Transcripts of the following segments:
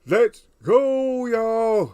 Let's go, y'all.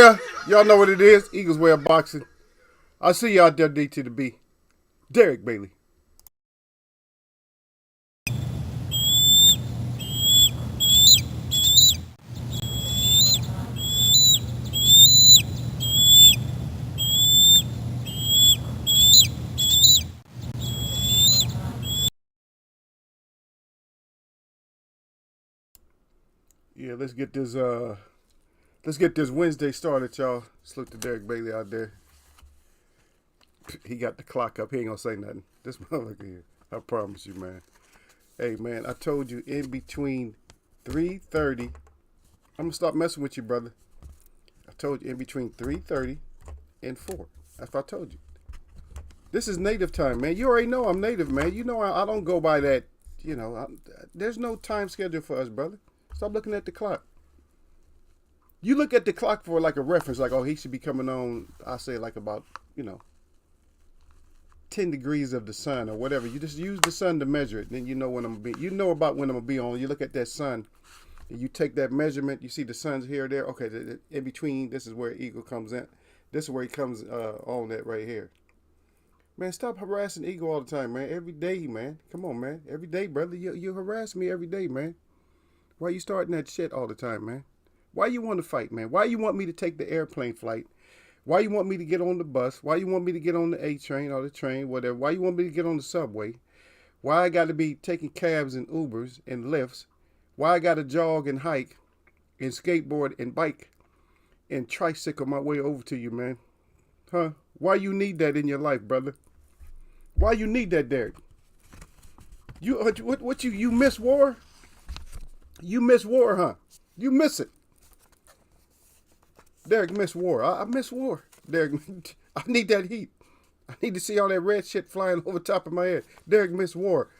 Yeah. Y'all know what it is. Eagles Way of Boxing. I'll see you out there, D to the B. Derek Bailey. Yeah, let's get this Wednesday started, y'all. Salute to Derek Bailey out there. He got the clock up. He ain't gonna say nothing. This motherfucker here. I promise you, man. Hey, man, I told you in between 3:30. I'm gonna stop messing with you, brother. I told you in between 3:30 and 4. That's what I told you. This is native time, man. You already know I'm native, man. You know I don't go by that. You know, there's no time schedule for us, brother. Stop looking at the clock. You look at the clock for like a reference, like, oh, he should be coming on, I say like about, 10 degrees of the sun or whatever. You just use the sun to measure it. Then you know when I'm gonna be, you know about when I'm gonna be on. You look at that sun and you take that measurement. You see the sun's here or there. Okay, in between, this is where Eagle comes in. This is where he comes on that right here. Man, stop harassing Eagle all the time, man. Every day, man. Come on, man. Every day, brother. You harass me every day, man. Why you starting that shit all the time, man? Why you want to fight, man? Why you want me to take the airplane flight? Why you want me to get on the bus? Why you want me to get on the A train or the train, whatever? Why you want me to get on the subway? Why I got to be taking cabs and Ubers and lifts? Why I got to jog and hike and skateboard and bike and tricycle my way over to you, man? Huh? Why you need that in your life, brother? Why you need that, Derek? You miss war? You miss war, huh? You miss it. Derek miss war. I miss war. Derek, I need that heat. I need to see all that red shit flying over top of my head. Derek miss war.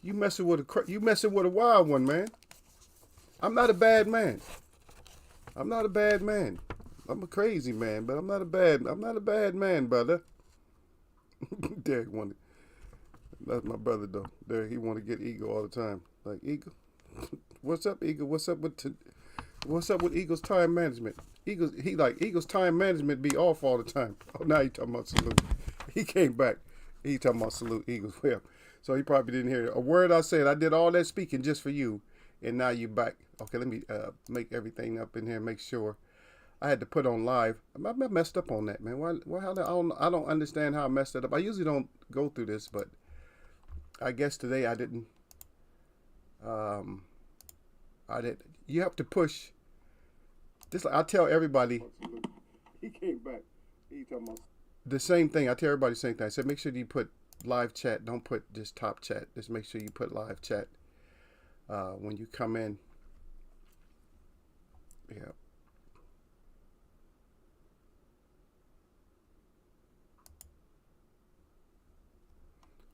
You messing with a wild one, man. I'm not a bad man. I'm not a bad man. I'm a crazy man, but I'm not a bad man, brother. Derek wanted. That's my brother though. Derek, he want to get Eagle all the time. Like, Eagle, what's up, Eagle? What's up with Eagle's time management? Eagle's time management be off all the time. Oh, now he talking about salute. He came back. He talking about salute Eagles. Well, so he probably didn't hear a word I said. I did all that speaking just for you, and now you back. Okay, let me make everything up in here. Make sure. I had to put on live. I messed up on that, man. I don't understand how I messed that up. I usually don't go through this, but I guess today I didn't. You have to push. This, I tell everybody. He came back. He talking about the same thing. I tell everybody the same thing. I said, make sure you put live chat. Don't put just top chat. Just make sure you put live chat when you come in. Yeah.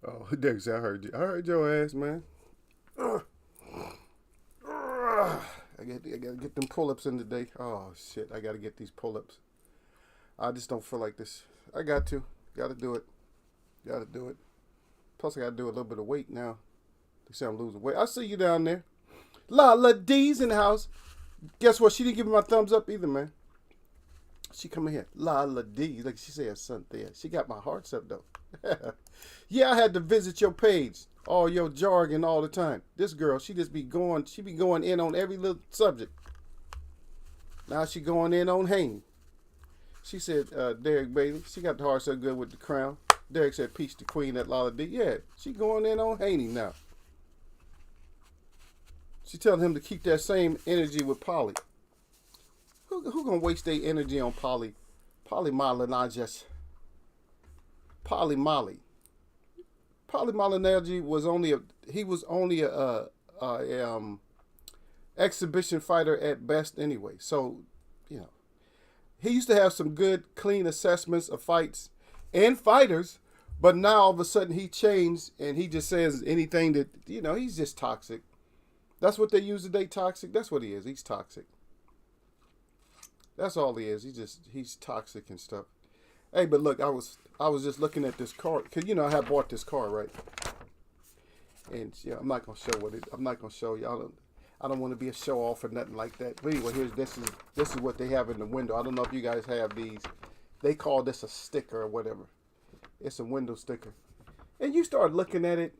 Oh, Derek said, I heard you. I heard your ass, man. I gotta get them pull-ups in today. Oh, shit. I gotta get these pull-ups. I just don't feel like this. I got to. Gotta do it. Gotta do it. Plus, I gotta do a little bit of weight now. They say I'm losing weight. I see you down there. La D's in the house. Guess what? She didn't give me my thumbs up either, man. She come in here. La D's. Like she said, something. She got my hearts up, though. Yeah, I had to visit your page. All your jargon all the time. This girl, she be going in on every little subject. Now she going in on Haney. She said, Derek Bailey, she got the heart so good with the crown. Derek said, peace to Queen at Lala D. Yeah, she going in on Haney now. She telling him to keep that same energy with Polly. Who gonna waste their energy on Polly? Polly Molly, not just Polly Molly. Polly Malinergy was only a exhibition fighter at best anyway. So, he used to have some good, clean assessments of fights and fighters, but now all of a sudden he changed and he just says anything that, he's just toxic. That's what they use today, toxic. That's what he is. He's toxic. That's all he is. He's toxic and stuff. Hey, but look, I was just looking at this car because I had bought this car, right? And I'm not gonna show I'm not gonna show y'all. I don't want to be a show off or nothing like that. But anyway, this is what they have in the window. I don't know if you guys have these. They call this a sticker or whatever. It's a window sticker, and you start looking at it,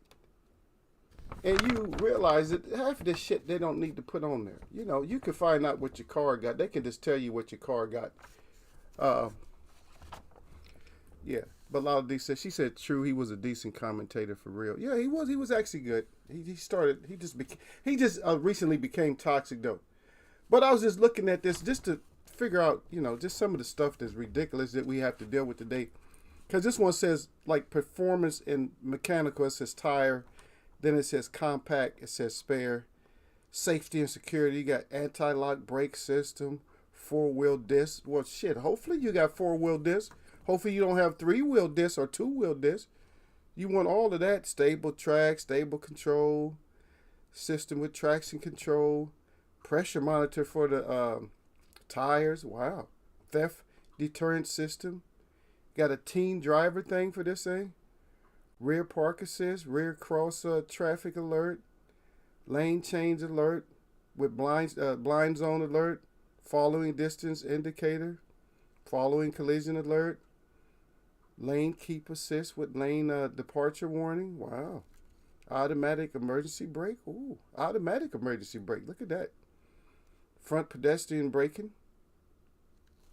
and you realize that half of this shit they don't need to put on there. You can find out what your car got. They can just tell you what your car got. Yeah, But Lala D said, she said, true, he was a decent commentator for real. Yeah, he was. He was actually good. He started. He just recently became toxic though. But I was just looking at this just to figure out, just some of the stuff that's ridiculous that we have to deal with today. Because this one says like performance in mechanical. It says tire. Then it says compact. It says spare. Safety and security. You got anti-lock brake system. 4-wheel disc. Well, shit. Hopefully you got 4-wheel disc. Hopefully you don't have 3-wheel disc or 2-wheel disc. You want all of that. Stable track, stable control, system with traction control, pressure monitor for the tires. Wow. Theft deterrent system. Got a teen driver thing for this thing. Rear park assist, rear cross traffic alert, lane change alert with blind zone alert, following distance indicator, following collision alert, lane keep assist with lane departure warning. Wow. Automatic emergency brake. Ooh, automatic emergency brake. Look at that. Front pedestrian braking.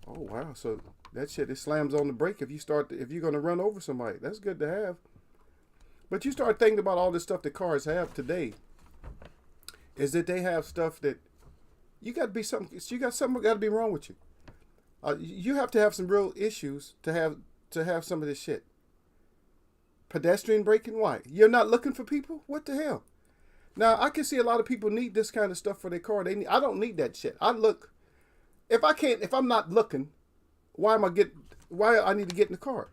Oh wow. So that shit, it slams on the brake if you're gonna run over somebody. That's good to have. But you start thinking about all this stuff that cars have today. Is that they have stuff that you got something got to be wrong with you. You have to have some real issues to have some of this shit. Pedestrian braking, why? You're not looking for people? What the hell? Now, I can see a lot of people need this kind of stuff for their car. I don't need that shit. If I'm not looking, why I need to get in the car?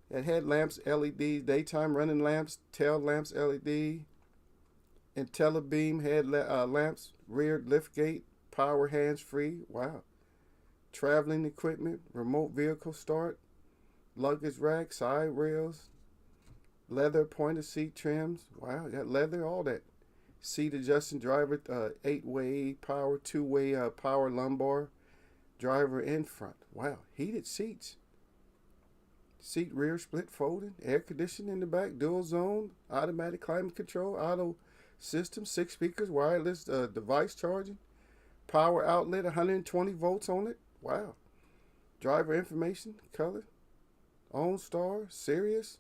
It headlamps, LEDs, daytime running lamps, tail lamps, LED, IntelliBeam lamps, rear liftgate, power hands-free. Wow. Traveling equipment, remote vehicle start, luggage rack, side rails, leather pointed seat trims. Wow, got leather, all that. Seat adjusting driver, 8-way power, 2-way power lumbar, driver in front. Wow, heated seats. Seat rear split folding, air conditioning in the back, dual zone, automatic climate control, auto system, 6 speakers, wireless device charging, power outlet, 120 volts on it. Wow. Driver information, color, OnStar, Sirius,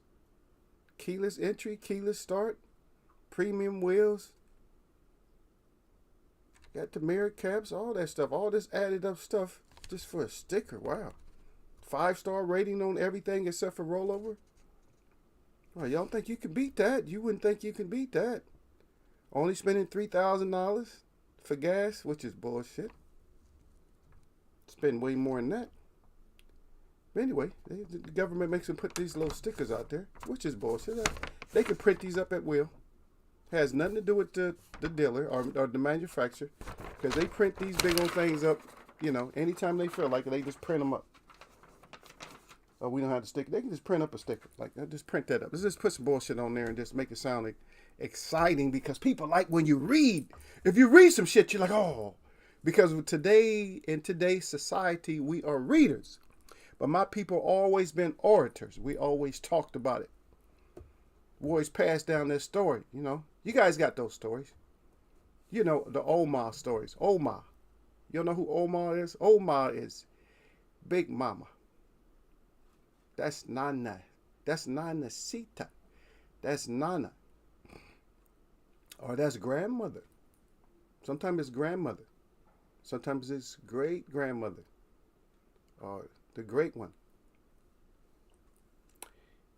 keyless entry, keyless start, premium wheels. Got the mirror caps, all that stuff, all this added up stuff just for a sticker. Wow. 5-star rating on everything except for rollover. Well, y'all think you can beat that? You wouldn't think you can beat that. Only spending $3,000 for gas, which is bullshit. Spend way more than that. But anyway, the government makes them put these little stickers out there, which is bullshit. They can print these up at will. Has nothing to do with the dealer or the manufacturer, because they print these big old things up, anytime they feel like it, they just print them up. Oh, we don't have to stick. They can just print up a sticker. Like, just print that up. Let's just put some bullshit on there and just make it sound like exciting, because people like when you read. If you read some shit, you're like, oh. Because in today's society, we are readers. But my people always been orators. We always talked about it. We always passed down their story, You guys got those stories. The Omar stories. Omar. You know who Omar is? Omar is Big Mama. That's Nana. That's Nana Sita. That's Nana. Or that's grandmother. Sometimes it's grandmother. Sometimes it's great grandmother. Or the great one.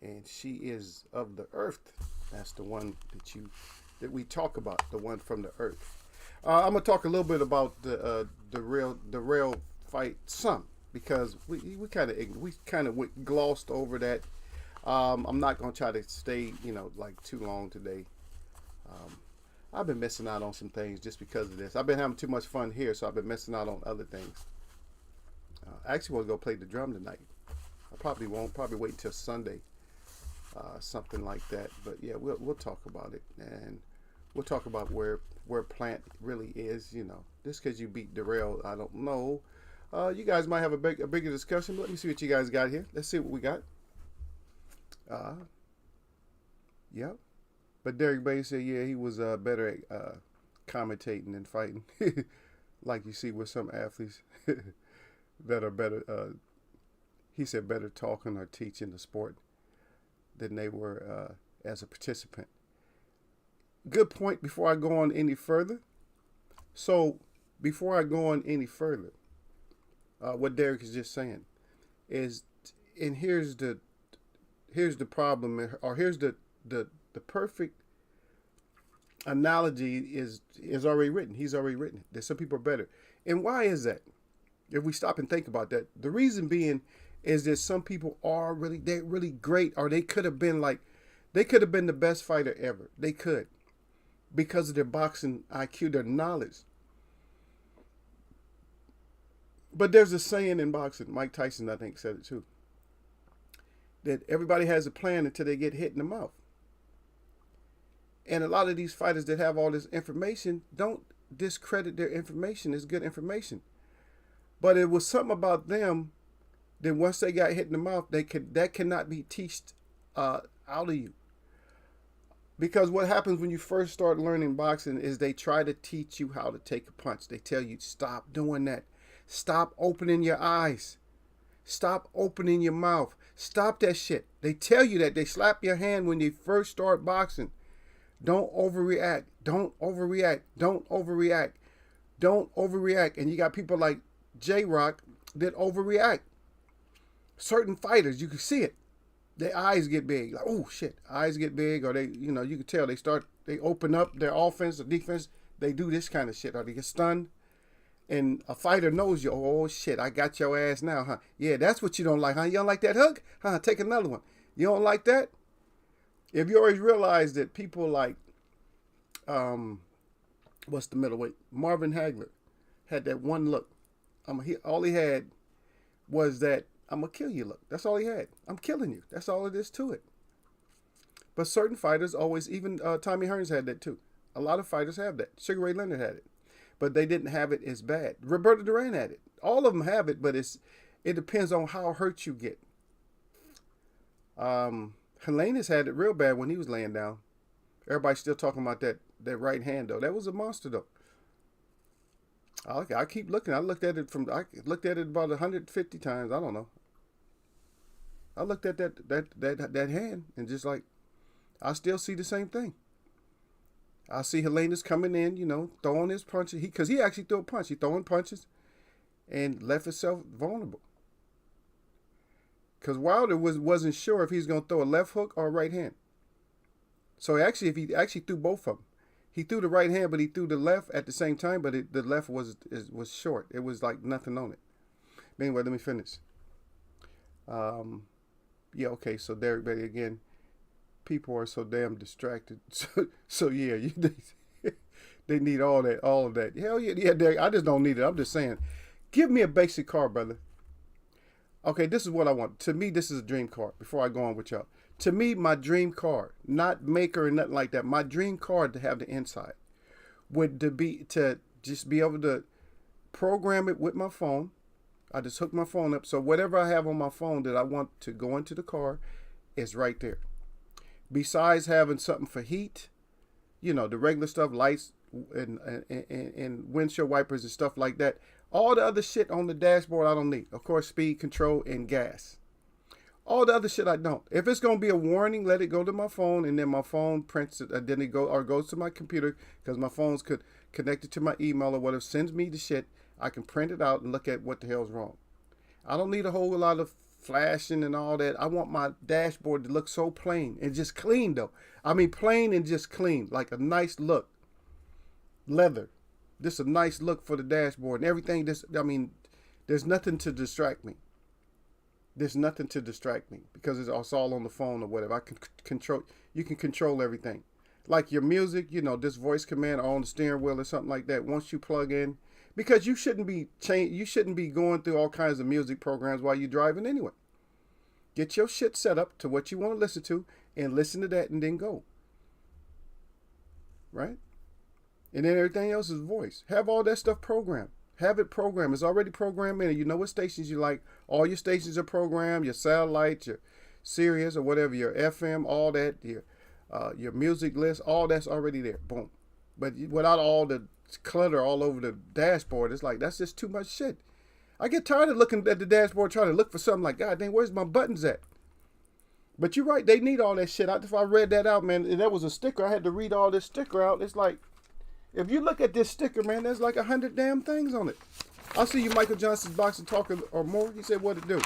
And she is of the earth. That's the one that we talk about. The one from the earth. I'm gonna talk a little bit about the rail fight some, because we kind of glossed over that. I'm not gonna try to stay like too long today. I've been missing out on some things just because of this. I've been having too much fun here, so I've been missing out on other things. I actually want to go play the drum tonight. I probably won't. Probably wait until Sunday, something like that. But yeah, we'll talk about it, and we'll talk about where Plant really is. Just because you beat Darrell, I don't know. You guys might have a bigger discussion. Let me see what you guys got here. Let's see what we got. Yep. But Derek Bay said, yeah, he was better at commentating than fighting. Like you see with some athletes that are better. He said better talking or teaching the sport than they were as a participant. Good point before I go on any further. So before I go on any further, what Derek is just saying is, and here's the problem, or here's the perfect analogy is already written. He's already written it. That some people are better. And why is that? If we stop and think about that, the reason being is that some people they're really great, or they could have been the best fighter ever. They could, because of their boxing IQ, their knowledge. But there's a saying in boxing, Mike Tyson, I think, said it too, that everybody has a plan until they get hit in the mouth. And a lot of these fighters that have all this information, don't discredit their information. It's good information. But it was something about them that once they got hit in the mouth, that cannot be taught out of you. Because what happens when you first start learning boxing is they try to teach you how to take a punch. They tell you, stop doing that. Stop opening your eyes. Stop opening your mouth. Stop that shit. They tell you that. They slap your hand when you first start boxing. Don't overreact. Don't overreact. Don't overreact. Don't overreact. And you got people like J-Rock that overreact. Certain fighters, you can see it. Their eyes get big. Like, oh shit, eyes get big, or they, you can tell they open up their offense or defense. They do this kind of shit, or they get stunned. And a fighter knows you. Oh shit, I got your ass now, huh? Yeah, that's what you don't like, huh? You don't like that hook? Huh? Take another one. You don't like that? If you always realize that people like, what's the middleweight? Marvin Hagler had that one look. All he had was that I'm going to kill you look. That's all he had. I'm killing you. That's all it is to it. But certain fighters always, even Tommy Hearns had that too. A lot of fighters have that. Sugar Ray Leonard had it. But they didn't have it as bad. Roberto Duran had it. All of them have it, but it depends on how hurt you get. Helena's had it real bad when he was laying down. Everybody's still talking about that right hand, though. That was a monster, though. I keep looking. I looked at it about 150 times. I don't know. I looked at that hand and just like, I still see the same thing. I see Helena's coming in, throwing his punches. Because he actually threw a punch. He throwing punches and left himself vulnerable. Because Wilder wasn't sure if he was going to throw a left hook or a right hand. So if he actually threw both of them. He threw the right hand, but he threw the left at the same time, but the left was short. It was like nothing on it. But anyway, let me finish. Yeah, okay, so Derek Betty again. People are so damn distracted. So yeah, they need all of that. Hell yeah, Derek, I just don't need it. I'm just saying, give me a basic car, brother. Okay, this is what I want. To me, this is a dream car. Before I go on with y'all. To me, my dream car, not maker or nothing like that. My dream car to have the inside would to just be able to program it with my phone. I just hook my phone up. So whatever I have on my phone that I want to go into the car is right there. Besides having something for heat, the regular stuff, lights and windshield wipers and stuff like that. All the other shit on the dashboard I don't need. Of course, speed control and gas. All the other shit I don't. If it's going to be a warning, let it go to my phone, and then my phone prints it, and then it goes to my computer, because my phone's connected to my email or whatever, sends me the shit. I can print it out and look at what the hell's wrong. I don't need a whole lot of flashing and all that. I want my dashboard to look so plain and just clean, though. I mean, plain and just clean, like a nice look. Leather. Just a nice look for the dashboard and everything. There's nothing to distract me. There's nothing to distract me because it's all on the phone or whatever. I can control. You can control everything, like your music. This voice command on the steering wheel or something like that. Once you plug in, because you shouldn't be going through all kinds of music programs while you're driving anyway. Get your shit set up to what you want to listen to and listen to that and then go. Right? And then everything else is voice. Have all that stuff programmed. Have it programmed. It's already programmed in. You know what stations you like. All your stations are programmed. Your satellite, your Sirius or whatever, your FM, all that, your music list, all that's already there. Boom. But without all the clutter all over the dashboard, it's like, that's just too much shit. I get tired of looking at the dashboard trying to look for something like, God dang, where's my buttons at? But you're right, they need all that shit. If I read that out, man, and that was a sticker, I had to read all this sticker out. It's like, if you look at this sticker, man, there's like 100 damn things on it. I'll see you, Michael Johnson's Boxing Talk or more. He said, what to do?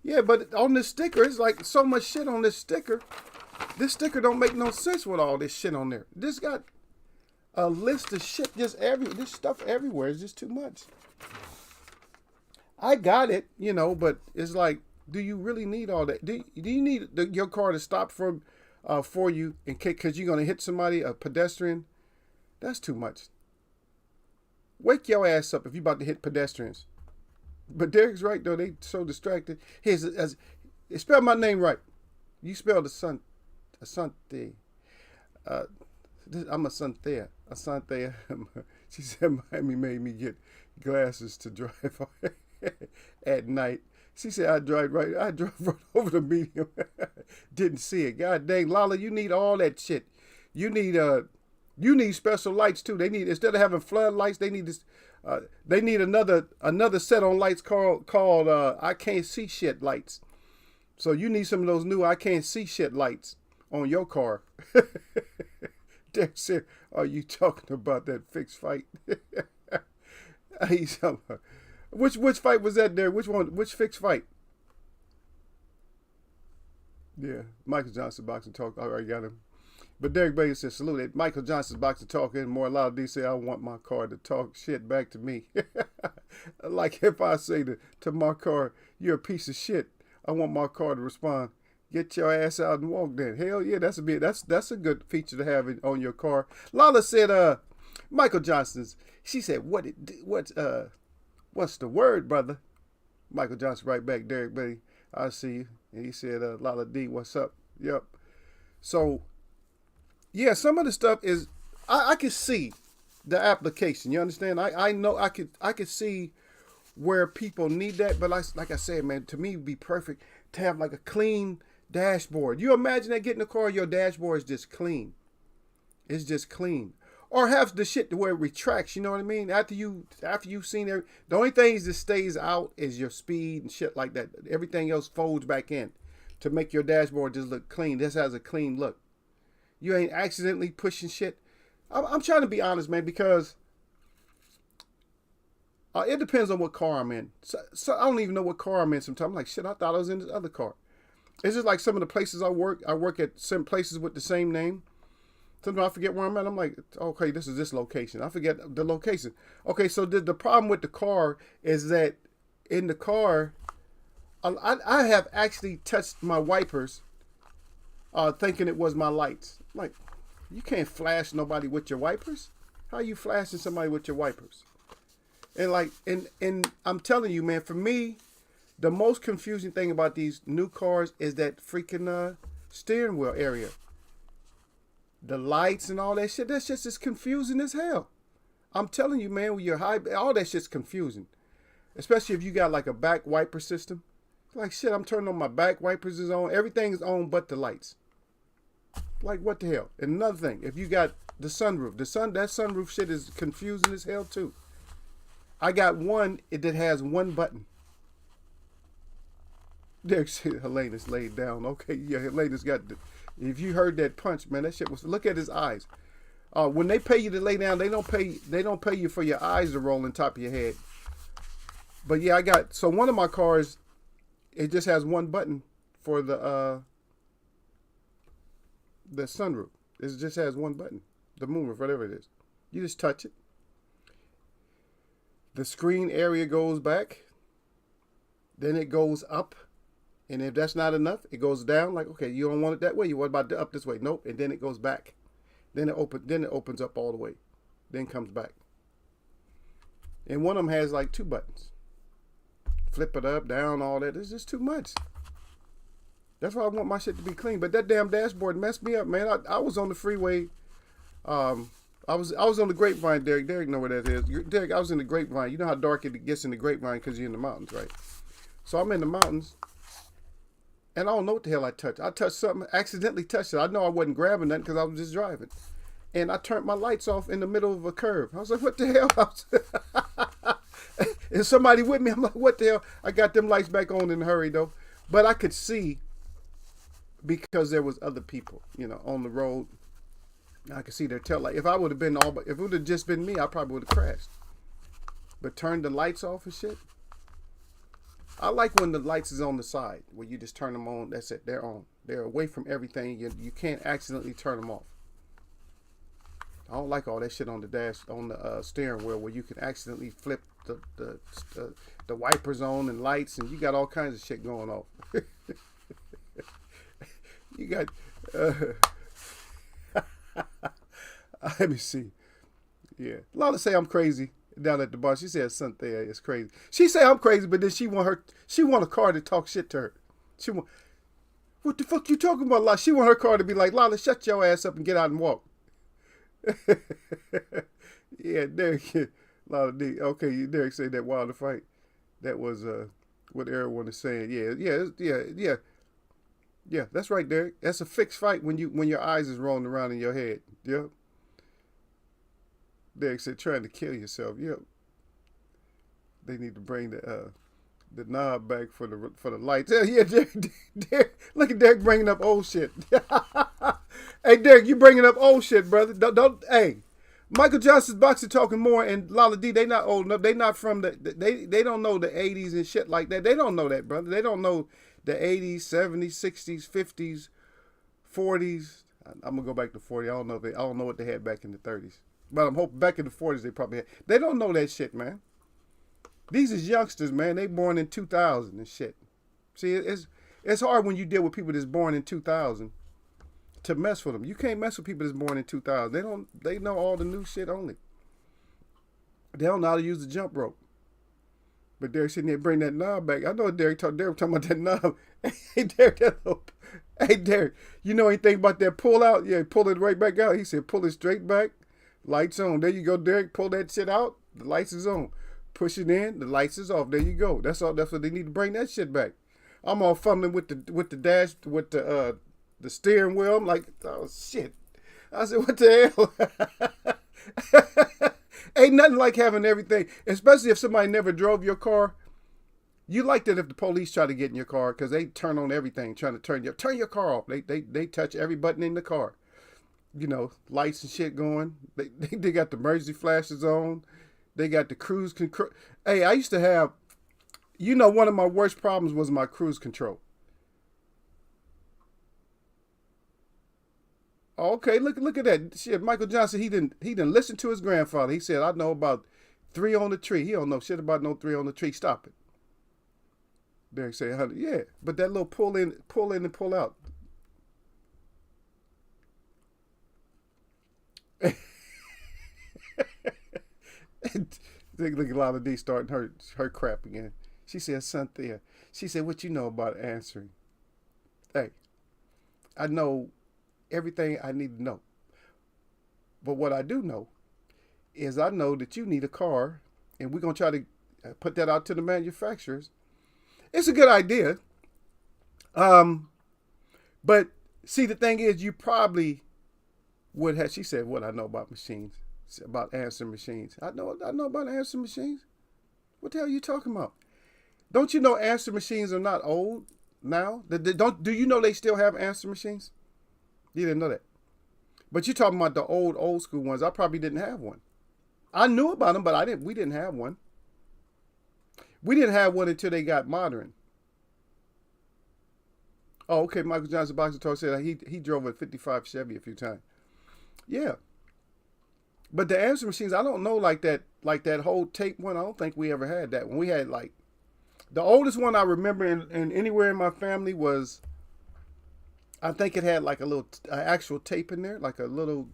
Yeah, but on this sticker, it's like so much shit on this sticker. This sticker don't make no sense with all this shit on there. This got a list of shit, this stuff everywhere. It's just too much. I got it, you know, but it's like, do you really need all that? Do you need your car to stop for you in case because you're gonna hit somebody, a pedestrian? That's too much. Wake your ass up if you about to hit pedestrians. But Derek's right though; they so distracted. Here's spell my name right. You spelled Asante. I'm Asante. Asante. She said Miami made me get glasses to drive at night. She said I drove right over the medium. Didn't see it. God dang, Lala, you need all that shit. You need special lights too. They need, instead of having floodlights, they need this. They need another set on lights called I can't see shit lights. So you need some of those new I can't see shit lights on your car. Derek said, "Are you talking about that fixed fight?" Which fight was that there? Which one? Which fixed fight? Yeah, Michael Johnson Boxing Talk. I already got him. But Derek Baker says, salute it. Michael Johnson's Boxing Talk. And more loud D say, I want my car to talk shit back to me. Like if I say to my car, you're a piece of shit, I want my car to respond, get your ass out and walk then. Hell yeah, that's a good feature to have on your car. Lala said, Michael Johnson's, she said, what's the word, brother? Michael Johnson right back, Derek Baker, I see you. And he said, Lala D, what's up? Yep. So, yeah, some of the stuff is, I can see the application. You understand? I know I could see where people need that. But like I said, man, to me, it'd be perfect to have like a clean dashboard. You imagine that, getting a car, your dashboard is just clean. It's just clean. Or have the shit to where it retracts, you know what I mean? After you've seen it, the only things that stays out is your speed and shit like that. Everything else folds back in to make your dashboard just look clean. This has a clean look. You ain't accidentally pushing shit. I'm trying to be honest, man, because it depends on what car I'm in. So I don't even know what car I'm in sometimes. I'm like, shit, I thought I was in this other car. It's just like some of the places I work at some places with the same name. Sometimes I forget where I'm at. I'm like, okay, this is this location. I forget the location. Okay, so the problem with the car is that in the car, I have actually touched my wipers thinking it was my lights. Like, you can't flash nobody with your wipers. How are you flashing somebody with your wipers? And like, and I'm telling you, man, for me, the most confusing thing about these new cars is that freaking steering wheel area. The lights and all that shit, that shit's just confusing as hell. I'm telling you, man, with your all that shit's confusing. Especially if you got like a back wiper system. Like, shit, I'm turning on my back wipers is on. Everything is on but the lights. Like, what the hell? And another thing, if you got the sunroof, that sunroof shit is confusing as hell too. I got one that has one button. There, Helena's laid down. Okay, yeah, Helena's got the... If you heard that punch, man, that shit was. Look at his eyes. When they pay you to lay down, they don't pay you for your eyes to roll on top of your head. But yeah, so one of my cars, it just has one button for the sunroof. It just has one button, the moonroof, whatever it is. You just touch it. The screen area goes back. Then it goes up. And if that's not enough, it goes down. Like, okay, you don't want it that way. You want about up this way? Nope. And then it goes back. Then it opens up all the way. Then comes back. And one of them has like two buttons. Flip it up, down, all that. It's just too much. That's why I want my shit to be clean. But that damn dashboard messed me up, man. I was on the freeway. I was on the Grapevine, Derek. Derek know where that is. Derek, I was in the Grapevine. You know how dark it gets in the Grapevine because you're in the mountains, right? So I'm in the mountains. And I don't know what the hell I touched. I touched something, accidentally touched it. I know I wasn't grabbing nothing because I was just driving. And I turned my lights off in the middle of a curve. I was like, what the hell? And somebody with me, I'm like, what the hell? I got them lights back on in a hurry though. But I could see because there was other people, on the road. I could see their tail light. If I would have been if it would have just been me, I probably would have crashed. But turned the lights off and shit. I like when the lights is on the side, where you just turn them on. That's it. They're on. They're away from everything. You can't accidentally turn them off. I don't like all that shit on the steering wheel, where you can accidentally flip the wipers on and lights, and you got all kinds of shit going on. You got. Let me see. Yeah, Lala say I'm crazy down at the bar. She said Cynthia is crazy. She say I'm crazy, but then she want a car to talk shit to her. She want, what the fuck you talking about, Lala? She want her car to be like, Lala, shut your ass up and get out and walk. Yeah, Derek. Lala D. Okay, Derek said that Wilder fight. That was what everyone is saying. Yeah. That's right, Derek. That's a fixed fight when your eyes is rolling around in your head. Yep. Derek said, trying to kill yourself. Yep. They need to bring the knob back for the lights. Yeah, Derek. Look at Derek bringing up old shit. Hey, Derek, you bringing up old shit, brother. Don't. Hey, Michael Johnson's boxing talking more, and Lala D, they not old enough. They not from they don't know the 80s and shit like that. They don't know that, brother. They don't know the 80s, 70s, 60s, 50s, 40s. I'm gonna go back to 40. I don't know what they had back in the 30s. But I'm hoping back in the 40s they probably had. They don't know that shit, man. These is youngsters, man. They born in 2000 and shit. See, it's hard when you deal with people that's born in 2000 to mess with them. You can't mess with people that's born in 2000. They know all the new shit only. They don't know how to use the jump rope. But Derek sitting there bring that knob back. I know Derek talking about that knob. Hey, Derek, you know anything about that pull out? Yeah, pull it right back out. He said pull it straight back. Lights on. There you go, Derek. Pull that shit out. The lights is on. Push it in. The lights is off. There you go. That's all. That's what they need to bring that shit back. I'm all fumbling with the dash with the steering wheel. I'm like, oh shit. I said, what the hell? Ain't nothing like having everything, especially if somebody never drove your car. You like that if the police try to get in your car, because they turn on everything, trying to turn your car off. They touch every button in the car. Lights and shit going. They got the emergency flashes on. They got the cruise control. Hey, I used to have, one of my worst problems was my cruise control. Okay, look at that shit. Michael Johnson, he didn't listen to his grandfather. He said, I know about 3 on the tree. He don't know shit about no 3 on the tree. Stop it. Derek said, honey, yeah, but that little pull in and pull out. Look at Lala D starting her crap again. She said, Cynthia. She said, what you know about answering? Hey, I know everything I need to know. But what I do know is I know that you need a car, and we're going to try to put that out to the manufacturers. It's a good idea. But see, the thing is, you probably would have, she said, what I know about machines, about answering machines. I know about answering machines. What the hell are you talking about? Don't you know answer machines are not old now? Do you know they still have answer machines? You didn't know that. But you're talking about the old school ones. I probably didn't have one. I knew about them, but we didn't have one. We didn't have one until they got modern. Oh, okay. Michael Johnson Boxer Talk said he drove a 55 Chevy a few times. Yeah. But the answer machines, I don't know, like that whole tape one. I don't think we ever had that one. We had the oldest one I remember in anywhere in my family was, I think it had like a little actual tape in there, like a little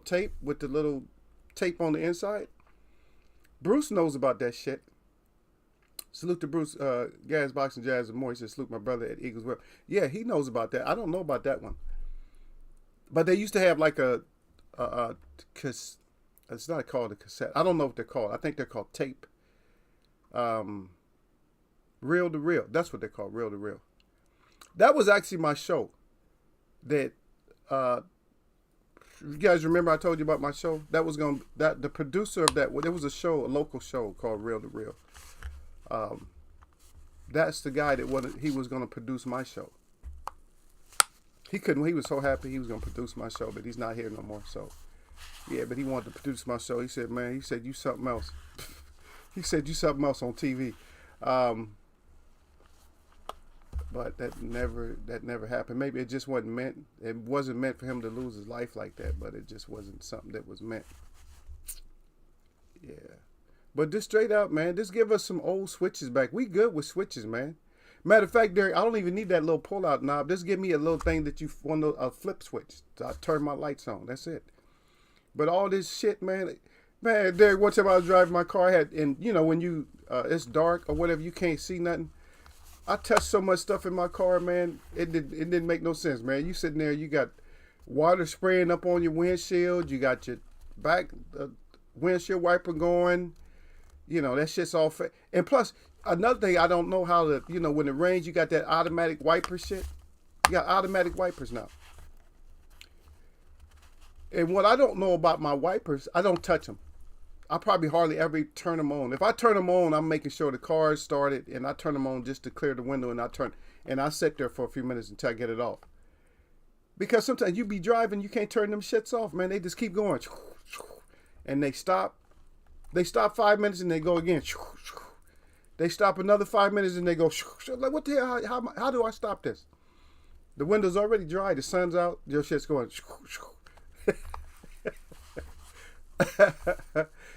tape with the little tape on the inside. Bruce knows about that shit. Salute to Bruce, Gaz Boxing Jazz and more. He said, salute my brother at Eagles Web. Yeah, he knows about that. I don't know about that one. But they used to have like it's not called a cassette. I don't know what they're called. I think they're called tape. Reel to reel. That's what they're called, reel to reel. That was actually my show that You guys remember I told you about my show? That was going to, that the producer of that, well, there was a show, a local show called Real to Real. That's the guy that he was going to produce my show. He couldn't, he was so happy he was going to produce my show, but he's not here no more. So, yeah, but he wanted to produce my show. He said, man, he said, you something else. He said, you something else on TV. But that never happened. Maybe it just wasn't meant. It wasn't meant for him to lose his life like that, but it just wasn't something that was meant. Yeah. But just straight up, man, just give us some old switches back. We good with switches, man. Matter of fact, Derek, I don't even need that little pull-out knob. Just give me a little thing that you want, a flip switch. I turn my lights on. That's it. But all this shit, man, Derek, one time I was driving my car, and you know, when you, it's dark or whatever, you can't see nothing. I touched so much stuff in my car, man. It didn't make no sense, man. You sitting there, you got water spraying up on your windshield. You got your back windshield wiper going. You know, that shit's all fake. And plus, another thing, I don't know how to, you know, when it rains, you got that automatic wiper shit. You got automatic wipers now. And what I don't know about my wipers, I don't touch them. I probably hardly ever turn them on. If I turn them on, I'm making sure the car is started, and I turn them on just to clear the window, and I sit there for a few minutes until I get it off. Because sometimes you be driving, you can't turn them shits off, man. They just keep going. And they stop. They stop 5 minutes and they go again. They stop another 5 minutes and they go. Like, what the hell? How do I stop this? The window's already dry. The sun's out. Your shit's going.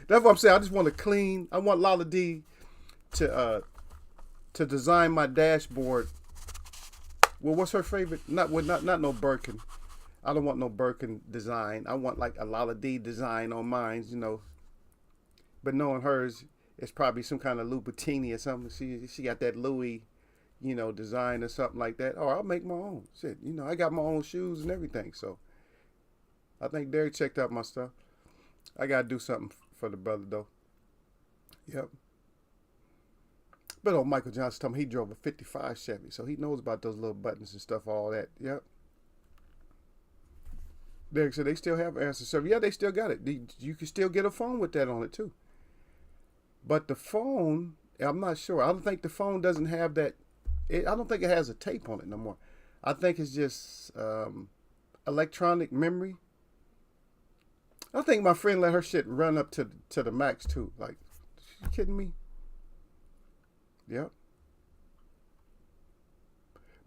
That's what I'm saying. I just want to clean. I want Lala D to design my dashboard. Well, what's her favorite? Not no Birkin. I don't want no Birkin design. I want like a Lala D design on mine, you know. But knowing hers, it's probably some kind of Louboutin or something. She got that Louis, you know, design or something like that. Or I'll make my own. Shit, you know, I got my own shoes and everything. So I think Derek checked out my stuff. I gotta do something for the brother though. Yep. But old Michael Johnson told me he drove a 55 Chevy, so he knows about those little buttons and stuff, all that. Yep. Derek said they still have answer service. Yeah, they still got it. You can still get a phone with that on it too. But the phone, I'm not sure. I don't think the phone doesn't have that. I don't think it has a tape on it no more. I think it's just electronic memory. I think my friend let her shit run up to the max too. Like, you kidding me? Yep.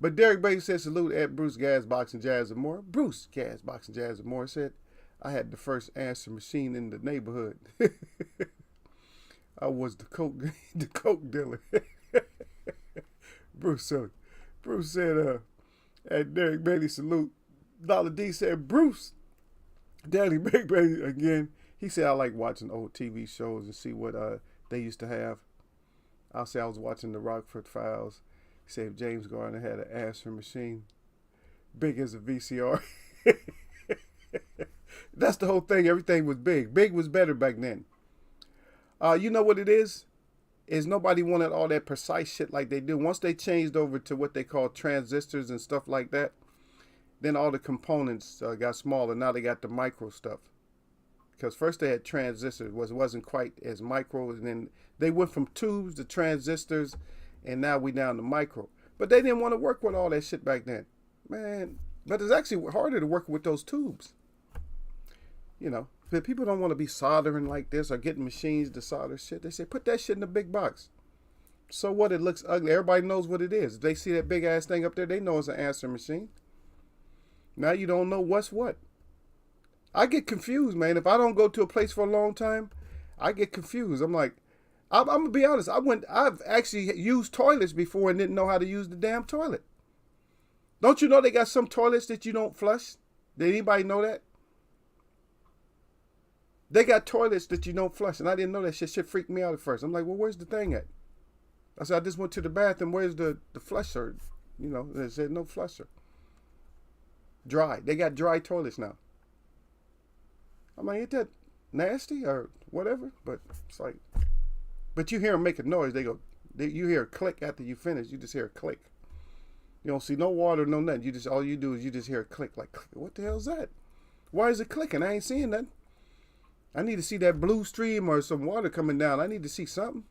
But Derek Bates said salute at Bruce Gas Boxing Jazz and More. Bruce Gas Boxing Jazz and More said, I had the first answer machine in the neighborhood. I was the coke dealer. Bruce said, at Derek Bailey salute. Dollar D said, Bruce. Daddy Big Baby again. He said I like watching old TV shows and see what they used to have. I'll say I was watching the Rockford Files. He said if James Garner had an answering machine big as a VCR. That's the whole thing. Everything was big. Big was better back then. You know what it is? Is nobody wanted all that precise shit like they do. Once they changed over to what they call transistors and stuff like that, then all the components got smaller. Now they got the micro stuff. Because first they had transistors, wasn't quite as micro, and then they went from tubes to transistors, and now we down to micro. But they didn't want to work with all that shit back then, man. But it's actually harder to work with those tubes. You know, but people don't want to be soldering like this or getting machines to solder shit. They say put that shit in a big box. So what? It looks ugly. Everybody knows what it is. If they see that big ass thing up there, they know it's an answering machine. Now you don't know what's what. I get confused, man. If I don't go to a place for a long time, I get confused. I'm like, I'm gonna be honest. I've actually used toilets before and didn't know how to use the damn toilet. Don't you know they got some toilets that you don't flush? Did anybody know that? They got toilets that you don't flush, and I didn't know that shit. Shit freaked me out at first. I'm like, well, where's the thing at? I said, I just went to the bathroom. Where's the flusher? You know, they said no flusher. Dry. They got dry toilets now. I'm like, ain't that nasty or whatever? But it's like, but you hear them make a noise. You hear a click after you finish. You just hear a click. You don't see no water, no nothing. All you do is you just hear a click. Like, what the hell is that? Why is it clicking? I ain't seeing nothing. I need to see that blue stream or some water coming down. I need to see something.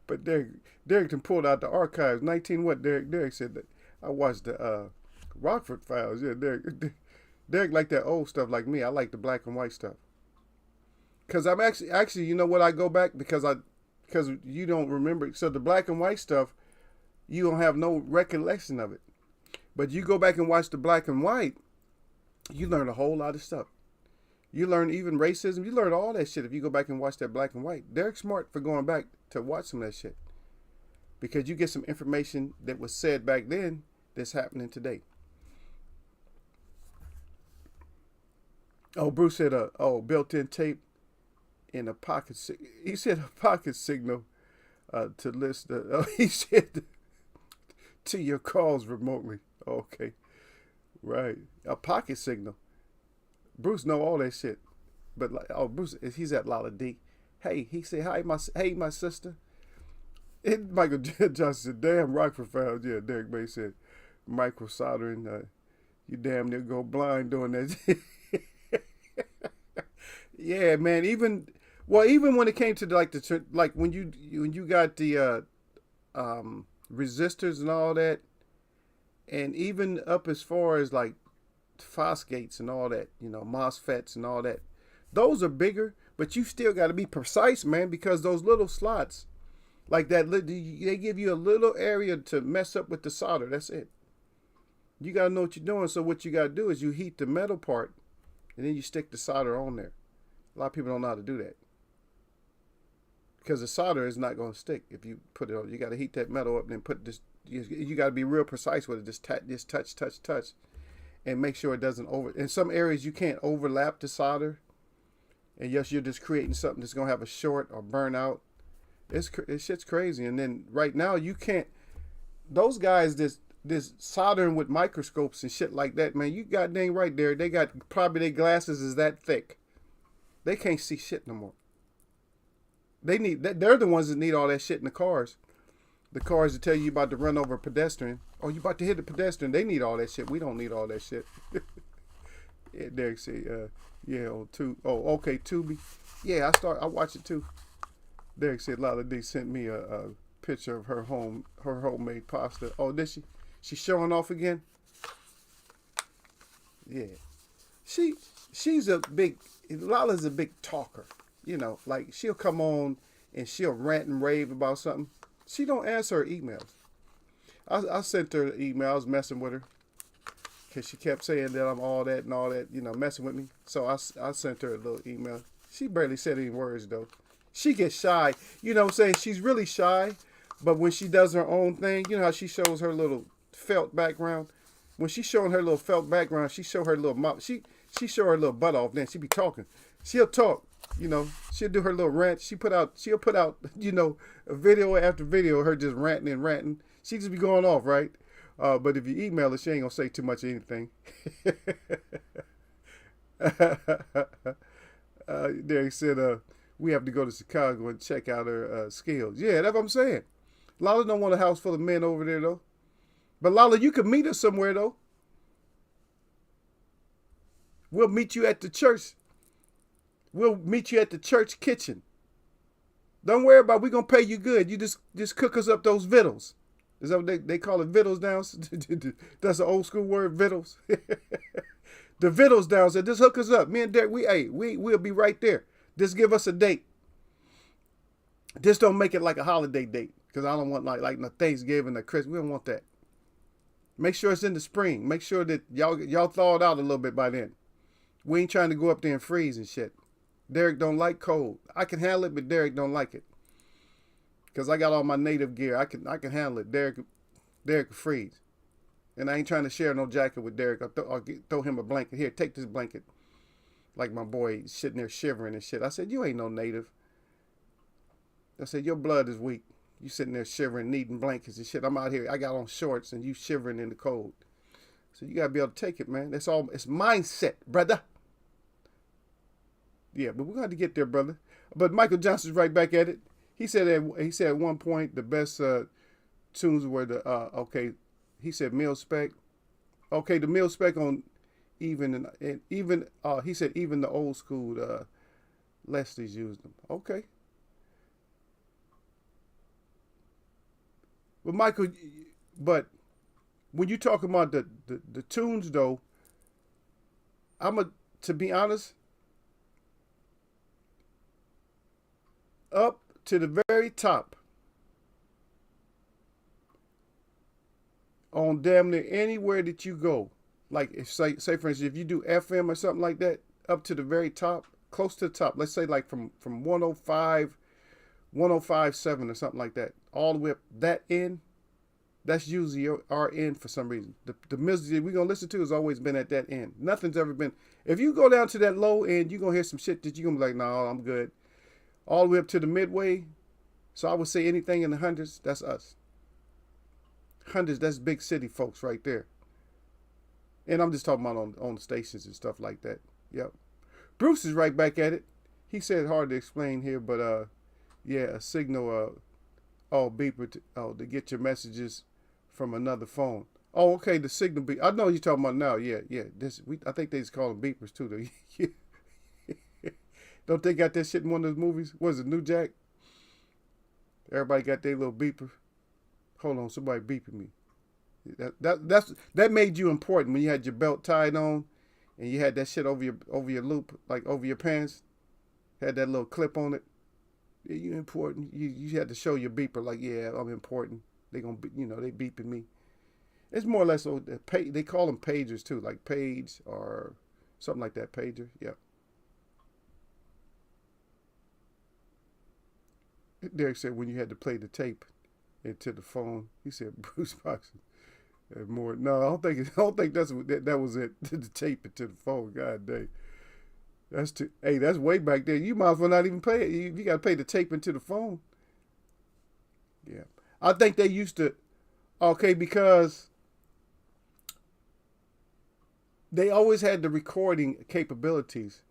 But Derek pulled out the archives. 19 what? Derek said that. I watched the Rockford Files. Yeah, Derek liked that old stuff like me. I like the black and white stuff. Cause I'm actually, you know what, I go back because you don't remember. So the black and white stuff, you don't have no recollection of it. But you go back and watch the black and white, you learn a whole lot of stuff. You learn even racism. You learn all that shit if you go back and watch that black and white. Derek's smart for going back to watch some of that shit. Because you get some information that was said back then that's happening today. Oh, Bruce said, built-in tape in a pocket. He said a pocket signal to list. He said to your calls remotely. Okay, right. A pocket signal. Bruce know all that shit. But Bruce, he's at Lala D. Hey, he said, hey, my sister. And Michael Johnson said, damn, Rockford Files. Yeah, Derek Bay said, micro soldering. You damn near go blind doing that. Yeah, man. Even when it came to like when you got the resistors and all that, and even up as far as like Fosgates and all that, MOSFETs and all that, those are bigger, but you still got to be precise, man, because those little slots, like that, they give you a little area to mess up with the solder. That's it. You got to know what you're doing. So what you got to do is you heat the metal part, and then you stick the solder on there. A lot of people don't know how to do that. Because the solder is not going to stick if you put it on. You got to heat that metal up and then put this. You got to be real precise with it. Just touch. And make sure it doesn't in some areas you can't overlap the solder. And yes, you're just creating something that's going to have a short or burn out. It's shit's crazy. And then right now you can't. Those guys this soldering with microscopes and shit like that, man, you got dang right there. They got probably their glasses is that thick. They can't see shit no more. They're the ones that need all that shit in the cars. The cars that tell you about to run over a pedestrian. Oh, you about to hit a pedestrian. They need all that shit. We don't need all that shit. Yeah, Derek said, yeah, on Tubi. Oh, okay, Tubi. Yeah, I watch it too. Derek said Lala D sent me a picture of her homemade pasta. Oh, did she? She's showing off again? Yeah. Lala's a big talker. Like she'll come on and she'll rant and rave about something. She don't answer her emails. I sent her emails messing with her because she kept saying that I'm all that and all that, messing with me. So I sent her a little email. She barely said any words though. She gets shy. You know what I'm saying? She's really shy. But when she does her own thing, you know how she shows her little felt background? When she's showing her little felt background, she show her little mouth. She show her little butt off. Then she be talking. She'll talk. She'll do her little rant. She'll put out, a video after video of her just ranting and ranting. She just be going off, right? But if you email her, she ain't gonna say too much of anything. Derek said, we have to go to Chicago and check out her skills. Yeah, that's what I'm saying. Lala don't want a house full of men over there, though. But Lala, you can meet us somewhere, though. We'll meet you at the church. We'll meet you at the church kitchen. Don't worry about it. We're going to pay you good. You just cook us up those vittles. Is that what they call it, vittles down? That's an old school word, vittles. The vittles down said, just hook us up. Me and Derek, we'll be right there. Just give us a date. Just don't make it like a holiday date. Because I don't want like no Thanksgiving or Christmas. We don't want that. Make sure it's in the spring. Make sure that y'all thaw it out a little bit by then. We ain't trying to go up there and freeze and shit. Derek don't like cold. I can handle it, but Derek don't like it. Because I got all my native gear. I can handle it. Derek can freeze. And I ain't trying to share no jacket with Derek. I'll throw him a blanket. Here, take this blanket. Like my boy sitting there shivering and shit. I said, you ain't no native. I said, your blood is weak. You sitting there shivering, needing blankets and shit. I'm out here. I got on shorts and you shivering in the cold. So you got to be able to take it, man. It's mindset, brother. Yeah, but we're going to get there, brother. But Michael Johnson's right back at it. He said at one point the best tunes were he said mil spec, Okay, the mil spec on even and even he said even the old school Leslie's used them. Okay, but Michael, but when you talk about the tunes though, I'm a to be honest, up to the very top on damn near anywhere that you go. Like if say for instance, if you do FM or something like that, up to the very top, close to the top. Let's say like from 105, 105.7 or something like that, all the way up that end. That's usually our end for some reason. The music we're gonna listen to has always been at that end. Nothing's ever been. If you go down to that low end, you're gonna hear some shit that you're gonna be like, no, I'm good. All the way up to the midway. So I would say anything in the hundreds, that's us. Hundreds, that's big city folks right there. And I'm just talking about on the stations and stuff like that. Yep. Bruce is right back at it. He said hard to explain here, but yeah, a signal beeper to get your messages from another phone. Oh, okay, the signal beep. I know what you're talking about now. Yeah. I think they just call them beepers too. Though. Don't they got that shit in one of those movies? What is it, New Jack? Everybody got their little beeper. Hold on, somebody beeping me. That made you important when you had your belt tied on and you had that shit over your loop, like over your pants. Had that little clip on it. Yeah, you important. You had to show your beeper like, yeah, I'm important. They gonna be, they beeping me. It's more or less they call them pagers too, like page or something like that. Pager, yeah. Derek said when you had to play the tape into the phone, he said Bruce Boxing. More. No, I don't think that was it. The tape into the phone. God dang. That's way back there. You might as well not even play it. You got to play the tape into the phone. Yeah. I think they used to, okay, because they always had the recording capabilities.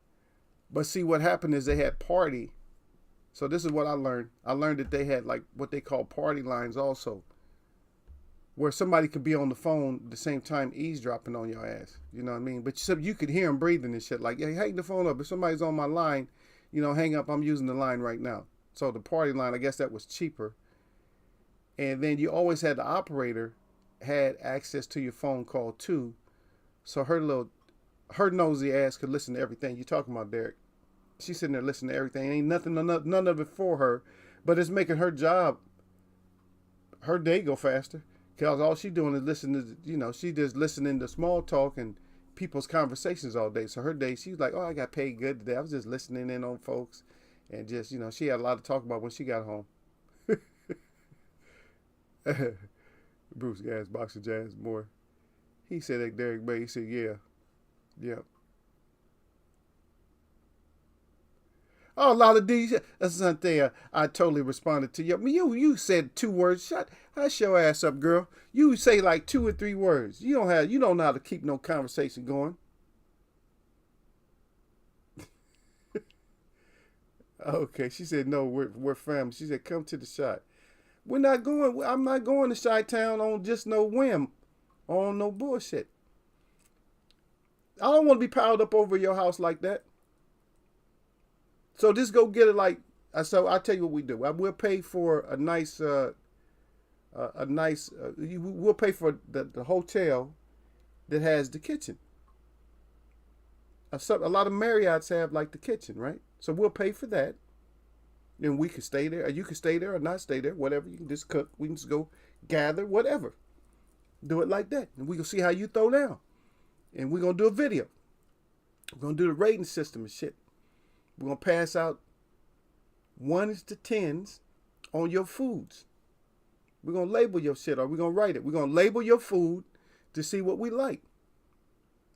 But see, what happened is they had party. So this is what I learned. I learned that they had like what they call party lines also, where somebody could be on the phone at the same time eavesdropping on your ass. You know what I mean? But you could hear them breathing and shit. Like, hey, hang the phone up. If somebody's on my line, hang up. I'm using the line right now. So the party line, I guess that was cheaper. And then you always had the operator had access to your phone call too. So her nosy ass could listen to everything you're talking about, Derek. She's sitting there listening to everything. Ain't nothing, none of it for her. But it's making her job, her day go faster. Because all she doing is listening to, she just listening to small talk and people's conversations all day. So her day, she's like, oh, I got paid good today. I was just listening in on folks. And just, she had a lot to talk about when she got home. Bruce Gas, Boxer Jazz, more. He said that Derek Bay, he said, yeah. Oh, Lala D, that's something I totally responded to you. I mean, you said 2 words. Hush your ass up, girl. You say like 2 or 3 words. You don't know how to keep no conversation going. Okay, she said no. We're family. She said come to the shot. I'm not going to Chi-Town on just no whim, on no bullshit. I don't want to be piled up over your house like that. So just go get it like, so I'll tell you what we do. We'll pay for a nice, we'll pay for the hotel that has the kitchen. A lot of Marriotts have like the kitchen, right? So we'll pay for that. And we can stay there, or you can stay there or not stay there, whatever. You can just cook. We can just go gather, whatever. Do it like that. And we can see how you throw down. And we're going to do a video. We're going to do the rating system and shit. We're going to pass out 1s to 10s on your foods. We're going to label your shit, or we're going to write it. We're going to label your food to see what we like.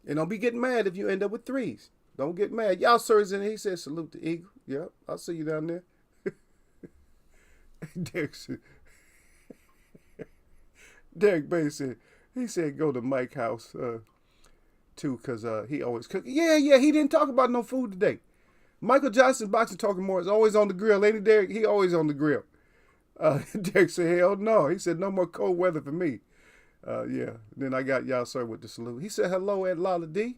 And don't be getting mad if you end up with 3s. Don't get mad. Y'all sir's in there. He said, salute the eagle. Yep, I'll see you down there. Derek Bay said, he said go to Mike's house too, because he always cook. Yeah, he didn't talk about no food today. Michael Johnson Boxing Talking More is always on the grill. Lady Derek, he always on the grill. Derek said, hell no. He said, no more cold weather for me. Yeah. Then I got y'all sir with the salute. He said hello at Lala D.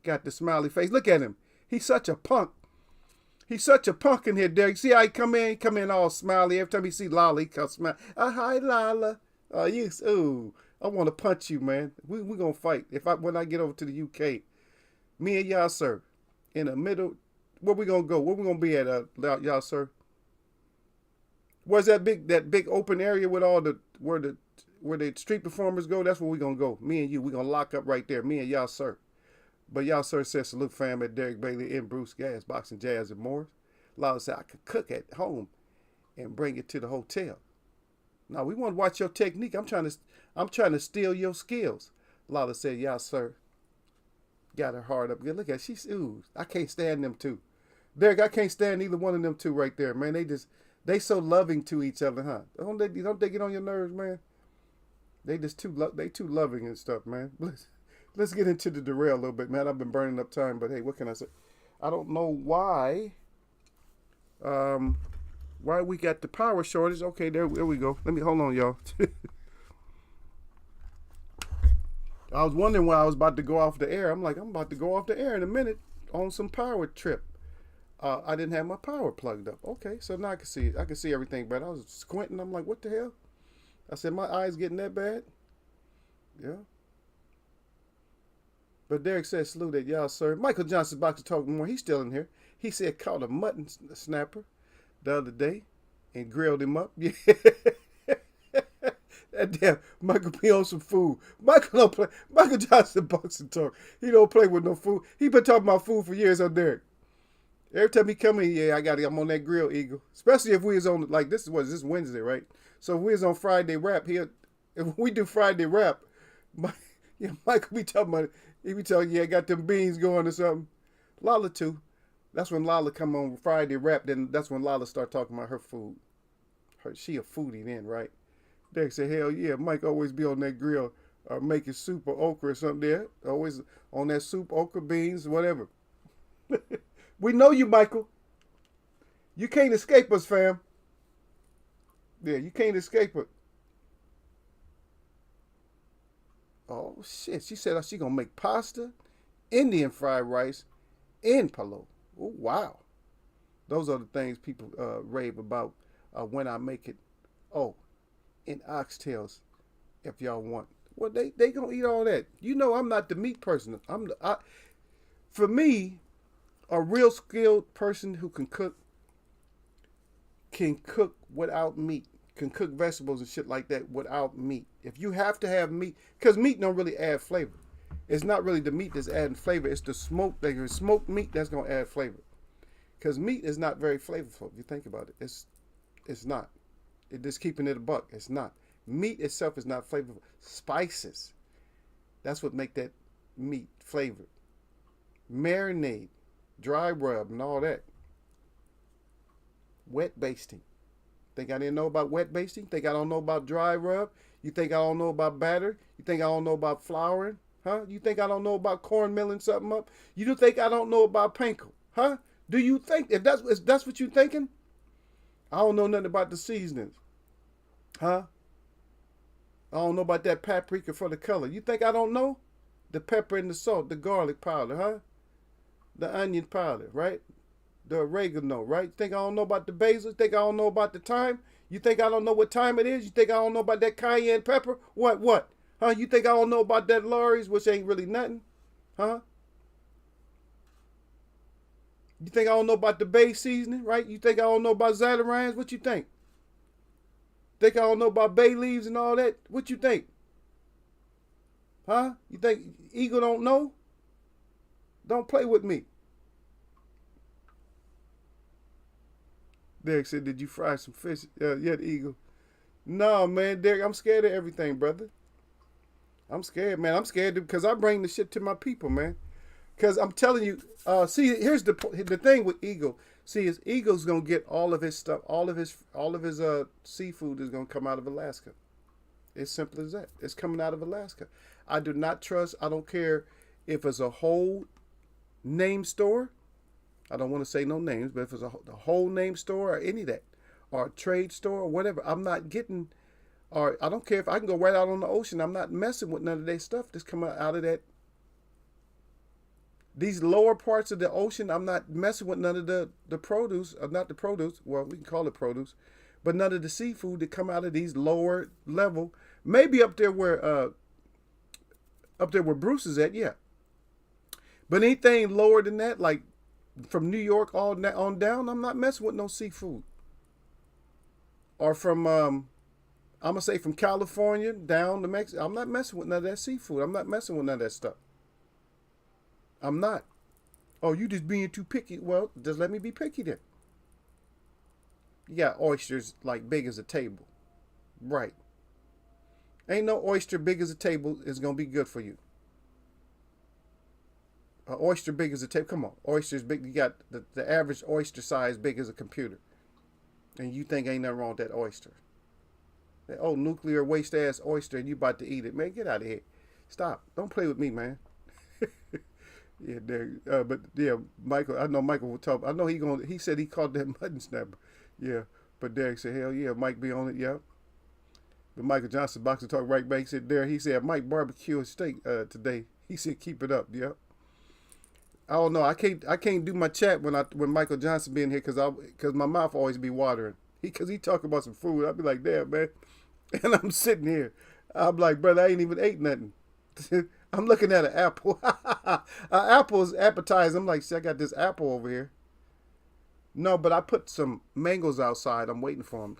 Got the smiley face. Look at him. He's such a punk. He's such a punk in here, Derek. See how he come in? He come in all smiley. Every time he see Lala, he come smile. Hi, Lala. Ooh, I want to punch you, man. We gonna fight. When I get over to the UK, me and y'all sir, in the middle. Where we gonna go? Where we gonna be at, y'all sir? Where's that big open area with all where the street performers go? That's where we gonna go. Me and you, we gonna lock up right there. Me and y'all sir. But y'all sir says salute fam at Derek Bailey in Bruce Gas, Boxing Jazz and more. Lala said I could cook at home and bring it to the hotel. Now we want to watch your technique. I'm trying to steal your skills. Lala said, y'all sir. Got her heart up. Look at ooh, I can't stand them two. Derek, I can't stand either one of them two right there, man. They so loving to each other, huh? Don't they get on your nerves, man? They too loving and stuff, man. Let's get into the derail a little bit, man. I've been burning up time, but hey, what can I say? I don't know why we got the power shortage. Okay, there we go. Hold on, y'all. I was wondering why I was about to go off the air. I'm about to go off the air in a minute on some power trip. I didn't have my power plugged up. Okay, so now I can see it. I can see everything better. I was squinting. I'm like, what the hell? I said, my eyes getting that bad? Yeah. But Derek said, salute at y'all, sir. Michael Johnson Boxer Talk more. He's still in here. He said caught a mutton snapper the other day and grilled him up. Yeah. That damn Michael be on some food. Michael don't play. Michael Johnson Boxing Talk. He don't play with no food. He been talking about food for years on Derek. Every time he come in, yeah, I'm on that grill, Eagle. Especially if we is on, like, this Wednesday, right? So if we is on Friday rap, if we do Friday rap, Michael be talking about it. He be telling you, I got them beans going or something. Lala too. That's when Lala come on Friday rap. Then that's when Lala start talking about her food. She a foodie then, right? Derek said, hell yeah, Mike always be on that grill making soup or okra or something there. Always on that soup, okra, beans, whatever. We know you, Michael. You can't escape us, fam. Yeah, you can't escape it. Oh, shit. She said she going to make pasta, Indian fried rice, and palo. Oh, wow. Those are the things people rave about when I make it. Oh, and oxtails, if y'all want. Well, they going to eat all that. You know I'm not the meat person. For me, a real skilled person who can cook without meat, can cook vegetables and shit like that without meat. If you have to have meat, because meat don't really add flavor. It's not really the meat that's adding flavor. It's the smoked meat that's going to add flavor. Because meat is not very flavorful, if you think about it. It's not. It's just keeping it a buck. It's not. Meat itself is not flavorful. Spices, that's what make that meat flavored. Marinade, dry rub, and all that. Wet basting. Think I didn't know about wet basting? Think I don't know about dry rub? You think I don't know about batter? You think I don't know about flouring? Huh? You think I don't know about corn milling something up? You do think I don't know about panko? Huh? Do you think, if that's what you're thinking? I don't know nothing about the seasonings. Huh? I don't know about that paprika for the color. You think I don't know? The pepper and the salt, the garlic powder, huh? The onion powder, right? The oregano, right? Think I don't know about the basil? Think I don't know about the thyme? You think I don't know what time it is? You think I don't know about that cayenne pepper? What? Huh? You think I don't know about that Lawry's, which ain't really nothing? Huh? You think I don't know about the bay seasoning, right? You think I don't know about Zatarain's? What you think? Think I don't know about bay leaves and all that? What you think? Huh? You think Eagle don't know? Don't play with me. Derek said, did you fry some fish? Yeah, the Eagle. No, man, Derek, I'm scared of everything, brother. I'm scared, man. I'm scared because I bring the shit to my people, man. Because I'm telling you, see, here's the thing with Eagle. See, is Eagle's gonna get all of his stuff, all of his seafood is gonna come out of Alaska. It's simple as that. It's coming out of Alaska. I do not trust. I don't care if it's a whole name store. I don't want to say no names, but if it's a whole name store or any of that, or a trade store or whatever, I'm not getting or I don't care if I can go right out on the ocean. I'm not messing with none of that stuff that's coming out of that. These lower parts of the ocean, I'm not messing with none of the produce, or not the produce. Well, we can call it produce, but none of the seafood that come out of these lower level. Maybe up there where Bruce is at, yeah. But anything lower than that, like from New York all on down, I'm not messing with no seafood. Or from I'm gonna say from California down to Mexico, I'm not messing with none of that seafood. I'm not messing with none of that stuff. I'm not. Oh, you just being too picky. Well, just let me be picky then. You got oysters like big as a table. Right. Ain't no oyster big as a table is gonna be good for you. An oyster big as a table. Come on, oysters big. You got the average oyster size big as a computer, and you think ain't nothing wrong with that oyster. That old nuclear waste ass oyster, and you about to eat it, man? Get out of here! Stop! Don't play with me, man. Yeah, there. But yeah, Michael. I know Michael will talk. I know he said he called that mutton snapper. Yeah, but Derek said, hell yeah, Mike be on it. Yeah. But Michael Johnson, boxing talk right back. He said there. He said Mike barbecue a steak today. He said keep it up. Yeah. I don't know. I can't do my chat when Michael Johnson be in here because my mouth always be watering. Because he talk about some food. I'll be like, damn, man. And I'm sitting here. I'm like, brother, I ain't even ate nothing. I'm looking at an apple. An apple's appetizing. I'm like, see, I got this apple over here. No, but I put some mangoes outside. I'm waiting for them.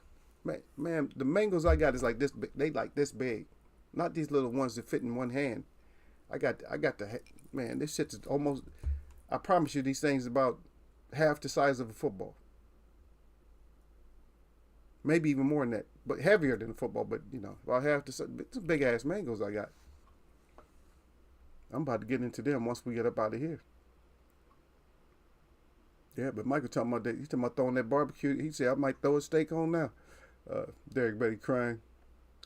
Man, the mangoes I got is like this big. They like this big. Not these little ones that fit in one hand. I got the, man, this shit's almost, I promise you these things about half the size of a football. Maybe even more than that. But heavier than a football, but you know, about half the size. It's big ass mangoes I got. I'm about to get into them once we get up out of here. Yeah, but Michael talking about that. He's talking about throwing that barbecue. He said I might throw a steak on now. Derek Betty crying.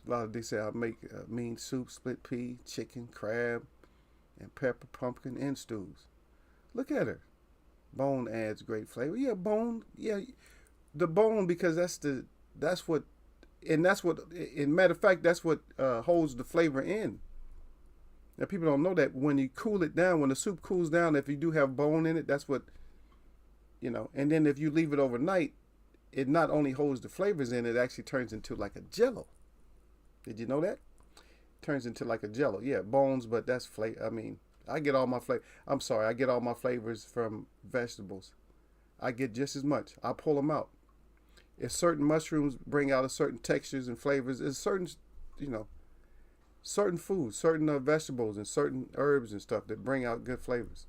A lot of they say I make mean soup, split pea, chicken, crab, and pepper, pumpkin, and stews. Look at her. Bone adds great flavor. Yeah, bone. Yeah, the bone because that's what, in matter of fact, that's what holds the flavor in. Now, people don't know that when you cool it down, when the soup cools down, if you do have bone in it, that's what, you know. And then if you leave it overnight, it not only holds the flavors in, it actually turns into like a jello. Did you know that? Turns into like a jello. Yeah, bones, but that's flavor. I mean, I get all my flavor. I'm sorry, I get all my flavors from vegetables. I get just as much. I pull them out. If certain mushrooms bring out a certain textures and flavors, it's certain, you know, certain foods, certain vegetables and certain herbs and stuff that bring out good flavors.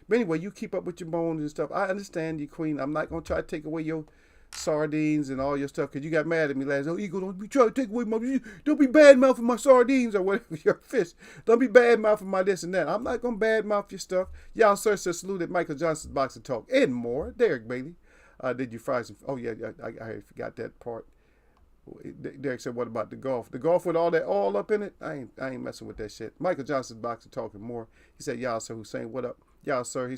But anyway, you keep up with your bones and stuff. I understand you, Queen. I'm not going to try to take away your sardines and all your stuff because you got mad at me last. Oh, Eagle, don't be trying to take away my, don't be bad mouthing my sardines or whatever, your fish. Don't be bad mouthing my this and that. I'm not going to bad mouth your stuff. Y'all, sir, said salute at Michael Johnson's Boxing Talk and more. Derek Bailey. Did you fry some? Oh, yeah, I forgot that part. Derek said, what about the golf? The golf with all that oil up in it? I ain't messing with that shit. Michael Johnson's Boxing Talking more. He said, y'all, sir, Hussein, what up? Y'all, sir, he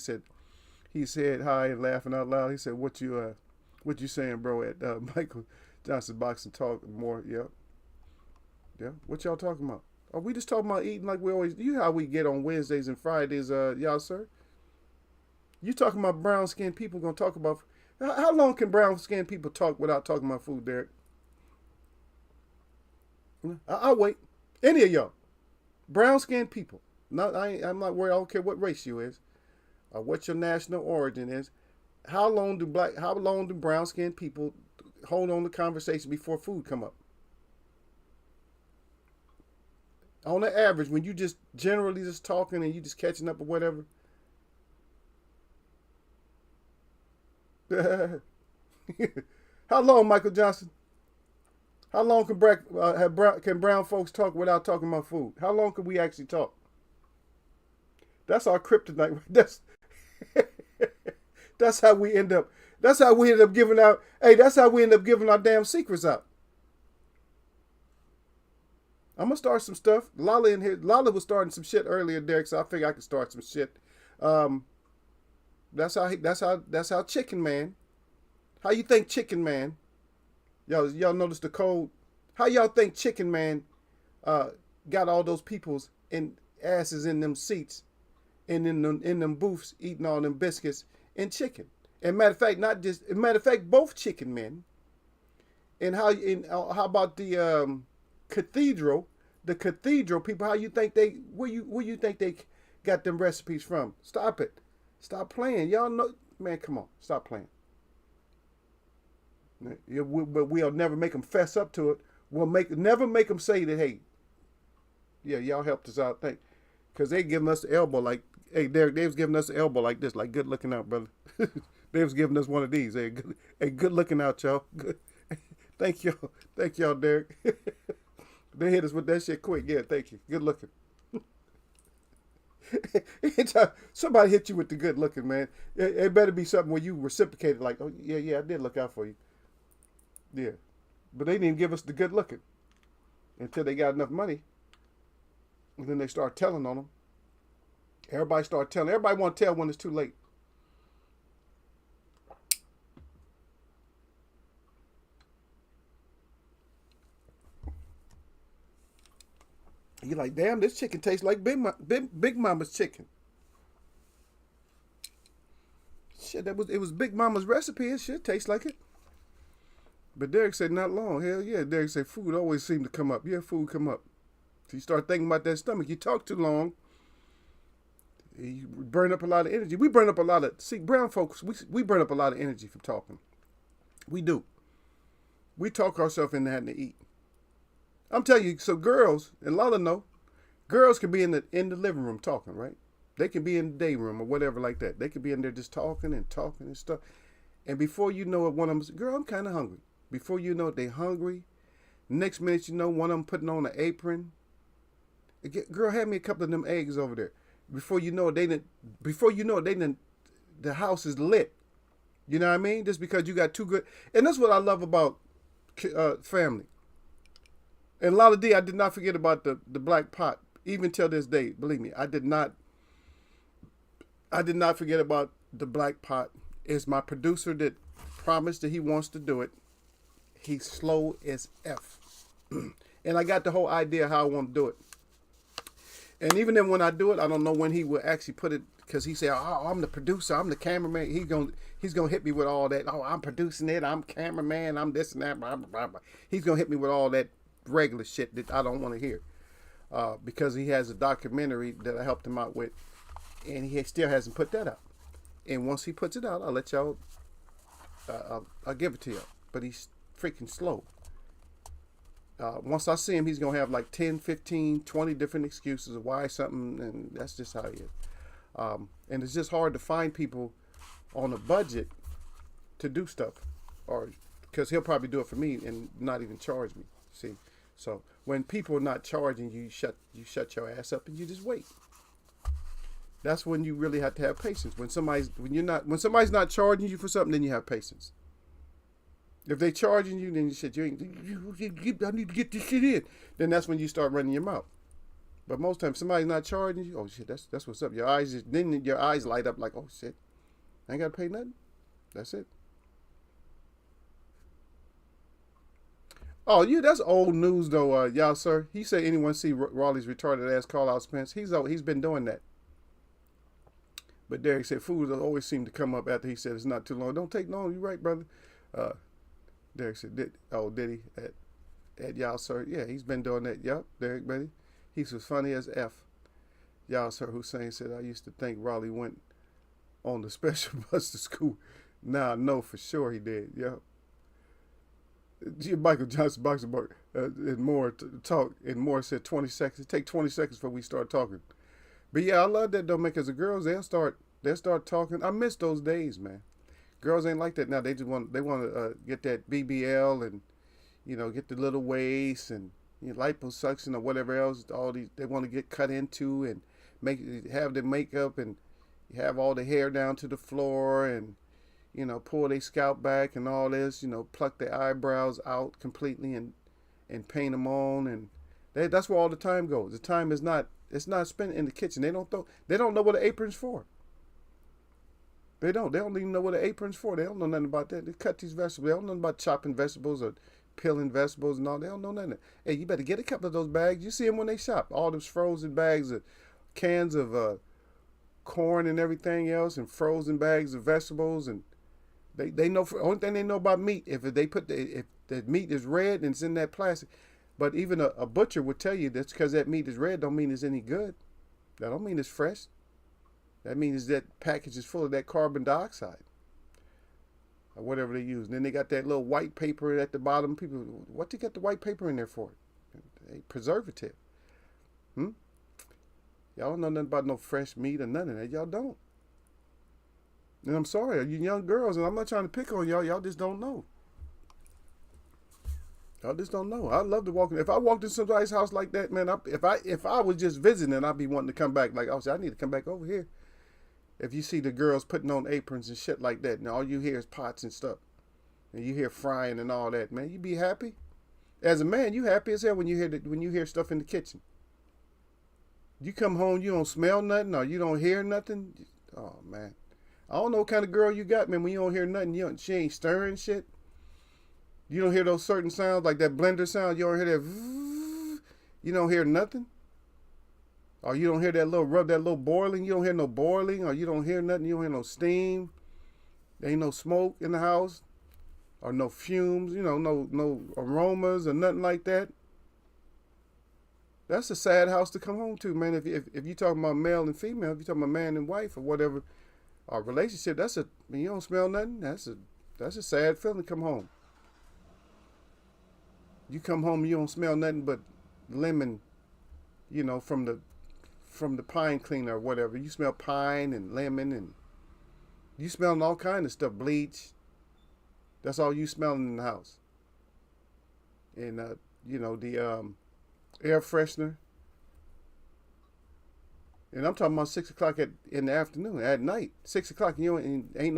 said hi and laughing out loud. He said, what you saying, bro, at Michael Johnson's Boxing Talk more? Yeah. What y'all talking about? Are we just talking about eating like we always do? You know how we get on Wednesdays and Fridays, y'all, sir? You talking about brown skinned people gonna talk about, how long can brown skinned people talk without talking about food, Derek? I'll wait. Any of y'all, brown skinned people. No, I'm not worried. I don't care what race you is, or what your national origin is. How long do brown skinned people hold on to conversation before food come up? On the average, when you just generally just talking and you just catching up or whatever. How long, Michael Johnson? How long can brown folks talk without talking about food? How long can we actually talk? That's our kryptonite. That's how we end up. That's how we end up giving out. Hey, that's how we end up giving our damn secrets out. I'm gonna start some stuff. Lala in here. Lala was starting some shit earlier, Derek. So I figure I can start some shit. That's how Chicken Man. How you think Chicken Man? Y'all notice the code? How y'all think Chicken Man got all those people's in asses in them seats and in them booths eating all them biscuits and chicken? And matter of fact, not just matter of fact, both Chicken Men. And how about the cathedral? The cathedral people. How you think they? Where you think they got them recipes from? Stop it. Stop playing. Y'all know, man. Come on. Stop playing. But we'll never make them fess up to it. We'll never make them say that. Hey, yeah, y'all helped us out. Because they giving us the elbow like, hey, they was giving us the elbow like this, like good looking out, brother. They was giving us one of these. Hey, good looking out, y'all. Good. Thank y'all, Derek. They hit us with that shit quick. Yeah, thank you. Good looking. Anytime somebody hit you with the good looking, man, it better be something where you reciprocated, like, oh yeah, I did look out for you. Yeah, but they didn't give us the good looking until they got enough money, and then they start telling on them. Everybody start telling. Everybody want to tell when it's too late. You're like, damn, this chicken tastes like Big Mama's chicken. Shit, it was Big Mama's recipe. It should taste like it. But Derek said not long. Hell yeah, Derek said food always seemed to come up. Yeah, food come up. So you start thinking about that stomach. You talk too long, you burn up a lot of energy. We burn up a lot of, brown folks, we burn up a lot of energy from talking. We do. We talk ourselves into having to eat. I'm telling you, so girls, and Lala know, girls can be in the living room talking, right? They can be in the day room or whatever like that. They can be in there just talking and stuff. And before you know it, one of them says, girl, I'm kind of hungry. Before you know it, they hungry. Next minute, you know, one of them putting on an apron. Girl, have me a couple of them eggs over there. Before you know it, the house is lit. You know what I mean? Just because you got too good. And that's what I love about family. And Lala D, I did not forget about the black pot, even till this day. Believe me, I did not forget about the black pot. It's my producer that promised that he wants to do it. He's slow as F. And I got the whole idea how I want to do it. And even then when I do it, I don't know when he will actually put it, because he said, oh, I'm the producer, I'm the cameraman. He's gonna hit me with all that. Oh, I'm producing it, I'm cameraman, I'm this and that. Blah, blah, blah. He's gonna hit me with all that regular shit that I don't want to hear, because he has a documentary that I helped him out with, and he still hasn't put that out. And once he puts it out, I'll let y'all, I'll give it to y'all. But he's freaking slow. Once I see him, he's gonna have like 10, 15, 20 different excuses of why something, and that's just how he is. And it's just hard to find people on a budget to do stuff, or because he'll probably do it for me and not even charge me. See. So when people are not charging you, you shut your ass up and you just wait. That's when you really have to have patience. When somebody's not charging you for something, then you have patience. If they charging you, then you said I need to get this shit in. Then that's when you start running your mouth. But most times somebody's not charging you. Oh shit, that's what's up. Your eyes light up like, oh shit, I ain't gotta pay nothing. That's it. Oh, yeah, that's old news though, y'all, sir. He said anyone see Raleigh's retarded ass call out Spence. He's been doing that. But Derek said food always seemed to come up after he said it's not too long. Don't take long. You're right, brother. Derek said, did he? At y'all, sir? Yeah, he's been doing that. Yup, Derek, buddy. He's as funny as F. Y'all, sir, Hussein said, I used to think Raleigh went on the special bus to school. Now I know for sure he did. Yup. Michael Johnson, boxing bar, and more talk, and more said 20 seconds. It take 20 seconds before we start talking. But yeah, I love that though, man, because the girls, they'll start talking. I miss those days, man. Girls ain't like that now. They want to get that BBL and, you know, get the little waist and, you know, liposuction or whatever else. All these they want to get cut into and have the makeup and have all the hair down to the floor and, you know, pull their scalp back and all this, you know, pluck their eyebrows out completely and paint them on, and that's where all the time goes. The time is not spent in the kitchen. They don't know what an apron's for. They don't even know what an apron's for. They don't know nothing about that. They cut these vegetables. They don't know nothing about chopping vegetables or peeling vegetables and all. They don't know nothing. Hey, you better get a couple of those bags. You see them when they shop. All those frozen bags of cans of corn and everything else, and frozen bags of vegetables, and they know. Only thing they know about meat, if they put if the meat is red and it's in that plastic. But even a butcher would tell you that's because that meat is red don't mean it's any good. That don't mean it's fresh. That means that package is full of that carbon dioxide or whatever they use. And then they got that little white paper at the bottom. People, what you got the white paper in there for? A preservative. Y'all don't know nothing about no fresh meat or none of that. Y'all don't. And I'm sorry, you young girls, and I'm not trying to pick on y'all. Y'all just don't know. Y'all just don't know. I love to walk in. If I walked in somebody's house like that, man, if I was just visiting, I'd be wanting to come back. Like, I need to come back over here. If you see the girls putting on aprons and shit like that, and all you hear is pots and stuff, and you hear frying and all that, man, you be happy. As a man, you happy as hell when you hear stuff in the kitchen. You come home, you don't smell nothing, or you don't hear nothing. Oh man, I don't know what kind of girl you got, man. When you don't hear nothing, she ain't stirring shit. You don't hear those certain sounds like that blender sound. You don't hear that. You don't hear nothing. Or you don't hear that little boiling. You don't hear no boiling, or you don't hear nothing. You don't hear no steam. There ain't no smoke in the house, or no fumes. No aromas or nothing like that. That's a sad house to come home to, man. If you talking about male and female, if you talking about man and wife or whatever, or relationship, you don't smell nothing. That's a sad feeling to come home. You come home, you don't smell nothing but lemon, from the pine cleaner or whatever. You smell pine and lemon, and you smelling all kind of stuff, bleach. That's all you smelling in the house. And the air freshener. And I'm talking about 6 o'clock in the afternoon, at night, 6 o'clock. And ain't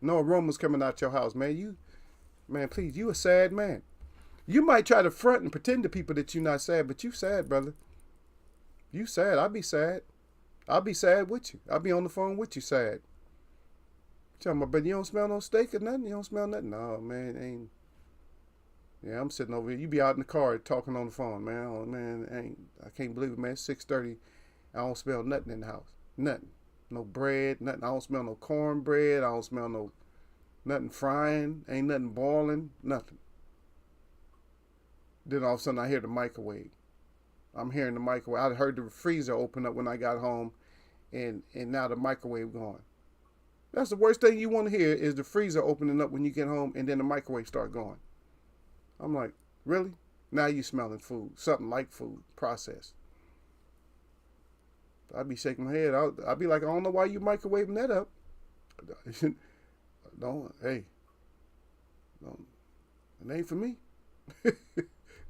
no aromas coming out your house, man. Please, you a sad man. You might try to front and pretend to people that you're not sad, but you sad, brother. You sad. I'll be sad. I'll be sad with you. I'll be on the phone with you sad. Tell me, but you don't smell no steak or nothing? You don't smell nothing? No, man, ain't. Yeah, I'm sitting over here. You be out in the car talking on the phone, man. Oh, man, I can't believe it, man. 6:30. I don't smell nothing in the house. Nothing. No bread, nothing. I don't smell no cornbread. I don't smell nothing frying. Ain't nothing boiling. Nothing. Then all of a sudden I hear the microwave. I'm hearing the microwave. I heard the freezer open up when I got home, and now the microwave gone. That's the worst thing you want to hear is the freezer opening up when you get home, and then the microwave start going. I'm like, really? Now you smelling food, something like food, processed. I'd be shaking my head. I'd be like, I don't know why you microwaving that up. It ain't for me.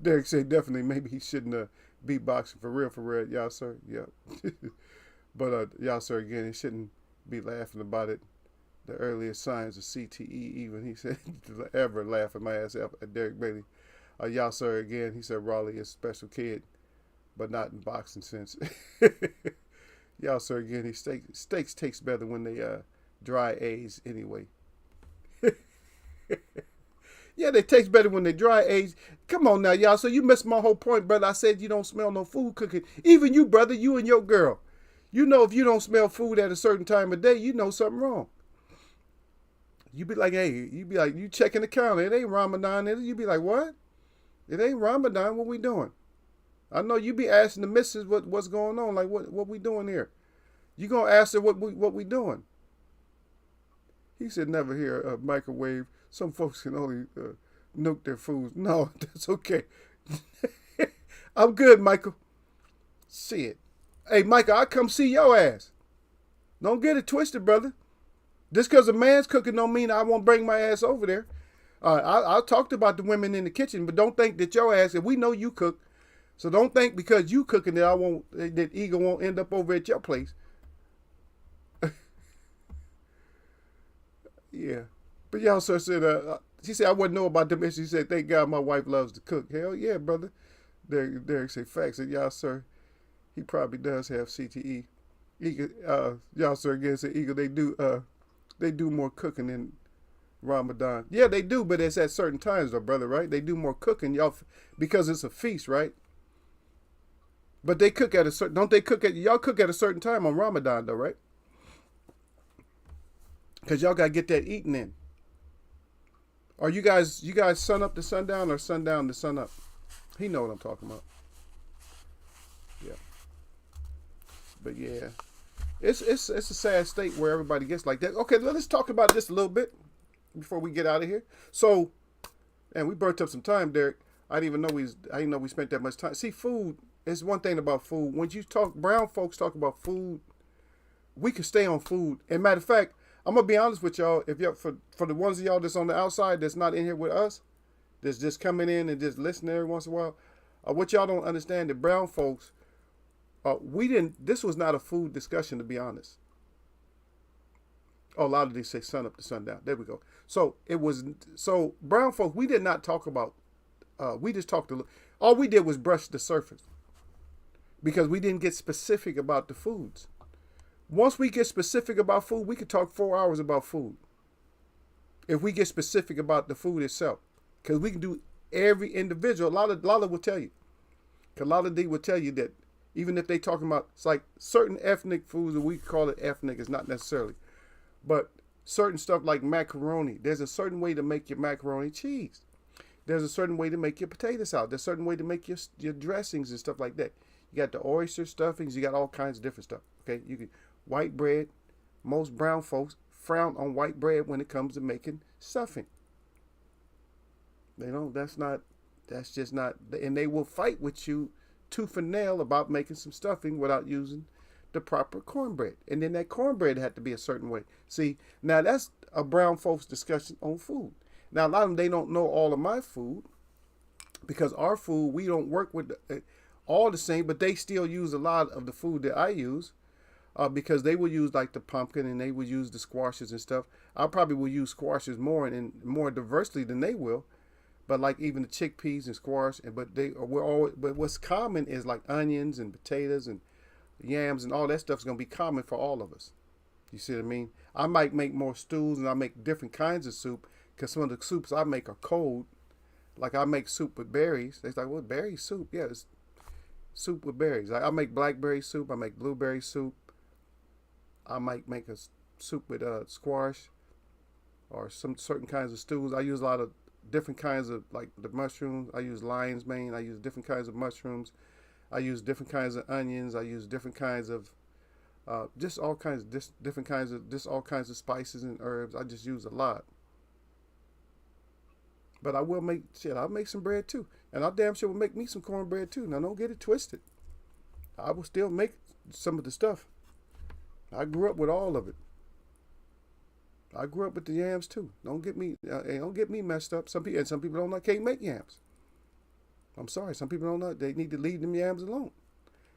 Derek said definitely maybe he shouldn't be boxing for real, y'all sir. Yeah. But y'all sir, again, he shouldn't be laughing about it. The earliest signs of CTE, even he said, ever laughing my ass up at Derek Bailey. Y'all sir, again, he said Raleigh is a special kid, but not in boxing sense. Y'all sir, again, steaks tastes better when they dry aged anyway. Yeah, they taste better when they dry aged. Come on now, y'all. So you missed my whole point, brother. I said you don't smell no food cooking. Even you, brother, you and your girl. You know if you don't smell food at a certain time of day, you know something wrong. You be like, hey, you checking the counter. It ain't Ramadan, is it? You be like, what? It ain't Ramadan. What we doing? I know you be asking the missus what's going on. Like, what we doing here? You gonna ask her what we doing? He said, never hear a microwave. Some folks can only nuke their foods. No, that's okay. I'm good, Michael. Shit. Hey, Michael, I'll come see your ass. Don't get it twisted, brother. Just because a man's cooking don't mean I won't bring my ass over there. I talked about the women in the kitchen, but don't think that your ass, and we know you cook, so don't think because you cooking that Eagle won't end up over at your place. Yeah. But y'all sir said, she said, I wouldn't know about them issues. She said, thank God my wife loves to cook. Hell yeah, brother. Derek said, facts. And y'all sir, he probably does have CTE. Eagle, y'all sir again said, Eagle, they do more cooking Ramadan. Yeah, they do, but it's at certain times, though, brother, right? They do more cooking, y'all, because it's a feast, right? But they cook at a certain. Don't they cook at y'all cook at a certain time on Ramadan, though, right? Because y'all gotta get that eating in. Are you guys sun up to sundown or sundown to sun up? He know what I'm talking about. Yeah, but yeah, it's a sad state where everybody gets like that. Okay, let's talk about this a little bit before we get out of here. So, and we burnt up some time, Derek. I didn't know we spent that much time. See, food is one thing about food. When you talk, brown folks talk about food, we can stay on food. And matter of fact, I'm gonna be honest with y'all. If y'all for the ones of y'all that's on the outside that's not in here with us, that's just coming in and just listening every once in a while, what y'all don't understand, the brown folks, we didn't. This was not a food discussion, to be honest. Oh, a lot of these say sun up to sundown. There we go. So it was. So brown folks, we did not talk about. We just talked a little. All we did was brush the surface because we didn't get specific about the foods. Once we get specific about food, we could talk 4 hours about food. If we get specific about the food itself, because we can do every individual. Lala will tell you. Because Lala D will tell you that even if they talking about, it's like certain ethnic foods, and we call it ethnic, it's not necessarily, but certain stuff like macaroni. There's a certain way to make your macaroni cheese. There's a certain way to make your potato salad. There's a certain way to make your dressings and stuff like that. You got the oyster stuffings. You got all kinds of different stuff. Okay, you can white bread. Most brown folks frown on white bread when it comes to making stuffing. They don't. That's just not. And they will fight with you tooth and nail about making some stuffing without using the proper cornbread. And then that cornbread had to be a certain way. See, now that's a brown folks discussion on food. Now, a lot of them, they don't know all of my food because our food, we don't work with all the same, but they still use a lot of the food that I use because they will use like the pumpkin and they will use the squashes and stuff. I probably will use squashes more and more diversely than they will. But like even the chickpeas and squash, but what's common is like onions and potatoes and yams and all that stuff is going to be common for all of us. You see what I mean? I might make more stews and I make different kinds of soup. Because some of the soups I make are cold. Like I make soup with berries. They're like, well, berry soup? Yeah, it's soup with berries. I make blackberry soup. I make blueberry soup. I might make a soup with squash or some certain kinds of stews. I use a lot of different kinds of, like the mushrooms. I use lion's mane. I use different kinds of mushrooms. I use different kinds of onions. I use different kinds of just all kinds of spices and herbs. I just use a lot. But I will make I'll make some bread too. And I damn sure will make me some cornbread too. Now don't get it twisted. I will still make some of the stuff. I grew up with all of it. I grew up with the yams too. Don't get me messed up. Some people can't make yams. I'm sorry. Some people don't know. They need to leave them yams alone.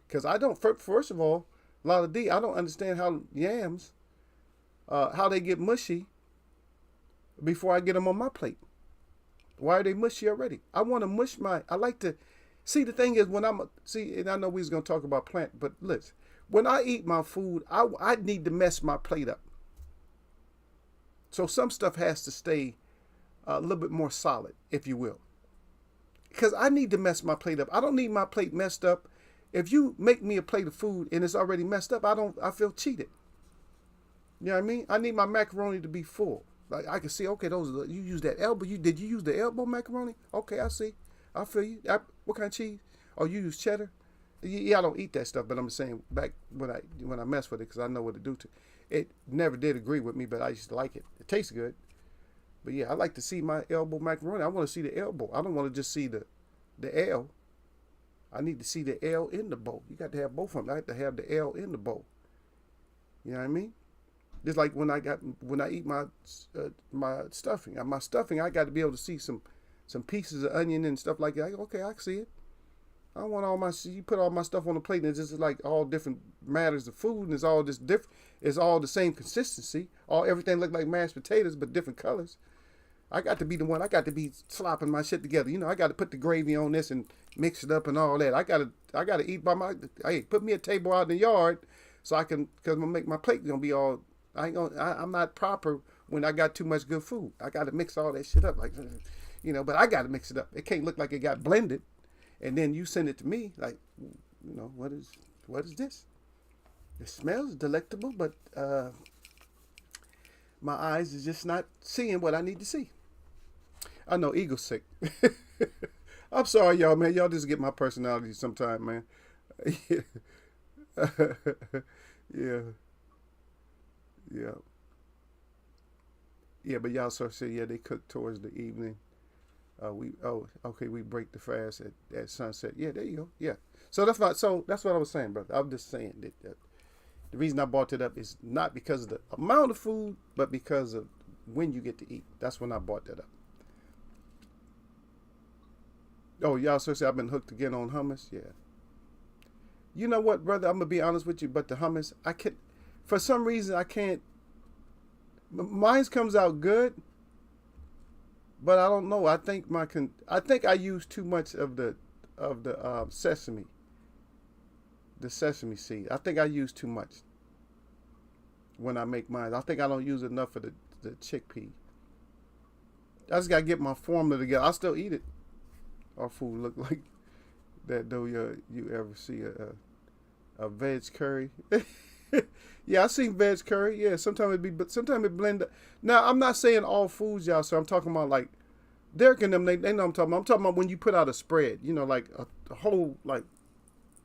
Because I don't. First of all, Lala D, I don't understand how yams, how they get mushy before I get them on my plate. Why are they mushy already? I want to mush I like to, see the thing is and I know we was going to talk about plant, but listen, when I eat my food, I need to mess my plate up. So some stuff has to stay a little bit more solid, if you will. Because I need to mess my plate up. I don't need my plate messed up. If you make me a plate of food and it's already messed up, I feel cheated. You know what I mean? I need my macaroni to be full. Like I can see, okay, you use that elbow. Did you use the elbow macaroni? Okay, I see. I feel you. What kind of cheese? Oh, you use cheddar? Yeah, I don't eat that stuff, but I'm saying back when I mess with it because I know what to do to it. It never did agree with me, but I used to like it. It tastes good. But yeah, I like to see my elbow macaroni. I want to see the elbow. I don't want to just see the L. I need to see the L in the bowl. You got to have both of them. I have to have the L in the bowl. You know what I mean? Just like when I eat my stuffing. My stuffing, I got to be able to see some pieces of onion and stuff like that. Okay, I can see it. I don't want you put all my stuff on the plate and it's just like all different matters of food and it's all just different. It's all the same consistency. Everything look like mashed potatoes but different colors. I got to be the one. I got to be slopping my shit together. You know, I got to put the gravy on this and mix it up and all that. I got to eat by hey, put me a table out in the yard so I can, because I'm gonna make my plate gonna be all. I'm not proper when I got too much good food. I got to mix all that shit up, like, but I got to mix it up. It can't look like it got blended, and then you send it to me, like, what is this? It smells delectable, but my eyes is just not seeing what I need to see. I know, ego's sick. I'm sorry, y'all, man. Y'all just get my personality sometime, man. Yeah. Yeah. Yeah, but y'all sort of say, yeah, they cook towards the evening. We break the fast at sunset. Yeah, there you go. Yeah. So that's what I was saying, brother. I was just saying that the reason I brought it up is not because of the amount of food, but because of when you get to eat. That's when I brought that up. Oh, y'all so say I've been hooked again on hummus? Yeah. You know what, brother? I'm going to be honest with you, but the hummus, for some reason, I can't. Mine comes out good, but I don't know. I think I use too much of the sesame, the sesame seed. I think I use too much when I make mine. I think I don't use enough of the chickpea. I just got to get my formula together. I still eat it. Our food look like that, though. You ever see a veg curry? Yeah, I seen veg curry. Yeah, sometimes it blend. Now I'm not saying all foods, y'all. So I'm talking about like Derek and them. They know I'm talking about. I'm talking about when you put out a spread. Like a whole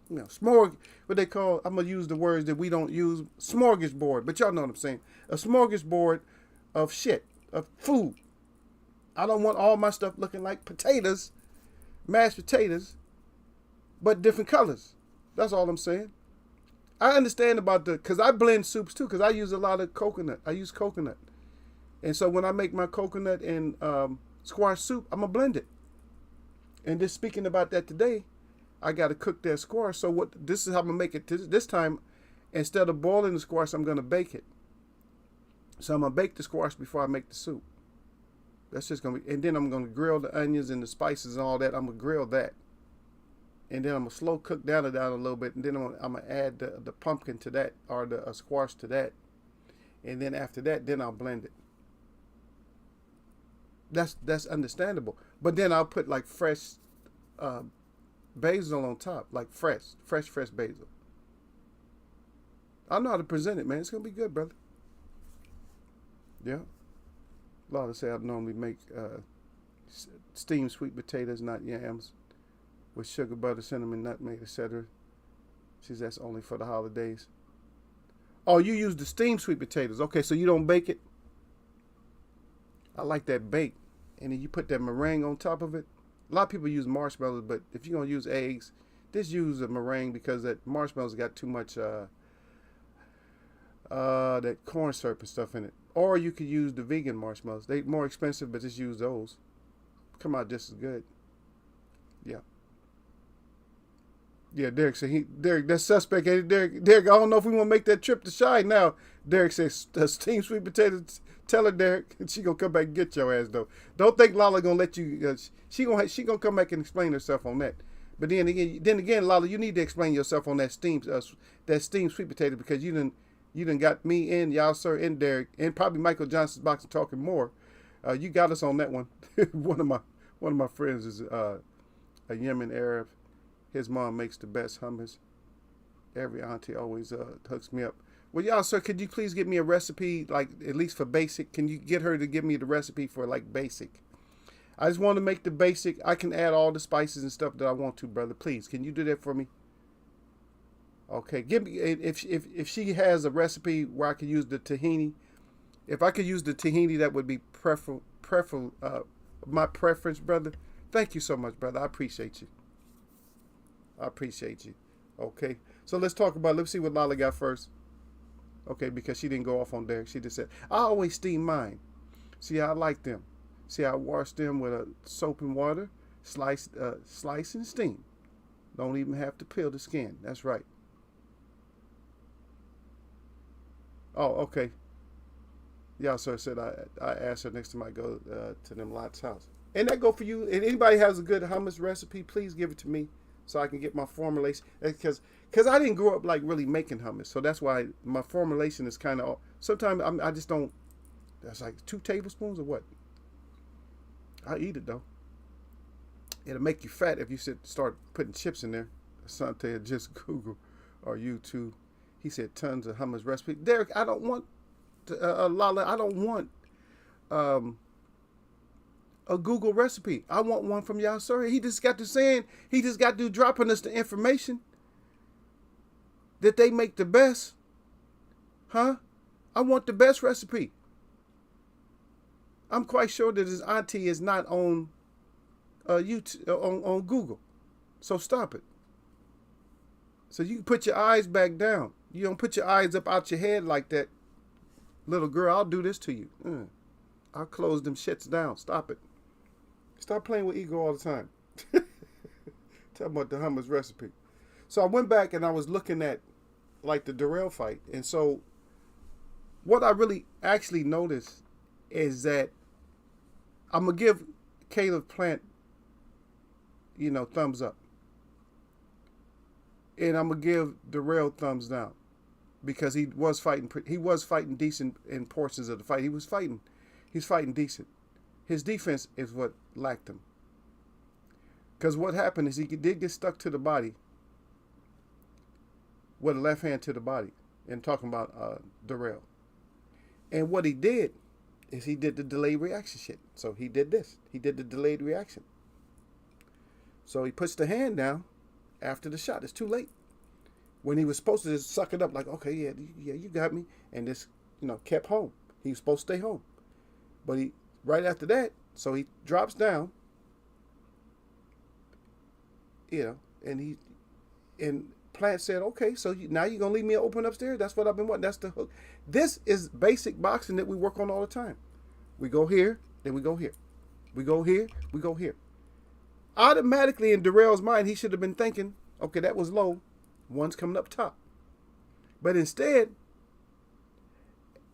smorg. What they call? I'm gonna use the words that we don't use. Smorgasbord. But y'all know what I'm saying. A smorgasbord of shit, of food. I don't want all my stuff looking like potatoes, mashed potatoes, but different colors. That's all I'm saying. I understand about because I blend soups too, because I use a lot of coconut. I use coconut. And so when I make my coconut and squash soup, I'm going to blend it. And just speaking about that today, I got to cook that squash. So this is how I'm going to make it this time. Instead of boiling the squash, I'm going to bake it. So I'm going to bake the squash before I make the soup. That's just going to be, and then I'm going to grill the onions and the spices and all that. I'm going to grill that. And then I'm going to slow cook down a little bit. And then I'm going to add the pumpkin to that, or the squash to that. And then after that, then I'll blend it. That's understandable. But then I'll put like fresh basil on top. Like fresh basil. I know how to present it, man. It's going to be good, brother. Yeah. Lala say I normally make steamed sweet potatoes, not yams, with sugar, butter, cinnamon, nutmeg, etc. She says that's only for the holidays. Oh, you use the steamed sweet potatoes. Okay, so you don't bake it? I like that baked. And then you put that meringue on top of it. A lot of people use marshmallows, but if you're going to use eggs, just use a meringue because that marshmallows got too much that corn syrup and stuff in it. Or you could use the vegan marshmallows. They're more expensive, but just use those. Come out just as good. Yeah. Yeah, Derek said Derek, that's suspect. Derek, I don't know if we want to make that trip to Shy now. Derek says steamed sweet potatoes. Tell her, Derek, she gonna come back and get your ass though. Don't think Lala gonna let you. She gonna come back and explain herself on that. But then again, Lala, you need to explain yourself on that steamed sweet potato because you done got me and y'all sir and Derek and probably Michael Johnson's Boxing Talking more. You got us on that one. one of my friends is a Yemen Arab. His mom makes the best hummus. Every auntie always hooks me up. Well, y'all, sir, could you please get me a recipe, like, at least for basic? Can you get her to give me the recipe for, like, basic? I just want to make the basic. I can add all the spices and stuff that I want to, brother. Please, can you do that for me? Okay, give me, if she has a recipe where I could use the tahini. If I could use the tahini, that would be my preference, brother. Thank you so much, brother. I appreciate you. Okay, so let's see what Lala got first. Okay, because she didn't go off on Derek. She just said, I always steam mine. See, I like them. See, I wash them with a soap and water, slice and steam. Don't even have to peel the skin. That's right. Oh, okay. Yeah, sir said I asked her next time I go to them Lot's house. And that go for you. And anybody has a good hummus recipe, please give it to me so I can get my formulation. Because I didn't grow up like really making hummus. So that's why my formulation is kind of, sometimes I just don't That's like 2 tablespoons or what? I eat it though. It'll make you fat if you start putting chips in there. Asante just Google or YouTube. He said tons of hummus recipe. Derek, I don't want Lala. I don't want a Google recipe. I want one from y'all, sir. He just got to saying. He just got to dropping us the information that they make the best. Huh? I want the best recipe. I'm quite sure that his auntie is not on YouTube, on Google. So stop it. So you can put your eyes back down. You don't put your eyes up out your head like that. Little girl, I'll do this to you. I'll close them shits down. Stop it. Stop playing with ego all the time. Tell about the hummus recipe. So I went back and I was looking at like the Darrell fight. And so what I really actually noticed is that I'm going to give Caleb Plant, thumbs up. And I'm going to give Darrell thumbs down because he was fighting decent in portions of the fight. He's fighting decent. His defense is what lacked him. Because what happened is he did get stuck to the body with a left hand to the body. And talking about Darrell. And what he did is he did the delayed reaction shit. So he did this. He did the delayed reaction. So he puts the hand down after the shot. It's too late. When he was supposed to just suck it up like, okay, yeah, you got me. And just, kept home. He was supposed to stay home. But right after that, so he drops down, and Plant said, okay, so now you're going to leave me open upstairs? That's what I've been wanting. That's the hook. This is basic boxing that we work on all the time. We go here, then we go here. We go here, we go here. Automatically in Darrell's mind, he should have been thinking, okay, that was low. One's coming up top. But instead,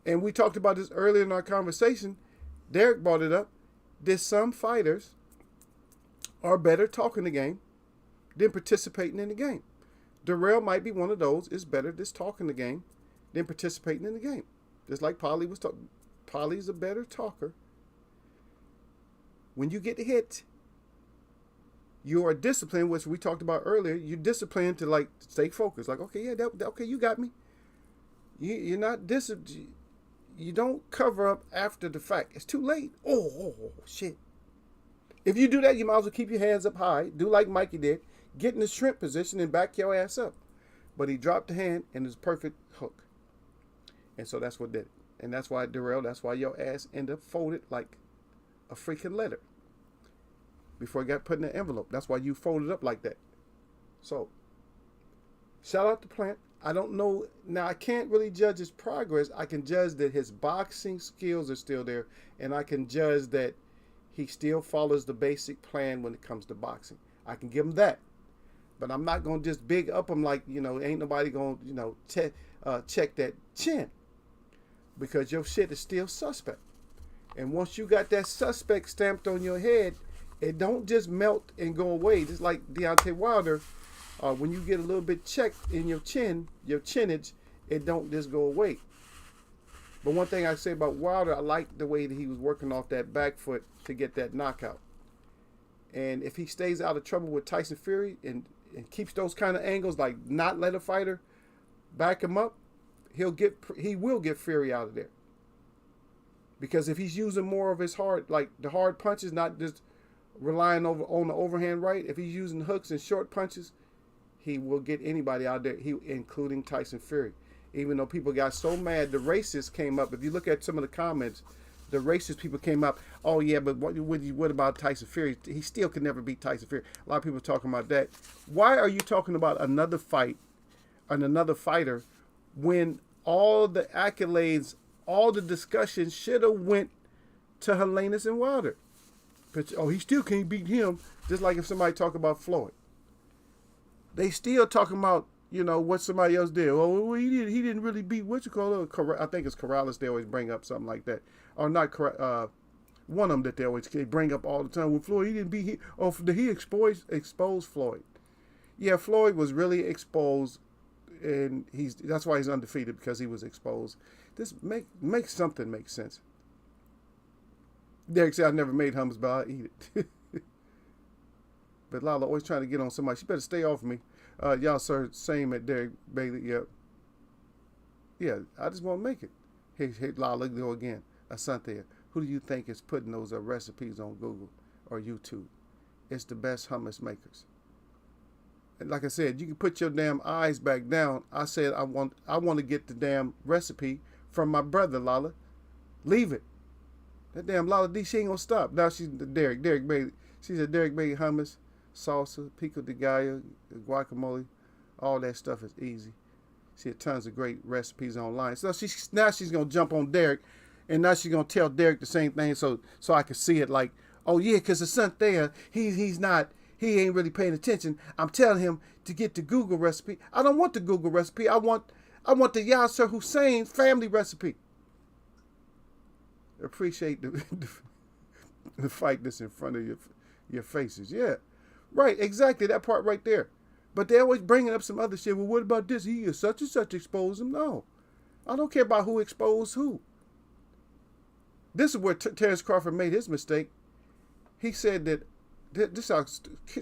and we talked about this earlier in our conversation, Derek brought it up, there's some fighters are better talking the game than participating in the game. Darrell might be one of those. It's better just talking the game than participating in the game. Just like Polly was talking. Polly's a better talker. When you get hit, you are disciplined, which we talked about earlier. You're disciplined to stay focused. Like, okay, yeah, okay, you got me. You're not disciplined. You don't cover up after the fact. It's too late. Oh, shit. If you do that, you might as well keep your hands up high. Do like Mikey did. Get in the shrimp position and back your ass up. But he dropped the hand and it's perfect hook. And so that's what did it. And that's why, Darrell, that's why your ass ended up folded like a freaking letter. Before it got put in the envelope. That's why you folded up like that. So, shout out to Plant. I don't know. Now, I can't really judge his progress. I can judge that his boxing skills are still there. And I can judge that he still follows the basic plan when it comes to boxing. I can give him that. But I'm not going to just big up him like, ain't nobody going to, check that chin. Because your shit is still suspect. And once you got that suspect stamped on your head, it don't just melt and go away. Just like Deontay Wilder, when you get a little bit checked in your chinage, it don't just go away. But one thing I say about Wilder, I like the way that he was working off that back foot to get that knockout. And if he stays out of trouble with Tyson Fury and keeps those kind of angles, like not let a fighter back him up, he will get Fury out of there. Because if he's using more of his the hard punches, not just relying on the overhand right, if he's using hooks and short punches, he will get anybody out there, including Tyson Fury. Even though people got so mad, the racists came up. If you look at some of the comments, the racist people came up, oh yeah, but what about Tyson Fury? He still could never beat Tyson Fury. A lot of people talking about that. Why are you talking about another fight and another fighter when all the accolades, all the discussion should have went to Helenius and Wilder? But, he still can't beat him. Just like if somebody talk about Floyd. They still talking about, what somebody else did. Oh, he didn't really beat what you call it. I think it's Corrales. They always bring up something like that. Or not, one of them that they bring up all the time. Well, Floyd, he didn't beat him. Oh, did he expose Floyd? Yeah, Floyd was really exposed, and that's why he's undefeated, because he was exposed. This makes something make sense. Derek said, I never made hummus, but I'll eat it. But Lala always trying to get on somebody. She better stay off me. Y'all, sir, same at Derek Bailey. Yep. Yeah, I just want to make it. Hey, Lala, go again. Asante, who do you think is putting those recipes on Google or YouTube? It's the best hummus makers. And like I said, you can put your damn eyes back down. I said I want to get the damn recipe from my brother, Lala. Leave it. That damn Lala D, she ain't gonna stop. Now she's Derek Bailey. She said Derek Bailey hummus, salsa, pico de gallo, guacamole, all that stuff is easy. She had tons of great recipes online. So now she's gonna jump on Derek, and now she's gonna tell Derek the same thing. So I can see it like, oh yeah, because the son there, he ain't really paying attention. I'm telling him to get the Google recipe. I don't want the Google recipe. I want the Yasser Hussein family recipe. Appreciate the fight that's in front of your faces. Yeah, right, exactly, that part right there. But they always bringing up some other shit. Well, what about this? He is such and such exposed him. No, I don't care about who exposed who. This is where Terrence Crawford made his mistake. He said that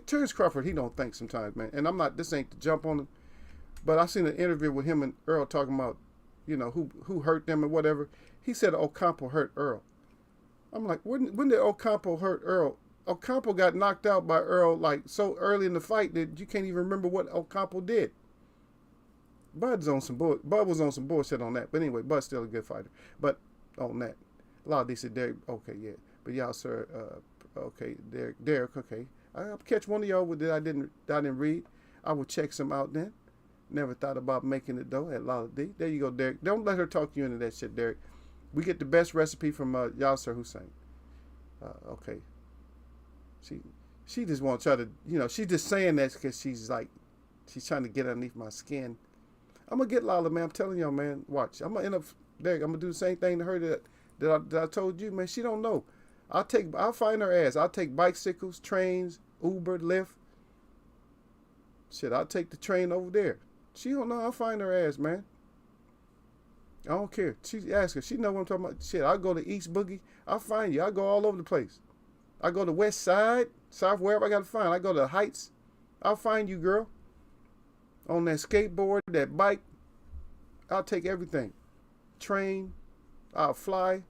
Terrence Crawford, he don't think sometimes, man. And this ain't to jump on him, but I seen an interview with him and Earl talking about, who hurt them and whatever. He said Ocampo hurt Earl. I'm like, when did Ocampo hurt Earl? Ocampo got knocked out by Earl like so early in the fight that you can't even remember what Ocampo did. Bud was on some bullshit on that. But anyway, Bud's still a good fighter. But on that, a lot of these said Derek, okay, yeah. But y'all, sir, okay, Derek, okay. I'll catch one of y'all that I didn't read. I will check some out then. Never thought about making it though at Lala D. There you go, Derek. Don't let her talk you into that shit, Derek. We get the best recipe from Yasser Hussein. Okay. She just won't try to, she's just saying that because she's trying to get underneath my skin. I'm going to get Lala, man. I'm telling y'all, man. Watch. I'm going to end up, Derek, I'm going to do the same thing to her that I told you, man. She don't know. I'll find her ass. I'll take bicycles, trains, Uber, Lyft. Shit, I'll take the train over there. She don't know. I'll find her ass, man. I don't care. She asked her. She know what I'm talking about. Shit, I'll go to East Boogie. I'll find you. I'll go all over the place. I go to West Side, South, wherever I got to find. I go to the Heights. I'll find you, girl. On that skateboard, that bike. I'll take everything. Train. I'll fly.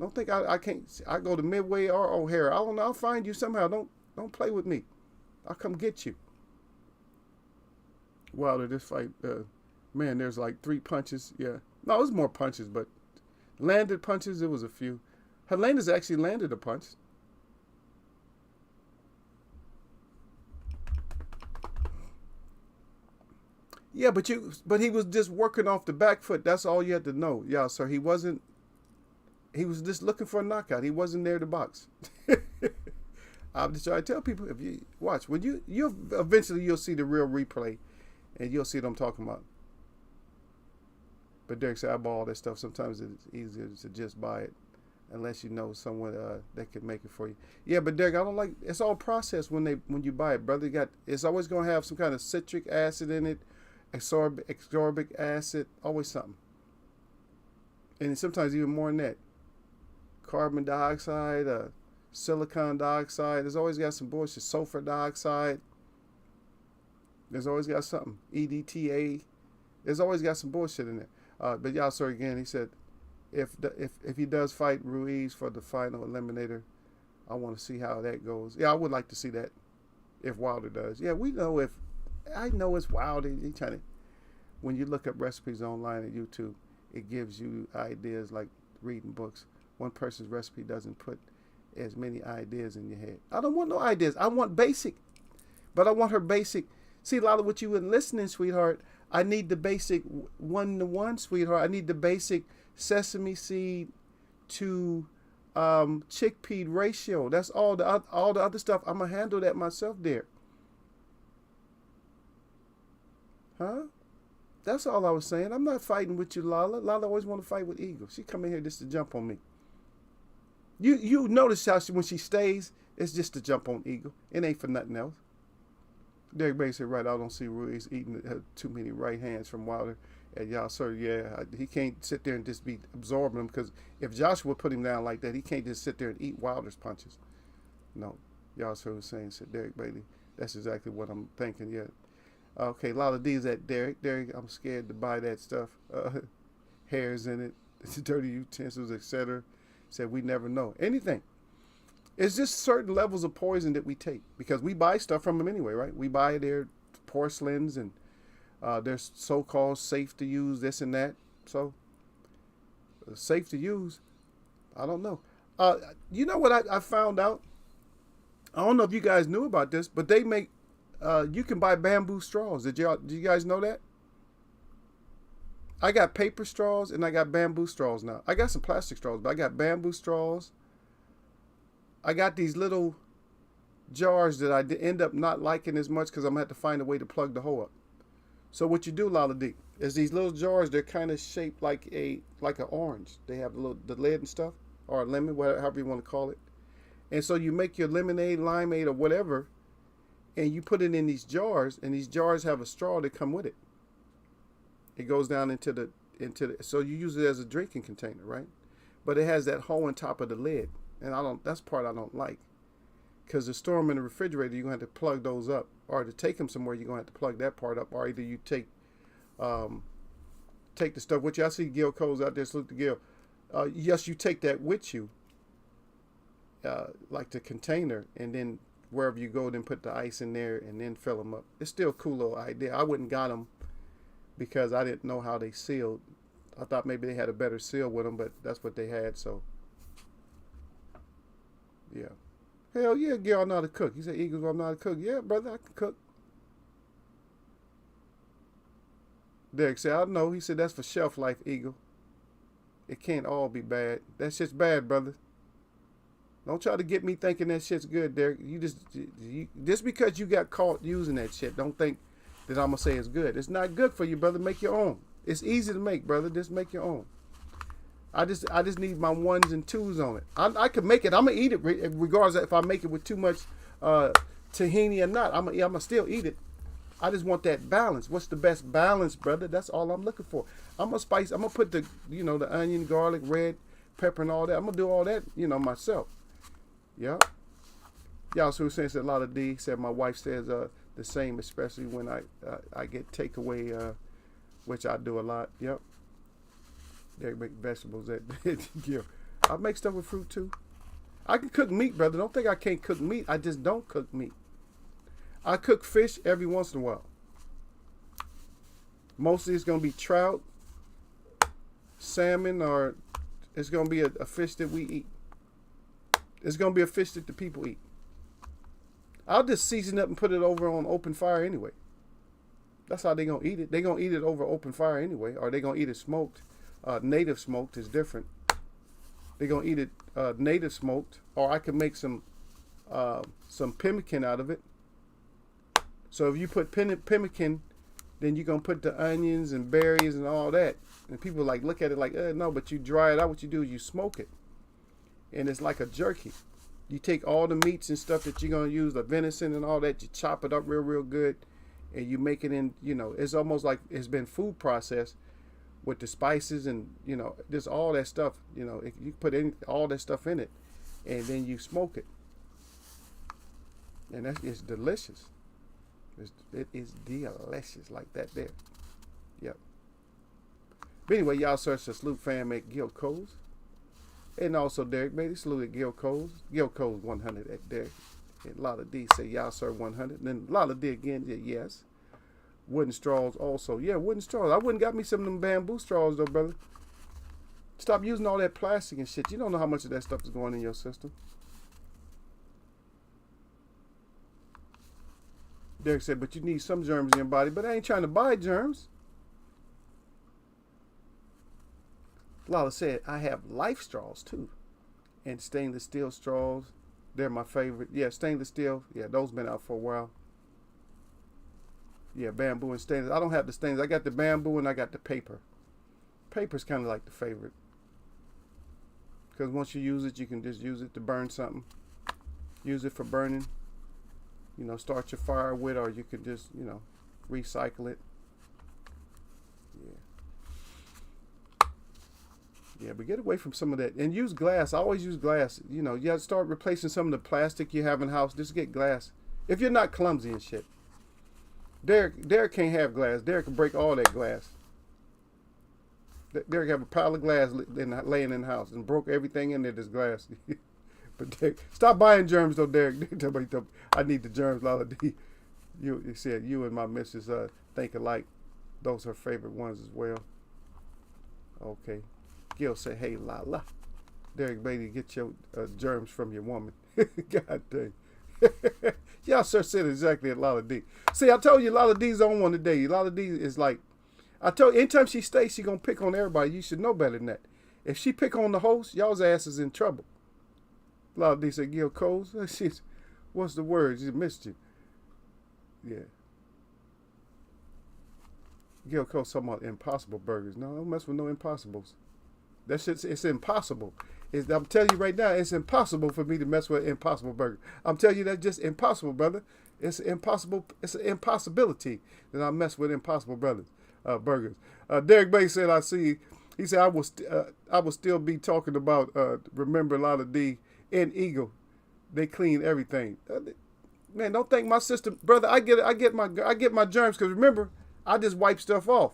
Don't think I can't. I go to Midway or O'Hare. I don't know. I'll find you somehow. Don't play with me. I'll come get you. Wilder, this fight, man, there's like 3 punches. Yeah. No, it was more punches, but landed punches, it was a few. Helena's actually landed a punch. Yeah, but he was just working off the back foot. That's all you had to know. Yeah, sir. He was just looking for a knockout. He wasn't there to box. I'm just trying to tell people, if you watch, when you'll eventually see the real replay and you'll see what I'm talking about. But Derek said, I bought all that stuff. Sometimes it's easier to just buy it unless you know someone that can make it for you. Yeah, but Derek, I don't like, it's all processed when you buy it, brother. It's always going to have some kind of citric acid in it, ascorbic acid, always something. And sometimes even more than that. Carbon dioxide, silicon dioxide. There's always got some bullshit. Sulfur dioxide. There's always got something. EDTA. There's always got some bullshit in there. But y'all, sir, again, he said, if he does fight Ruiz for the final eliminator, I want to see how that goes. Yeah, I would like to see that if Wilder does. Yeah, I know it's Wilder. He trying to, when you look up recipes online at YouTube, it gives you ideas like reading books. One person's recipe doesn't put as many ideas in your head. I don't want no ideas. I want basic. But I want her basic. See, a lot of what you were listening, sweetheart, I need the basic 1-to-1, sweetheart. I need the basic sesame seed to chickpea ratio. That's all the other stuff. I'm going to handle that myself there. Huh? That's all I was saying. I'm not fighting with you, Lala. Lala always want to fight with Eagle. She come in here just to jump on me. You notice how when she stays, it's just to jump on Eagle. It ain't for nothing else. Derek Bates said, right, I don't see Ruiz eating too many right hands from Wilder. And y'all, sir, yeah, he can't sit there and just be absorbing them, because if Joshua put him down like that, he can't just sit there and eat Wilder's punches. No, y'all, sir, was saying, said Derek Bailey. That's exactly what I'm thinking. Yeah. Okay, Lala D's at Derek. Derek, I'm scared to buy that stuff. Hairs in it, dirty utensils, etc. Said we never know anything. It's just certain levels of poison that we take, because we buy stuff from them anyway, right? We buy their porcelains and they're so-called safe to use, this and that. So, safe to use, I don't know. You know what I found out? I don't know if you guys knew about this, but they make, you can buy bamboo straws. Did you guys know that? I got paper straws and I got bamboo straws now. I got some plastic straws, but I got bamboo straws. I got these little jars that I end up not liking as much, because I'm going to have to find a way to plug the hole up. So what you do, Lala D, is these little jars, they're kind of shaped like an orange. They have the lid and stuff, or a lemon, however you want to call it. And so you make your lemonade, limeade, or whatever, and you put it in these jars, and these jars have a straw that come with it. It goes down into the, so you use it as a drinking container, right? But it has that hole on top of the lid. And that's the part I don't like. Because to store them in the refrigerator, you're going to have to plug those up. Or to take them somewhere, you're going to have to plug that part up. Or either you take the stuff with you. I see Gil Coles out there, salute to Gil. Yes, you take that with you, like the container, and then wherever you go, then put the ice in there and then fill them up. It's still a cool little idea. I wouldn't got them because I didn't know how they sealed. I thought maybe they had a better seal with them, but that's what they had, so. Yeah. Hell yeah, Gil, I know how to cook. He said, Eagles, well, I'm not a cook. Yeah, brother, I can cook. Derek said, I know. He said, that's for shelf life, Eagle. It can't all be bad. That shit's bad, brother. Don't try to get me thinking that shit's good, Derek. Just because you got caught using that shit, don't think that I'm going to say it's good. It's not good for you, brother. Make your own. It's easy to make, brother. Just make your own. I just need my ones and twos on it. I could make it. I'm gonna eat it regardless of if I make it with too much tahini or not. I'm gonna still eat it. I just want that balance. What's the best balance, brother? That's all I'm looking for. I'm gonna put the the onion, garlic, red pepper, and all that. I'm gonna do all that myself. Yeah. Y'all so saying a lot of D said my wife says the same, especially when I get takeaway, which I do a lot. Yep. They make vegetables at Gil. I make stuff with fruit too. I can cook meat, brother. Don't think I can't cook meat. I just don't cook meat. I cook fish every once in a while. Mostly it's going to be trout, salmon, or it's going to be a fish that we eat. It's going to be a fish that the people eat. I'll just season it up and put it over on open fire anyway. That's how they're going to eat it. They're going to eat it over open fire anyway, or they're going to eat it smoked. Native smoked is different. They're going to eat it native smoked, or I can make some pemmican out of it. So if you put pemmican, then you're going to put the onions and berries and all that. And people look at it like, no, but you dry it out. What you do is you smoke it. And it's like a jerky. You take all the meats and stuff that you're going to use, the venison and all that, you chop it up real good, and you make it in, it's almost like it's been food processed with the spices and, there's all that stuff, if you put all that stuff in it, and then you smoke it. And it's delicious. It is delicious like that there. Yep. But anyway, y'all search the Salute Fam at Gil Coles. And also Derek Beatty, salute at Gil Coles. Gil Coles 100 at Derek. And Lala D say, y'all sir 100. And then Lala D again, yes. Wooden straws also. Yeah, wooden straws. I wouldn't got me some of them bamboo straws though, brother. Stop using all that plastic and shit. You don't know how much of that stuff is going in your system. Derek said, but you need some germs in your body. But I ain't trying to buy germs. Lala said, I have life straws too. And stainless steel straws. They're my favorite. Yeah, stainless steel. Yeah, those been out for a while. Yeah, bamboo and stainless. I don't have the stainless. I got the bamboo and I got the paper. Paper's kind of like the favorite. Because once you use it, you can just use it to burn something. Use it for burning. Start your fire with, or you could just, recycle it. Yeah. Yeah, but get away from some of that and use glass. I always use glass. You know, you have to start replacing some of the plastic you have in the house. Just get glass. If you're not clumsy and shit. Derek can't have glass. Derek can break all that glass. Derek have a pile of glass laying in the house and broke everything in there. This glass. But Derek, stop buying germs though, Derek. I need the germs, Lala D. You said you and my missus think alike. Those are her favorite ones as well. Okay. Gil said, hey, Lala. Derek Beatty, get your germs from your woman. God dang. Y'all sir said exactly at Lala D. See, I told you Lala D's on one today. Lala D is like, I told you, anytime she stays, she gonna pick on everybody. You should know better than that. If she pick on the host, y'all's ass is in trouble. Lala D said, Gil Coles, what's the word? She missed you. Yeah. Gil Coles talking about impossible burgers. No, don't mess with no impossibles. That shit's, it's impossible. I'm telling you right now, it's impossible for me to mess with impossible burger. I'm telling you that's just impossible, brother. It's impossible. It's an impossibility that I mess with impossible burgers. Derek Bay said, I see. He said, I will still be talking about, remember Lala D and Eagle. They clean everything. Man, don't think my system, brother. I get my germs because remember, I just wipe stuff off.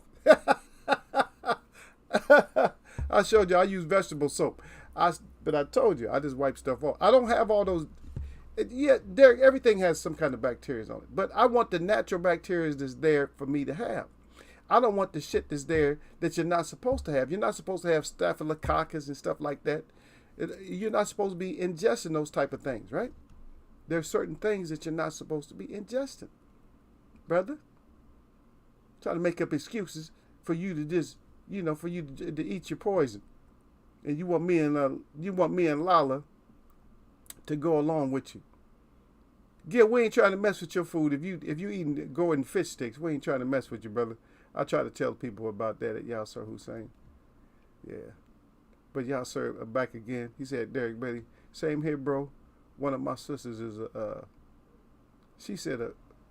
I showed you I use vegetable soap. But I told you I just wipe stuff off. I don't have all those. Yeah, Derek, everything has some kind of bacteria on it. But I want the natural bacteria that's there for me to have. I don't want the shit that's there that you're not supposed to have. You're not supposed to have staphylococcus and stuff like that. You're not supposed to be ingesting those type of things, right? There are certain things that you're not supposed to be ingesting, brother. Trying to make up excuses for you to just, for you to eat your poison, and you want me and Lala to go along with you. Gil, we ain't trying to mess with your food. If you eating Gordon fish sticks, we ain't trying to mess with you, brother. I try to tell people about that at Yasser Hussein. Yeah, but Yasser back again. He said, Derek Betty, same here, bro. One of my sisters is she said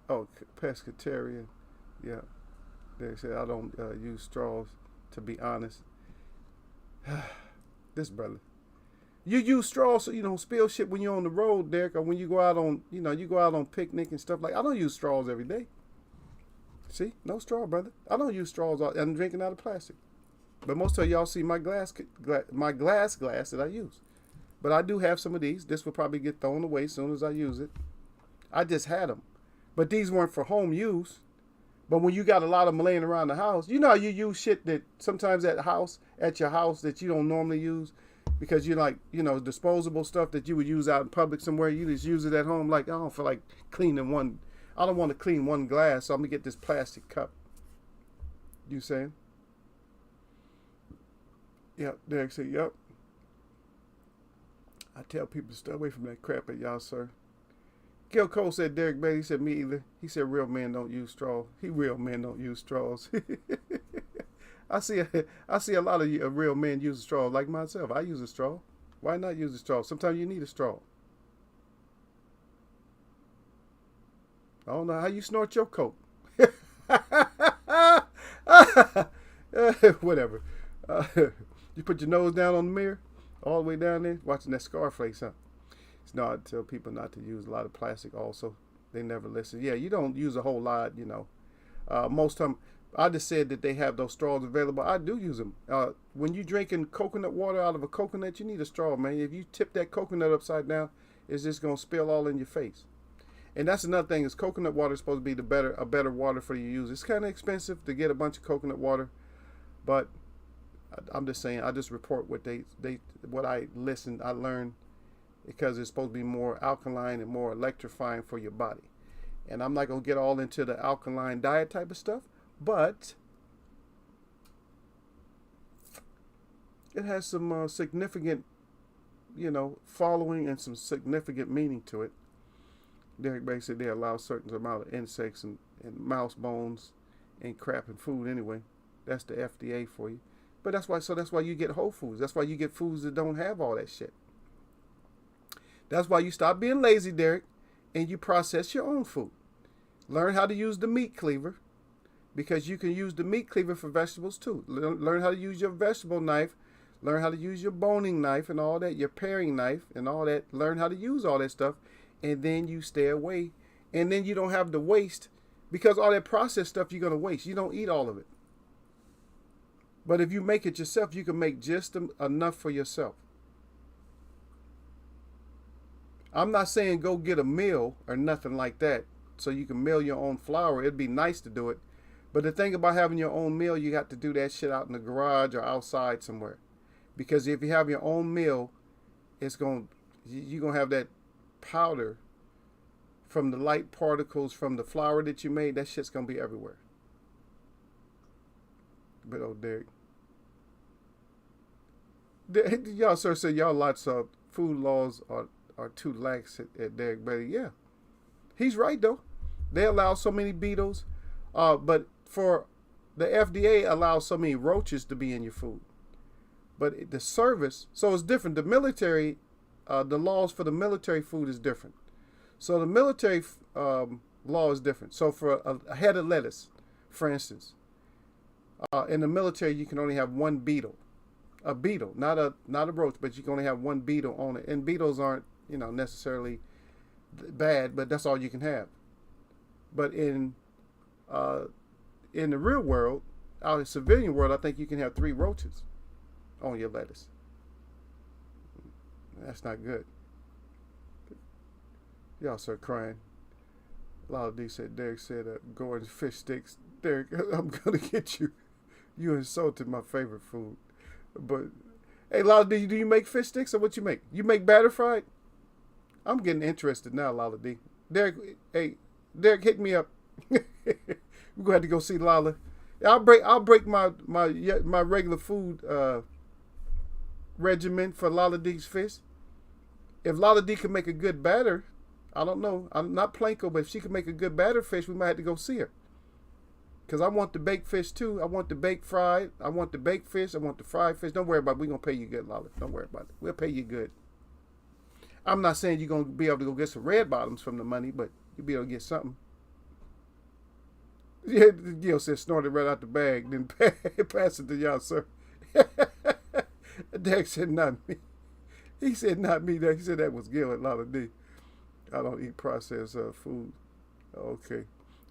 pescatarian. Yeah. They said, I don't use straws, to be honest. This brother. You use straws so you don't spill shit when you're on the road, Derek, or when you go out on, you go out on picnic and stuff like that. I don't use straws every day. See? No straw, brother. I don't use straws. I'm drinking out of plastic. But most of y'all see my glass that I use. But I do have some of these. This will probably get thrown away as soon as I use it. I just had them. But these weren't for home use. But when you got a lot of them laying around the house, you know how you use shit that sometimes at your house that you don't normally use because you like, disposable stuff that you would use out in public somewhere. You just use it at home. Like, I don't feel like cleaning one. I don't want to clean one glass, so I'm going to get this plastic cup. You saying? Yep. Derek said, yep. I tell people to stay away from that crap at y'all, sir. Gil Cole said, Derek Beatty, he said, me either. He said, real men don't use straws. Real men don't use straws. I see a lot of real men use a straw like myself. I use a straw. Why not use a straw? Sometimes you need a straw. I don't know how you snort your coke. Whatever. You put your nose down on the mirror, all the way down there, watching that Scarface, huh? No, I tell people not to use a lot of plastic also. They never listen. Yeah, you don't use a whole lot, Most time, I just said that they have those straws available. I do use them. When you're drinking coconut water out of a coconut, you need a straw, man. If you tip that coconut upside down, it's just going to spill all in your face. And that's another thing is coconut water is supposed to be a better water for you to use. It's kind of expensive to get a bunch of coconut water, but I'm just saying, I just report what what I learned, because it's supposed to be more alkaline and more electrifying for your body. And I'm not going to get all into the alkaline diet type of stuff, but it has some significant, following and some significant meaning to it. Derek basically they allow certain amount of insects and mouse bones and crap in food anyway. That's the FDA for you. But that's why you get whole foods. That's why you get foods that don't have all that shit. That's why you stop being lazy, Derek, and you process your own food. Learn how to use the meat cleaver, because you can use the meat cleaver for vegetables too. Learn how to use your vegetable knife Learn how to use your boning knife and all that, your paring knife and all that. Learn how to use all that stuff, and then you stay away. And then you don't have to waste, because all that processed stuff you're going to waste. You don't eat all of it. But if you make it yourself, you can make just enough for yourself. I'm not saying go get a mill or nothing like that so you can mill your own flour. It'd be nice to do it. But the thing about having your own mill, you got to do that shit out in the garage or outside somewhere. Because if you have your own mill, you're going to have that powder from the light particles from the flour that you made. That shit's going to be everywhere. But oh, Derek. Y'all, sir, said y'all lots of food laws are too lax at Derek Bailey. Yeah. He's right, though. They allow so many beetles. But for the FDA allows so many roaches to be in your food. But the service, so it's different. The military, the laws for the military food is different. So the military law is different. So for a head of lettuce, for instance, in the military you can only have one beetle. A beetle, not a roach, but you can only have one beetle on it. And beetles aren't, necessarily bad, but that's all you can have. But in the real world, out in the civilian world, I think you can have 3 roaches on your lettuce. That's not good. Y'all start crying. Lala D said, Derek said, Gordon's fish sticks. Derek, I'm going to get you. You insulted my favorite food. But, hey, Lala D, do you make fish sticks or what you make? You make batter fried? I'm getting interested now, Lala D. Derek, hey, Derek, hit me up. We're going to have to go see Lala. I'll break my regular food regimen for Lala D's fish. If Lala D can make a good batter, I don't know. I'm not Planko, but if she can make a good batter fish, we might have to go see her. Because I want the baked fish too. I want the baked fried. I want the baked fish. I want the fried fish. Don't worry about it. We're going to pay you good, Lala. Don't worry about it. We'll pay you good. I'm not saying you're going to be able to go get some red bottoms from the money, but you'll be able to get something. Yeah, Gil said snorted right out the bag, then pass it to y'all, sir. Derek said not me. He said not me. He said that was Gil at Lala D. I don't eat processed food. Okay.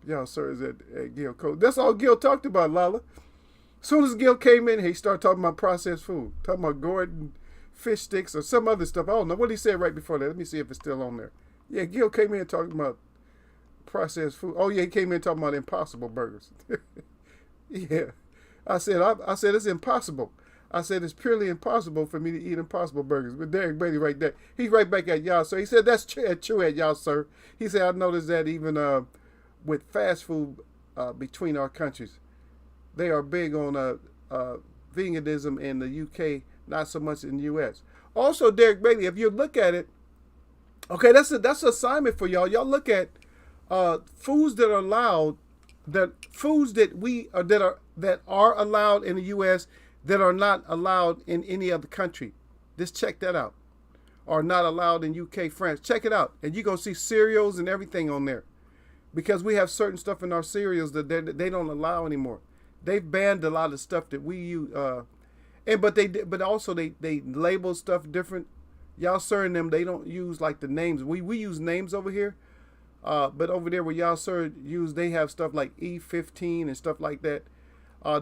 Y'all, sir, is at Gil Code. That's all Gil talked about, Lala. As soon as Gil came in, he started talking about processed food. Talking about Gordon fish sticks or some other stuff. I don't know what he said right before that. Let me see if it's still on there. Yeah, Gil came in talking about processed food. Oh, yeah, he came in talking about Impossible burgers. Yeah. I said it's impossible. I said it's purely impossible for me to eat Impossible burgers. But Derek Brady right there. He's right back at y'all, sir. He said that's true at y'all, sir. He said, I noticed that even with fast food between our countries, they are big on veganism in the UK, not so much in the US. Also, Derek Bailey, if you look at it, okay, that's an assignment for y'all. Y'all look at foods that are allowed, that are allowed in the US that are not allowed in any other country. Just check that out. Are not allowed in UK, France. Check it out, and you're gonna see cereals and everything on there, because we have certain stuff in our cereals that they don't allow anymore. They've banned a lot of stuff that we use, but also they label stuff different. Y'all sir and them, they don't use like the names. We use names over here, but over there where y'all sir use, they have stuff like E15 and stuff like that.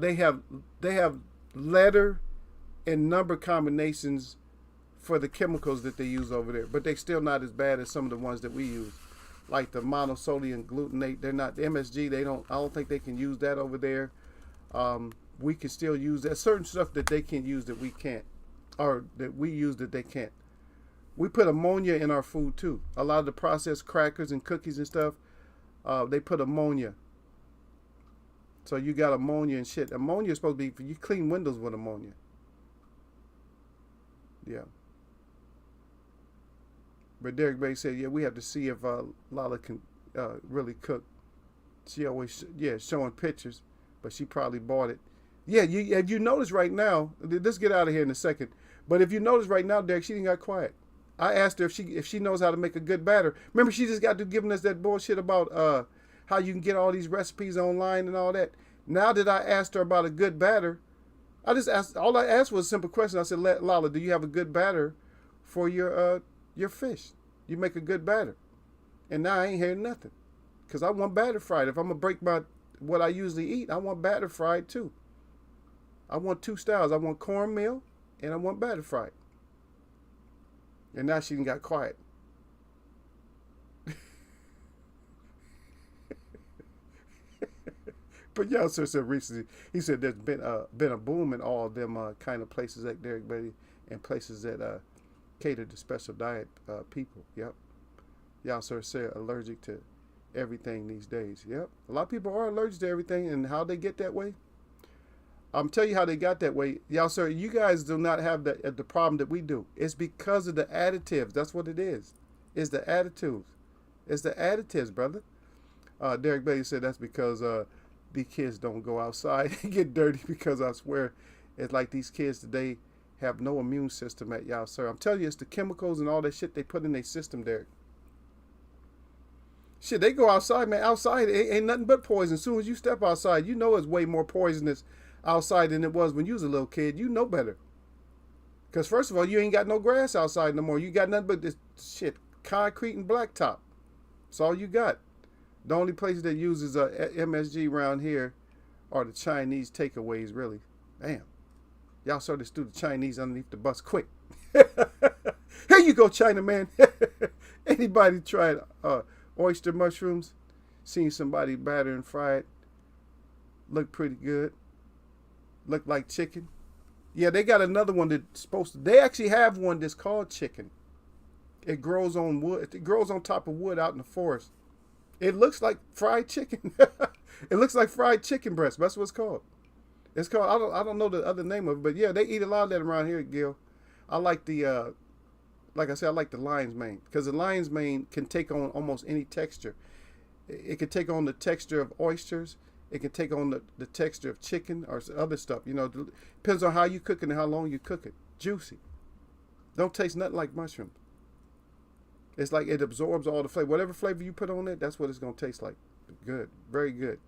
They have letter and number combinations for the chemicals that they use over there, but they're still not as bad as some of the ones that we use, like the monosodium glutamate. They're not the MSG. I don't think they can use that over there. We can still use that. Certain stuff that they can use that we can't, or that we use that they can't. We put ammonia in our food too. A lot of the processed crackers and cookies and stuff, they put ammonia. So you got ammonia and shit. Ammonia is supposed to be, you clean windows with ammonia. Yeah. But Derek Bay said, yeah, we have to see if Lala can really cook. She always, showing pictures, but she probably bought it. Yeah, if you notice right now, let's get out of here in a second. But if you notice right now, Derek, she didn't got quiet. I asked her if she knows how to make a good batter. Remember, she just got to giving us that bullshit about how you can get all these recipes online and all that. Now that I asked her about a good batter, I just asked. All I asked was a simple question. I said, Lala, do you have a good batter for your fish? You make a good batter. And now I ain't hearing nothing, cause I want batter fried. If I'm gonna break my what I usually eat, I want batter fried too. I want two styles. I want cornmeal and I want batter fried. And now she got quiet. But yeah, sir said recently, he said there's been a boom in all of them kind of places like Derek Beatty and places that cater to special diet people. Yep. Y'all sir said allergic to everything these days. Yep. A lot of people are allergic to everything, and how they get that way. I'm telling you how they got that way. Y'all sir, you guys do not have the problem that we do. It's because of the additives. That's what it is. It's the additives. It's the additives, brother. Derek Beatty said that's because these kids don't go outside and get dirty, because I swear it's like these kids today have no immune system at y'all, sir. I'm telling you, it's the chemicals and all that shit they put in their system, Derek. Shit, they go outside, man. Outside, it ain't nothing but poison. As soon as you step outside, you know it's way more poisonous outside than it was when you was a little kid. You know better. Because first of all, you ain't got no grass outside no more. You got nothing but this shit, concrete and blacktop. That's all you got. The only places that uses MSG around here are the Chinese takeaways, really. Damn. Y'all sort of threw the Chinese underneath the bus quick. Here you go, China man. Anybody tried oyster mushrooms? Seen somebody batter and fry it? Look pretty good. Look like chicken. Yeah, they got another one that's supposed to. They actually have one that's called chicken. It grows on wood. It grows on top of wood out in the forest. It looks like fried chicken. It looks like fried chicken breast. That's what it's called. It's called. I don't know the other name of it, but yeah, they eat a lot of that around here, Gil. I like the, like I said, I like the lion's mane, because the lion's mane can take on almost any texture. It can take on the texture of oysters. It can take on the texture of chicken or other stuff. You know, depends on how you cook it and how long you cook it. Juicy. Don't taste nothing like mushrooms. It's like it absorbs all the flavor. Whatever flavor you put on it, that's what it's going to taste like. Good. Very good.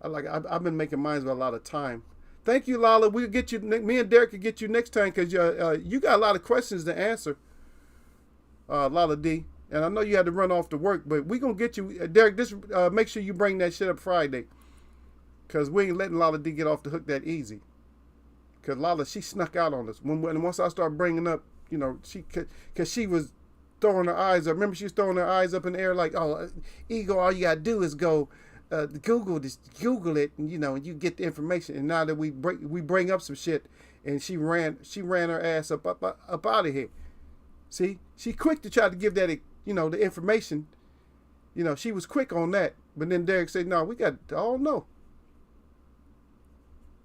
I've been making mine with a lot of time. Thank you, Lala. We'll get you. Me and Derek will get you next time, because you got a lot of questions to answer, Lala D. And I know you had to run off to work, but we're going to get you. Derek, just make sure you bring that shit up Friday, because we ain't letting Lala D get off the hook that easy. Because Lala, she snuck out on us. Once I start bringing up, you know, because she was throwing her eyes up. Remember, she was throwing her eyes up in the air like, oh, ego, all you got to do is go Google it, and, you know, and you get the information. And now that we bring up some shit, and she ran her ass up out of here. See, she quick to try to give that, you know, the information. You know, she was quick on that. But then Derek said, no, we got, oh no.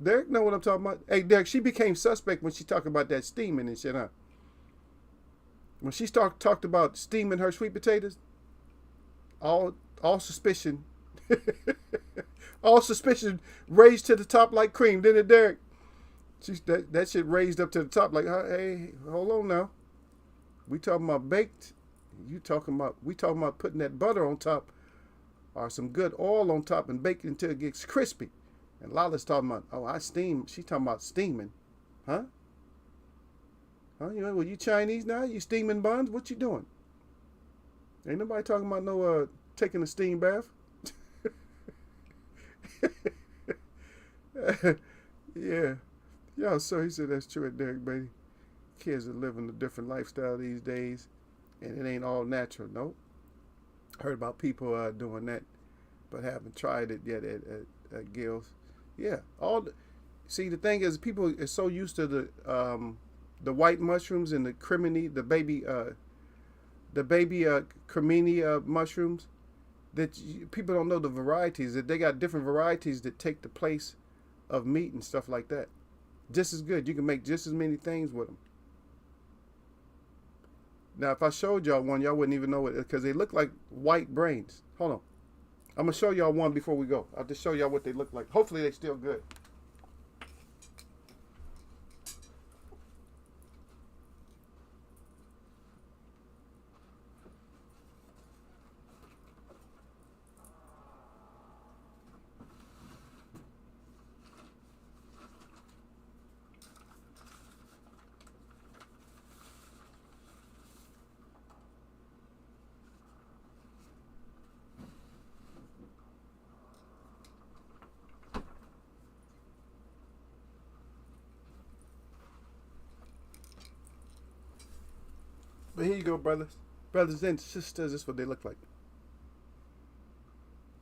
Derek know what I'm talking about. Hey, Derek, she became suspect when she talked about that steaming and shit, huh? When she talked about steaming her sweet potatoes, all suspicion, all suspicion raised to the top like cream, didn't it, Derek? That shit raised up to the top like, hey, hold on now. We talking about baked. We talking about putting that butter on top, or some good oil on top, and bake it until it gets crispy. And Lala's talking about, oh, I steam. She talking about steaming, huh? Huh? You know, well, you Chinese now? You steaming buns? What you doing? Ain't nobody talking about no taking a steam bath. Yeah. Yeah, so he said that's true at Derek Beatty. Kids are living a different lifestyle these days, and it ain't all natural. Nope. Heard about people doing that, but haven't tried it yet at Gil's. Yeah. See, the thing is, people are so used to the white mushrooms and the cremini, the baby cremini mushrooms, that people don't know the varieties, that they got different varieties that take the place of meat and stuff like that. Just as good. You can make just as many things with them. Now, if I showed y'all one, y'all wouldn't even know it, because they look like white brains. Hold on. I'm going to show y'all one before we go. I'll just show y'all what they look like. Hopefully they're still good. But here you go, brothers. Brothers and sisters, this is what they look like.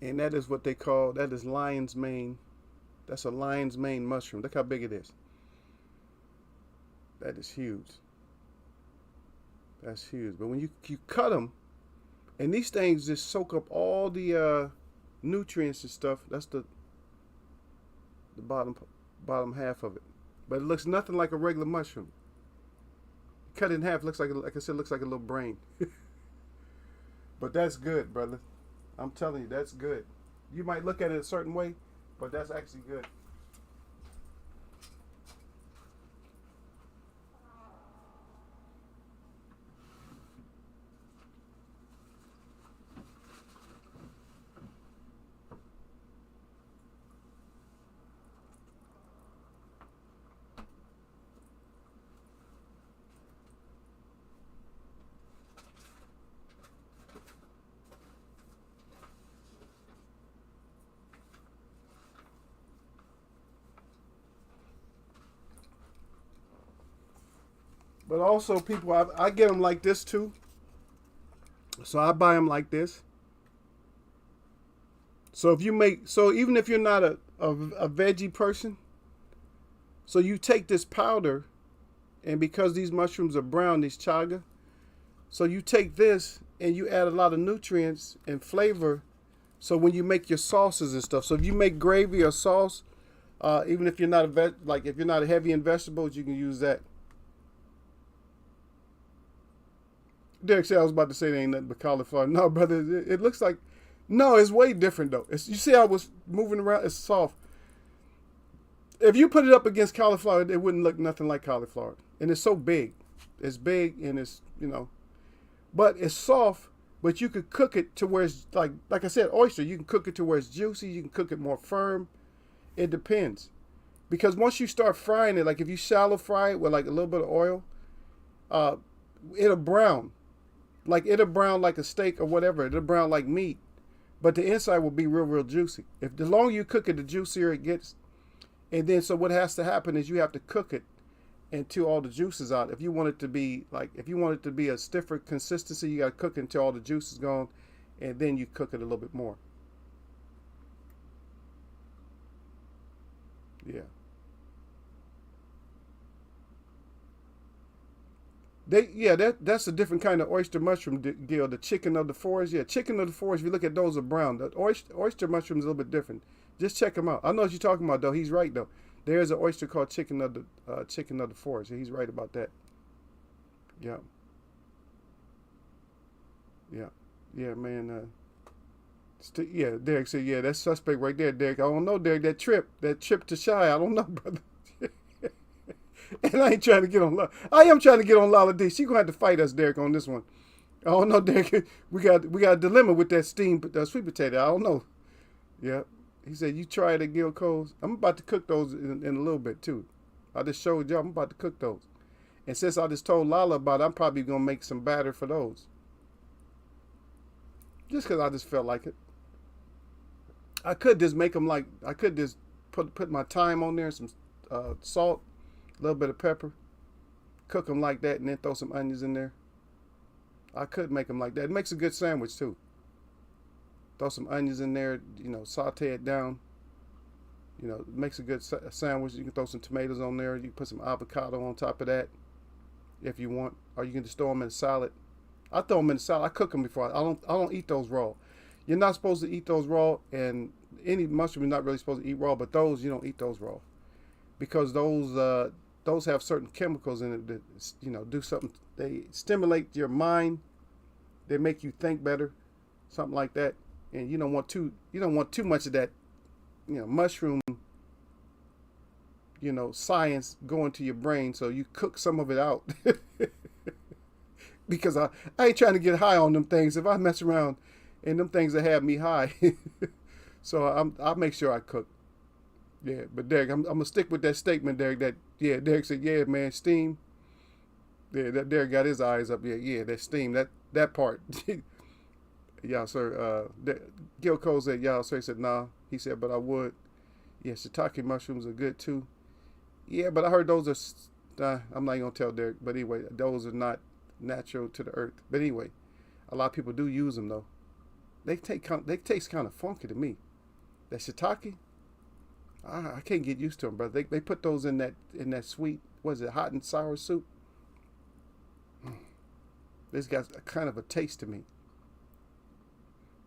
And that is what they call, that is lion's mane. That's a lion's mane mushroom. Look how big it is. That is huge. That's huge. But when you cut them, and these things just soak up all the nutrients and stuff. That's the bottom half of it. But it looks nothing like a regular mushroom. Cut it in half, looks like I said, looks like a little brain. But that's good, brother. I'm telling you, that's good. You might look at it a certain way, but that's actually good. But also, people, I get them like this too. So I buy them like this. So if you make, so even if you're not a veggie person, so you take this powder, and because these mushrooms are brown, these chaga, so you take this and you add a lot of nutrients and flavor. So when you make your sauces and stuff, so if you make gravy or sauce, even if you're not if you're not heavy in vegetables, you can use that. Derek said I was about to say there ain't nothing but cauliflower. No, brother, it looks like, no, it's way different though. You see how I was moving around? It's soft. If you put it up against cauliflower, it wouldn't look nothing like cauliflower. And it's so big. It's big and it's, but it's soft, but you could cook it to where it's like I said, oyster, you can cook it to where it's juicy. You can cook it more firm. It depends. Because once you start frying it, like if you shallow fry it with like a little bit of oil, it'll brown. Like it'll brown like a steak or whatever. It'll brown like meat. But the inside will be real, real juicy. If the longer you cook it, the juicier it gets. And then so what has to happen is you have to cook it until all the juice is out. If you want it to be a stiffer consistency, you got to cook it until all the juice is gone, and then you cook it a little bit more. Yeah. That's a different kind of oyster mushroom, Gil. The chicken of the forest. Yeah, chicken of the forest, if you look at those, are brown. The oyster mushroom is a little bit different. Just check him out. I know what you're talking about, though. He's right, though. There's an oyster called chicken of the forest. He's right about that. Yeah. Yeah. Yeah, man. Yeah, Derek said, yeah, that's suspect right there, Derek. I don't know, Derek. That trip to Shy, I don't know, brother. And I ain't trying to get on. I am trying to get on Lala D. She gonna have to fight us, Derek, on this one. I don't know, Derek. We got a dilemma with that steamed sweet potato. I don't know. Yeah. He said, you try it at Gil Cole's. I'm about to cook those in a little bit, too. I just showed y'all I'm about to cook those. And since I just told Lala about it, I'm probably going to make some batter for those. Just because I just felt like it. I could just make them I could just put my thyme on there, some salt, a little bit of pepper, cook them like that, and then throw some onions in there. I could make them like that. It makes a good sandwich, too. Throw some onions in there, saute it down. It makes a good sandwich. You can throw some tomatoes on there. You can put some avocado on top of that if you want. Or you can just throw them in a salad. I throw them in a salad. I cook them before. I don't eat those raw. You're not supposed to eat those raw, and any mushroom you're not really supposed to eat raw, but those, you don't eat those raw. Because those have certain chemicals in it that, do something. They stimulate your mind. They make you think better. Something like that. And you don't want too much of that, mushroom, science going to your brain. So you cook some of it out. Because I ain't trying to get high on them things. If I mess around and them things that have me high. So I'll make sure I cook. Yeah, but Derek, I'm gonna stick with that statement, Derek. Derek said, yeah, man, steam. Yeah, that Derek got his eyes up. Yeah, that steam, that part. Yeah, sir. Gil Cole said, yeah, sir. He said, nah. He said, but I would. Yeah, shiitake mushrooms are good too. Yeah, but I heard those are. I'm not gonna tell Derek, but anyway, those are not. natural to the earth. But anyway, a lot of people do use them though. They taste kind of funky to me. That shiitake, I can't get used to them, brother. They put those in that sweet, what is it, hot and sour soup. This got a kind of a taste to me.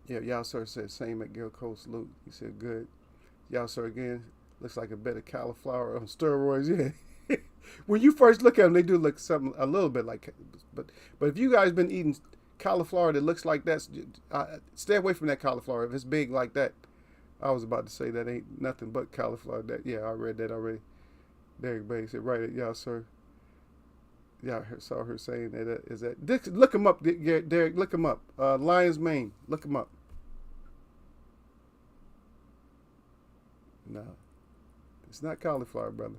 Yeah, y'all sir said same at Gil Cole salute. He said good. Y'all sir again looks like a bit of cauliflower on steroids. Yeah. When you first look at them, they do look something a little bit like. But if you guys been eating cauliflower that looks like that, stay away from that cauliflower. If it's big like that, I was about to say that ain't nothing but cauliflower. That I read that already. Derek Bay said right, y'all sir. Yeah, I saw her saying that. Is that Dick? Look him up, Derek. Look him up. Lion's Mane. Look him up. No, it's not cauliflower, brother.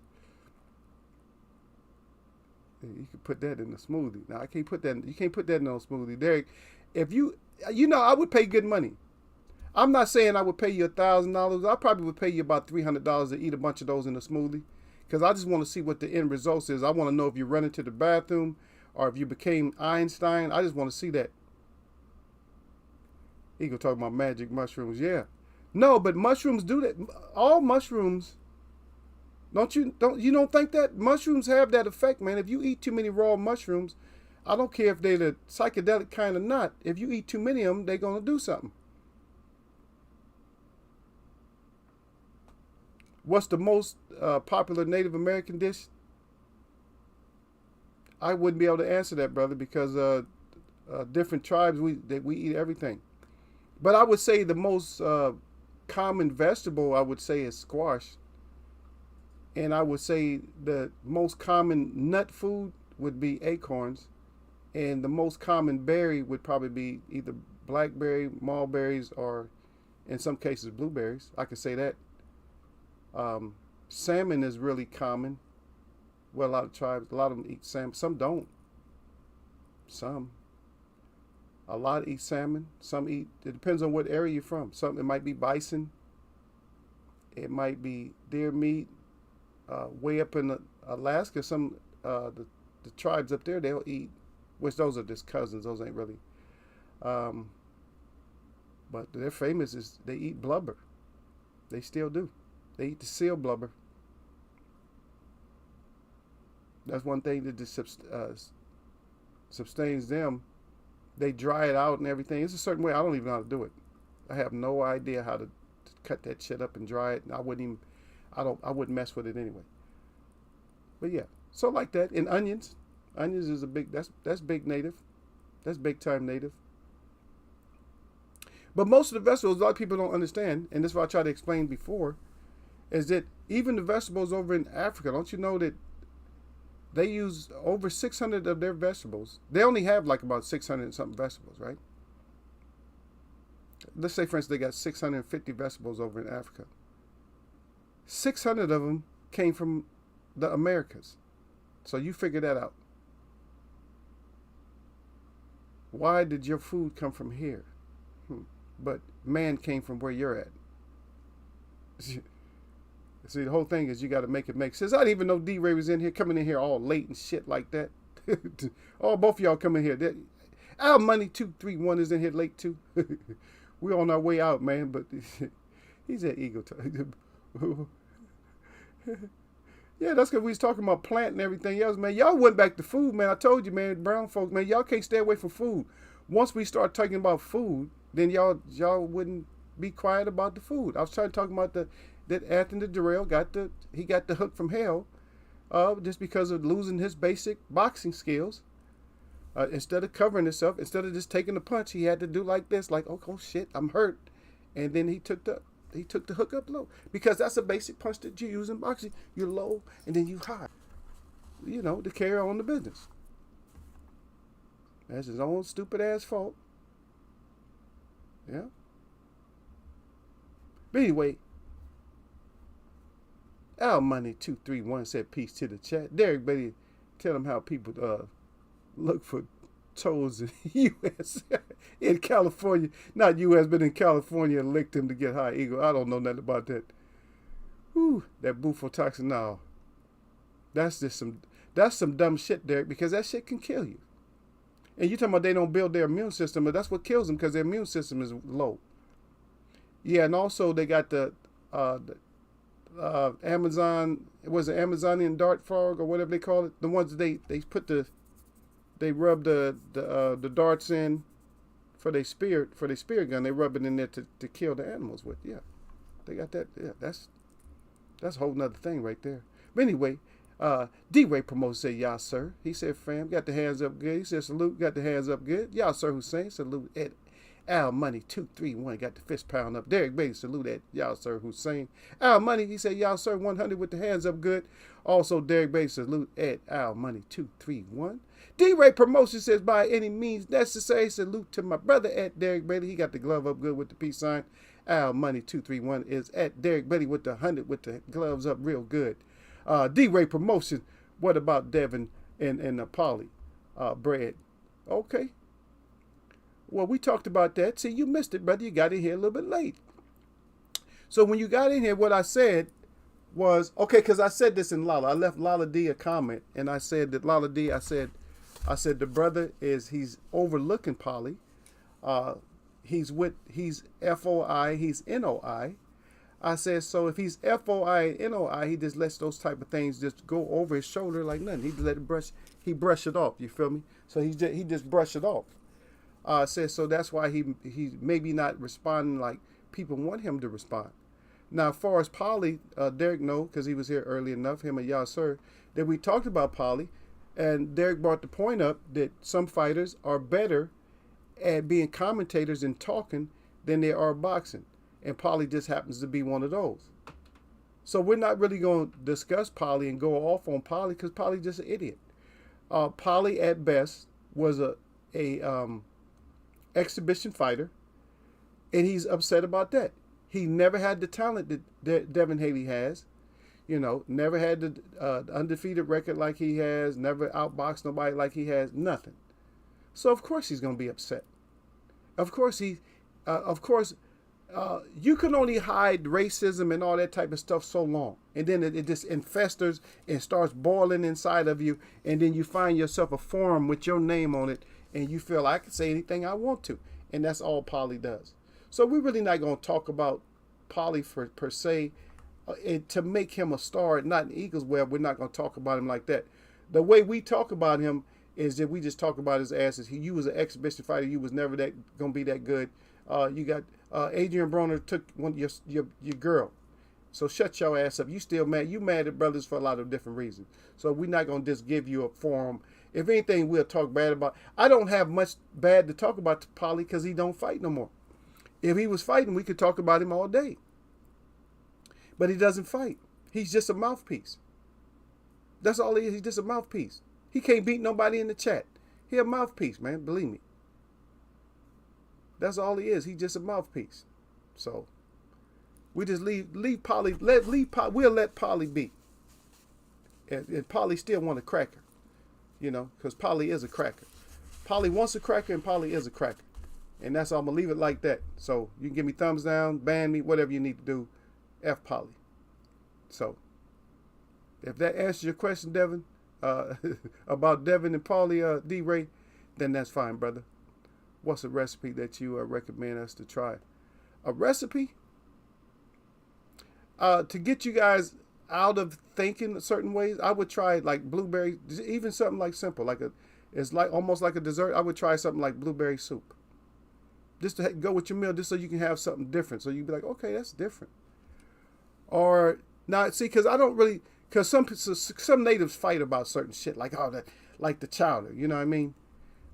You can put that in a smoothie. Now I can't put that. You can't put that in a smoothie, Derek. If I would pay good money. I'm not saying I would pay you $1,000. I probably would pay you about $300 to eat a bunch of those in a smoothie. Because I just want to see what the end result is. I want to know if you run into the bathroom or if you became Einstein. I just want to see that. He gonna talk about magic mushrooms. Yeah. No, but mushrooms do that. All mushrooms. You don't think that? Mushrooms have that effect, man. If you eat too many raw mushrooms, I don't care if they're the psychedelic kind or not. If you eat too many of them, they're going to do something. What's the most popular Native American dish? I wouldn't be able to answer that, brother, because different tribes, we eat everything. But I would say the most common vegetable, I would say, is squash. And I would say the most common nut food would be acorns. And the most common berry would probably be either blackberry, mulberries, or in some cases blueberries. I could say that. Salmon is really common. Well, a lot of tribes, a lot of them eat salmon. Some don't. Some. A lot eat salmon. Some eat, it depends on what area you're from. It might be bison. It might be deer meat. Way up in Alaska, the tribes up there, they'll eat, which those are just cousins. Those ain't really. But they're famous is they eat blubber. They still do. They eat the seal blubber. That's one thing that just sustains them. They dry it out and everything. It's a certain way. I don't even know how to do it. I have no idea how to cut that shit up and dry it. And I wouldn't mess with it anyway. But yeah, so like that. And onions. Onions is that's big native. That's big time native. But most of the vegetables, a lot of people don't understand, and this is what I tried to explain before, is that even the vegetables over in Africa, don't you know that they use over 600 of their vegetables? They only have like about 600 and something vegetables, right? Let's say, for instance, they got 650 vegetables over in Africa. 600 of them came from the Americas. So you figure that out. Why did your food come from here? But man came from where you're at. See, the whole thing is you got to make it make sense. I didn't even know D-Ray was in here, coming in here all late and shit like that. Oh, both of y'all coming here. Our Money 231 is in here late too. We're on our way out, man, but he's at ego time. Yeah, that's because we was talking about plant and everything else, man. Y'all went back to food, man. I told you, man, brown folks, man, y'all can't stay away from food. Once we start talking about food, then y'all wouldn't be quiet about the food. I was trying to talk about that Anthony Durrell got the hook from hell, just because of losing his basic boxing skills. Instead of covering himself, instead of just taking the punch, he had to do like this, like, oh shit, I'm hurt, and then he took the hook up low, because that's a basic punch that you use in boxing. You're low and then you high, to carry on the business. That's his own stupid ass fault. Yeah. But anyway, Our Money 231 said peace to the chat. Derek Betty, tell them how people look for toes in U.S. in California, not U.S. but in California, and licked him to get high ego. I don't know nothing about that. Whew, that bufotoxin. No, that's some dumb shit, Derek, because that shit can kill you. And you talking about they don't build their immune system, but that's what kills them because their immune system is low. Yeah, and also they got the Amazon, was it Amazonian dart frog or whatever they call it? The ones that they rub the darts in for their spear gun. They rub it in there to kill the animals with. Yeah, they got that. Yeah, that's a whole nother thing right there. But anyway, D-Ray Promoter said, "Y'all sir." He said, "Fam, got the hands up good." He said, "Salute, got the hands up good." "Y'all sir Hussein." Salute Ed. Al Money 231 got the fist pound up. Derek Bailey, salute at y'all sir Hussein. Al Money, he said, "Y'all sir 100 with the hands up good." Also Derek Bailey, salute at Al Money 231. D-Ray Promotion says, "By any means necessary, salute to my brother at Derek Bailey." He got the glove up good with the peace sign. Al Money 231 is at Derek Bailey with the 100 with the gloves up real good. D-Ray Promotion, what about Devin and Polly Bread? Okay. Well, we talked about that. See, you missed it, brother. You got in here a little bit late. So when you got in here, what I said was, okay, because I said this in Lala. I left Lala D a comment, and I said that Lala D, I said the brother he's overlooking Polly. He's FOI, he's NOI. I said, so if he's FOI and NOI, he just lets those type of things just go over his shoulder like nothing. He just let it brush it off. You feel me? So he just brushed it off. Says so that's why he maybe not responding like people want him to respond. Now, as far as Polly, Derek know because he was here early enough, him and y'all sir, that we talked about Polly, and Derek brought the point up that some fighters are better at being commentators and talking than they are boxing, and Polly just happens to be one of those. So we're not really going to discuss Polly and go off on Polly because Polly's just an idiot. Polly at best was a exhibition fighter, and he's upset about that. He never had the talent that Devin Haley has, never had the undefeated record like he has, never outboxed nobody like he has, nothing. So of course he's going to be upset. Of course you can only hide racism and all that type of stuff so long, and then it just infestors and starts boiling inside of you, and then you find yourself a forum with your name on it, and you feel I can say anything I want to. And that's all Polly does. So we're really not going to talk about Polly per se. To make him a star, not in Eagles web, we're not going to talk about him like that. The way we talk about him is that we just talk about his asses. You was an exhibition fighter. You was never going to be that good. You got Adrian Broner took your girl. So shut your ass up. You still mad. You mad at brothers for a lot of different reasons. So we're not going to just give you a forum. If anything, we'll talk bad about. I don't have much bad to talk about to Polly because he don't fight no more. If he was fighting, we could talk about him all day. But he doesn't fight. He's just a mouthpiece. That's all he is. He's just a mouthpiece. He can't beat nobody in the chat. He a mouthpiece, man. Believe me. That's all he is. He's just a mouthpiece. So we just leave Polly. We'll let Polly be. And Polly still want a cracker. Because Polly is a cracker. Polly wants a cracker, and Polly is a cracker. And that's all. I'm going to leave it like that. So you can give me thumbs down, ban me, whatever you need to do. F Polly. So if that answers your question, Devin, about Devin and Polly, D-Ray, then that's fine, brother. What's a recipe that you recommend us to try? A recipe? To get you guys out of thinking certain ways, I would try like blueberry, even something like simple, it's like almost like a dessert. I would try something like blueberry soup, just to go with your meal, just so you can have something different. So you'd be like, okay, that's different. Or now, see, because I don't really, because some natives fight about certain shit, like like the chowder, you know what I mean?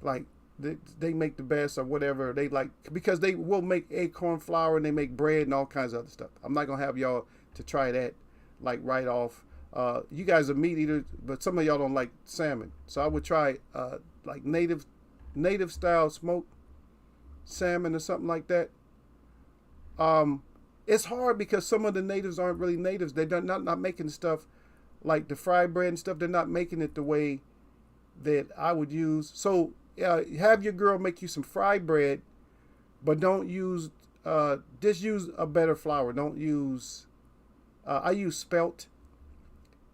Like they make the best or whatever they like, because they will make acorn flour and they make bread and all kinds of other stuff. I'm not gonna have y'all to try that like right off. You guys are meat eaters, but some of y'all don't like salmon, so I would try like native style smoked salmon or something like that. It's hard because some of the natives aren't really natives. They're not making stuff like the fried bread and stuff. They're not making it the way that I would use. So have your girl make you some fried bread, but don't use, just use a better flour. Don't use, I use spelt,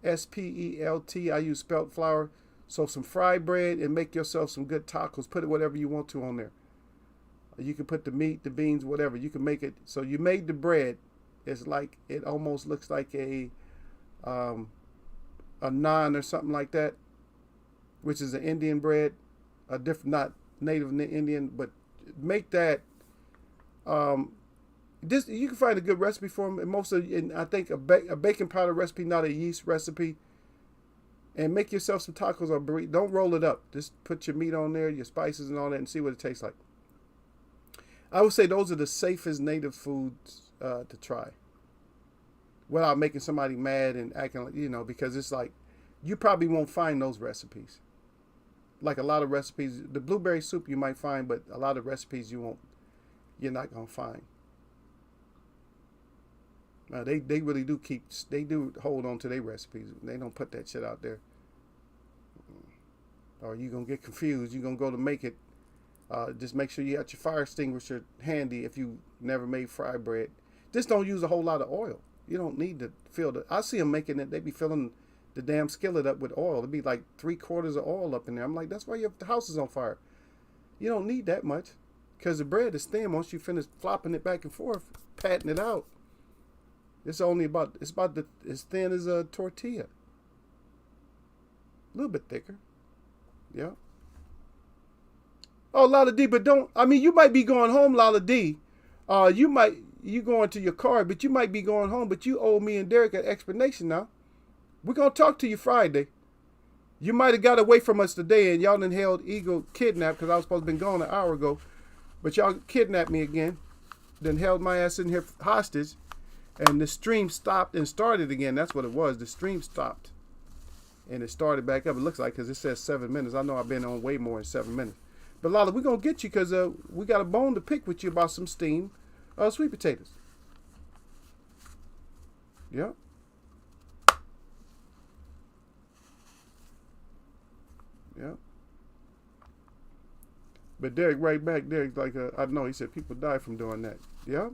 S-P-E-L-T. I use spelt flour. So some fried bread and make yourself some good tacos. Put it whatever you want to on there. You can put the meat, the beans, whatever. You can make it. So you made the bread. It's like, it almost looks like a naan or something like that, which is an Indian bread, a different, not native Indian, but make that. This, you can find a good recipe for them. And and I think a baking powder recipe, not a yeast recipe. And make yourself some tacos or burritos. Don't roll it up. Just put your meat on there, your spices and all that, and see what it tastes like. I would say those are the safest native foods to try, without making somebody mad and acting like, because it's like, you probably won't find those recipes. Like a lot of recipes, the blueberry soup you might find, but a lot of recipes you're not going to find. They really do they do hold on to their recipes. They don't put that shit out there. Or you're going to get confused. You're going to go to make it. Just make sure you got your fire extinguisher handy if you never made fried bread. Just don't use a whole lot of oil. You don't need to fill I see them making it. They be filling the damn skillet up with oil. It'd be like 3/4 of oil up in there. I'm like, that's why your house is on fire. You don't need that much, because the bread is thin. Once you finish flopping it back and forth, patting it out, it's about as thin as a tortilla. A little bit thicker. Yeah. Oh, Lala D, but you might be going home, Lala D. You going to your car, but you might be going home, but you owe me and Derek an explanation now. We're going to talk to you Friday. You might have got away from us today, and y'all done held Eagle kidnapped, because I was supposed to have been gone an hour ago. But y'all kidnapped me again. Then held my ass in here hostage. And the stream stopped and started again. That's what it was. The stream stopped. And it started back up. It looks like, because it says 7 minutes. I know I've been on way more than 7 minutes. But Lala, we're going to get you, because we got a bone to pick with you about some steamed sweet potatoes. Yeah. Yeah. But Derek right back. Derek's like, I know, he said people die from doing that. Yeah.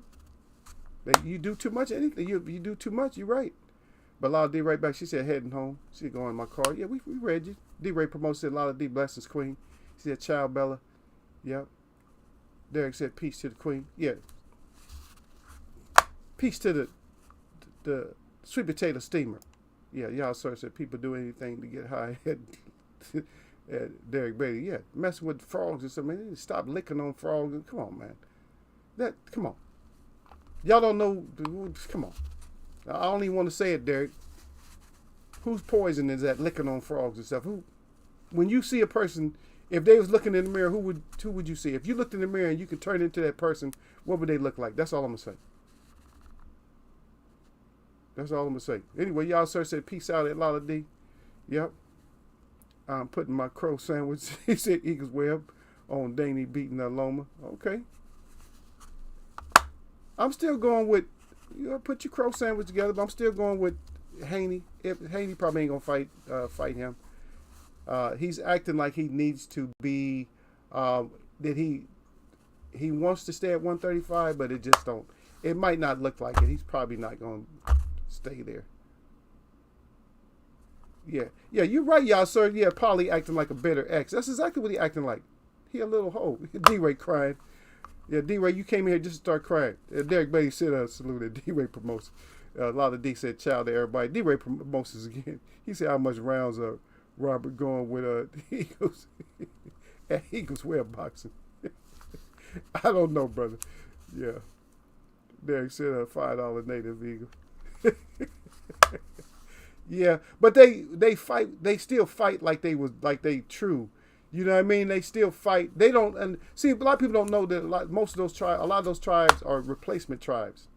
You do too much anything. You do too much, you're right. But Lala D right back, she said heading home. She going in my car. Yeah, we read you. D-Ray promotes said Lala D blessings queen. She said child Bella. Yep. Derek said peace to the queen. Yeah. Peace to the sweet potato steamer. Yeah, y'all sir said people do anything to get high. Derek Beatty, yeah, messing with frogs and something. Man, stop licking on frogs. Come on, man. Come on. Y'all don't know. Come on. I don't even want to say it, Derek. Whose poison is that licking on frogs and stuff? When you see a person, if they was looking in the mirror, who would you see? If you looked in the mirror and you could turn into that person, what would they look like? That's all I'm gonna say. That's all I'm gonna say. Anyway, y'all sir said peace out at Lala D. Yep. I'm putting my crow sandwich. He said Eagles Web on Danny beating Loma. Okay. I'm still going with, put your crow sandwich together, but I'm still going with Haney. Haney probably ain't gonna fight him. He's acting like he needs to be, that he wants to stay at 135, but it might not look like it. He's probably not going to stay there. Yeah, you're right, y'all, sir. Yeah, Polly acting like a bitter ex. That's exactly what he acting like. He a little hoe. D-Ray crying. Yeah, D-Ray, you came here just to start crying. Derek Beatty said, saluted. D-Ray promotes. A lot of D said, child to everybody. D-Ray promotes us again. He said, how much rounds are Robert going with Eagles? Eagles web boxing. I don't know, brother. Yeah. Derek said a $5 native eagle. Yeah, but they fight. They still fight like they true. You know what I mean? They still fight. They don't. And see, a lot of people don't know that a lot of those tribes are replacement tribes.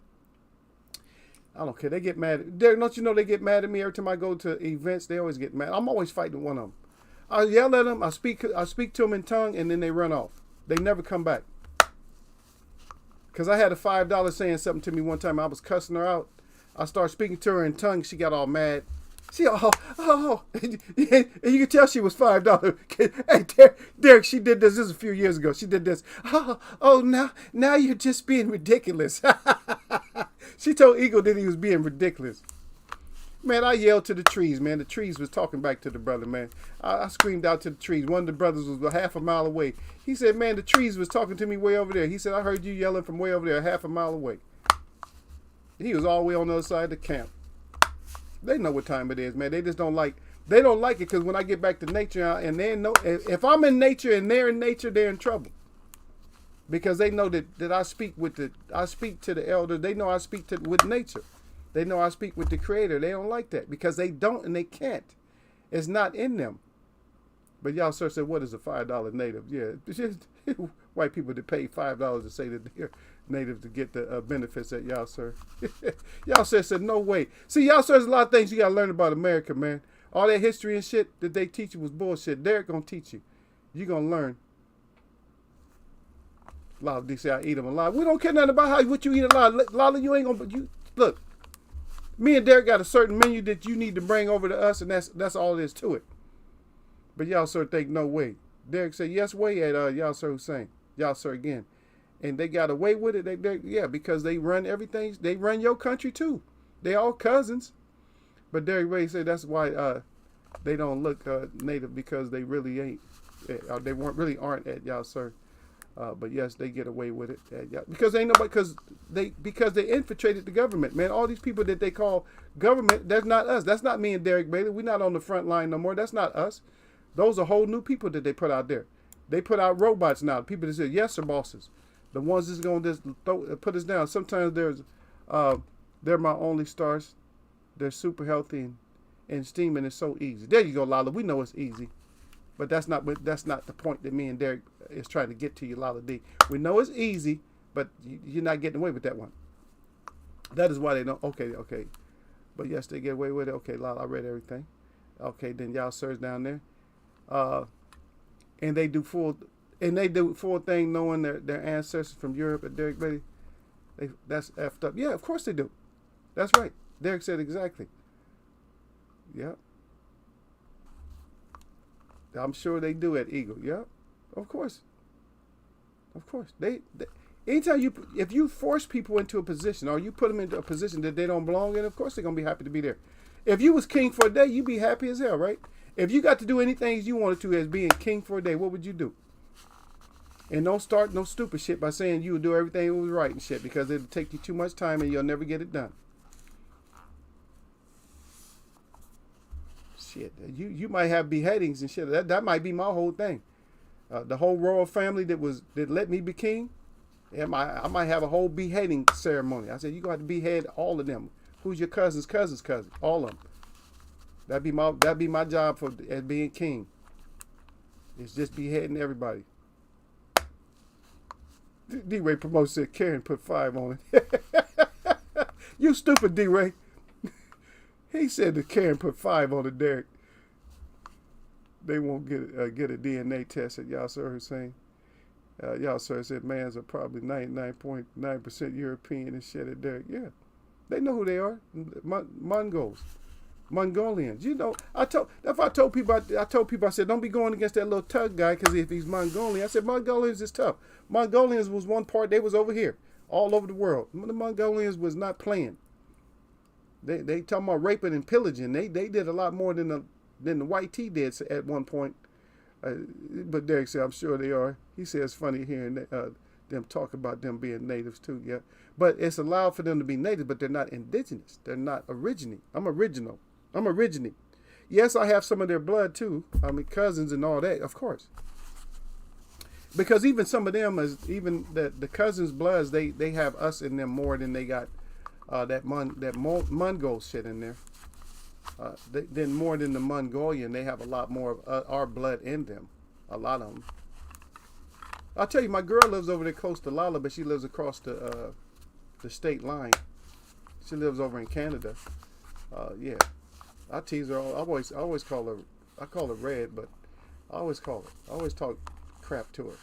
I don't care. They get mad. Don't you know they get mad at me every time I go to events? They always get mad. I'm always fighting one of them. I yell at them. I speak to them in tongue, and then they run off. They never come back. Cause I had a $5 saying something to me one time. I was cussing her out. I started speaking to her in tongue. She got all mad. She and you can tell she was $5. Hey, Derek, she did this. This was a few years ago. She did this. Now you're just being ridiculous. She told Eagle that he was being ridiculous. Man, I yelled to the trees, man. The trees was talking back to the brother, man. I screamed out to the trees. One of the brothers was half a mile away. He said, man, the trees was talking to me way over there. He said, I heard you yelling from way over there, half a mile away. He was all the way on the other side of the camp. They know what time it is, man. They just don't like it because when I get back to nature and they know, if I'm in nature and they're in nature, they're in trouble. Because they know that I speak to the elders. They know I speak with nature. They know I speak with the Creator. They don't like that because they don't and they can't. It's not in them. But y'all sir said, what is a $5 native? Yeah, it's just white people that pay $5 to say that they're native to get the benefits that y'all sir. Y'all sir said, no way. See, y'all sir, there's a lot of things you got to learn about America, man. All that history and shit that they teach you was bullshit. They're going to teach you. You're going to learn. Lala, they say I eat them alive. We don't care nothing about what you eat alive. Lala, you ain't going to, look. Me and Derek got a certain menu that you need to bring over to us, and that's all there is to it. But y'all sir think no way. Derek said yes way at y'all sir Hussein. Y'all sir again. And they got away with it. Yeah, because they run everything. They run your country too. They all cousins. But Derek Ray said that's why they don't look native because they really ain't. They aren't at y'all sir. But yes, they get away with it because ain't nobody because they infiltrated the government, man. All these people that they call government, that's not us. That's not me and Derek Bailey. We're not on the front line no more. That's not us. Those are whole new people that they put out there. They put out robots now. People that say yes sir bosses, the ones that's going to just put us down. Sometimes they're my only stars. They're super healthy and steaming is so easy. There you go, Lala. We know it's easy. But that's not the point that me and Derek is trying to get to you, Lala D. We know it's easy, but you're not getting away with that one. That is why they don't. Okay. But yes, they get away with it. Okay, Lala, I read everything. Okay, then y'all sirs down there. And they do full thing knowing their ancestors from Europe at Derek Bailey. That's effed up. Yeah, of course they do. That's right. Derek said exactly. Yeah. I'm sure they do at Eagle. Yeah, of course. They anytime if you force people into a position or you put them into a position that they don't belong in, of course they're gonna be happy to be there. If you was king for a day, you'd be happy as hell, right? If you got to do anything you wanted to as being king for a day, what would you do? And don't start no stupid shit by saying you would do everything that was right and shit because it'll take you too much time and you'll never get it done. Shit, you might have beheadings and shit. That might be my whole thing. The whole royal family that let me be king. I might have a whole beheading ceremony. I said you got to behead all of them. Who's your cousin? All of them. That'd be my job as being king. It's just beheading everybody. D-Ray promotes said Karen put 5 on it. You stupid D-Ray. He said that Karen put 5 on the Derek. They won't get a DNA test at y'all sir Hussein. Y'all sir said mans are probably 99.9% European and shit at Derek. Yeah, they know who they are. Mongolians. You know, I told people I said don't be going against that little tug guy because if he's Mongolian, I said Mongolians is tough. Mongolians was one part. They was over here, all over the world. The Mongolians was not playing. They talking about raping and pillaging. They did a lot more than the white T did at one point. But Derek said, I'm sure they are. He said it's funny hearing them talk about them being natives too. Yeah, but it's allowed for them to be native, but they're not indigenous. They're not originate. I'm original. I'm originate. Yes, I have some of their blood too. I mean, cousins and all that, of course. Because even some of them, even the cousins' bloods, they have us in them more than they got that Mongol shit in there. Then more than the Mongolian, they have a lot more of our blood in them. A lot of them. I'll tell you, my girl lives over there close to Lala, but she lives across the state line. She lives over in Canada. Yeah, I tease her. I always call her. I call her Red, but I always talk crap to her.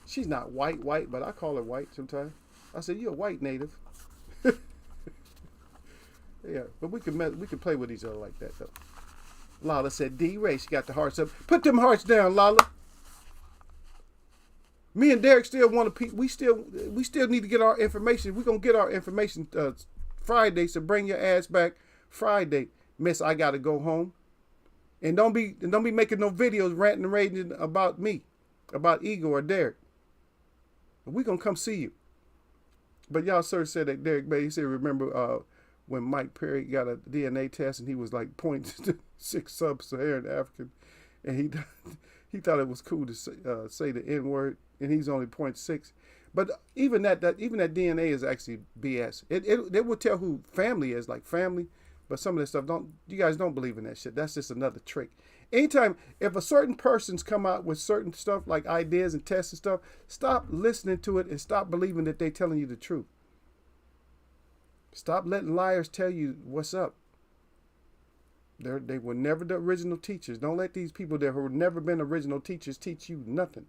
She's not white, but I call her white sometimes. I said, "You're a white native." Yeah, but we can play with each other like that though. Lala said, D-Ray, she got the hearts up. Put them hearts down, Lala. Me and Derek still want to. We still need to get our information. We're gonna get our information Friday. So bring your ass back Friday, Miss, I gotta go home. And don't be making no videos ranting and raving about me, about Eagle or Derek. We gonna come see you. But y'all sir said that Derek Bay, he said, remember when Mike Perry got a DNA test and he was like 0.6 sub-Saharan African, and he thought it was cool to say the N-word, and he's only 0.6. But even that DNA is actually BS. It will tell who family is, like family. But some of this stuff, you guys don't believe in that shit. That's just another trick. Anytime, if a certain person's come out with certain stuff like ideas and tests and stuff, stop listening to it and stop believing that they're telling you the truth. Stop letting liars tell you what's up. They were never the original teachers. Don't let these people that have never been original teachers teach you nothing.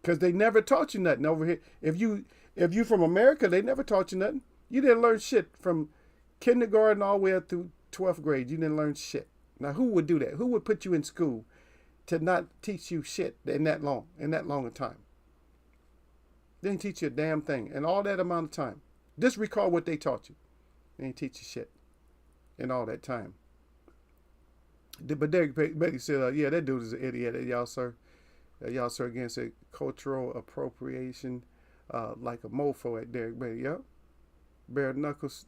Because they never taught you nothing over here. If you from America, they never taught you nothing. You didn't learn shit from kindergarten all the way up through 12th grade. You didn't learn shit. Now, who would do that? Who would put you in school to not teach you shit in that long a time? They didn't teach you a damn thing in all that amount of time. Just recall what they taught you. They didn't teach you shit in all that time. But Derek Betty said, yeah, that dude is an idiot. Y'all, sir. Y'all, sir, again said cultural appropriation like a mofo at Derek Betty. Yep. Bare knuckles.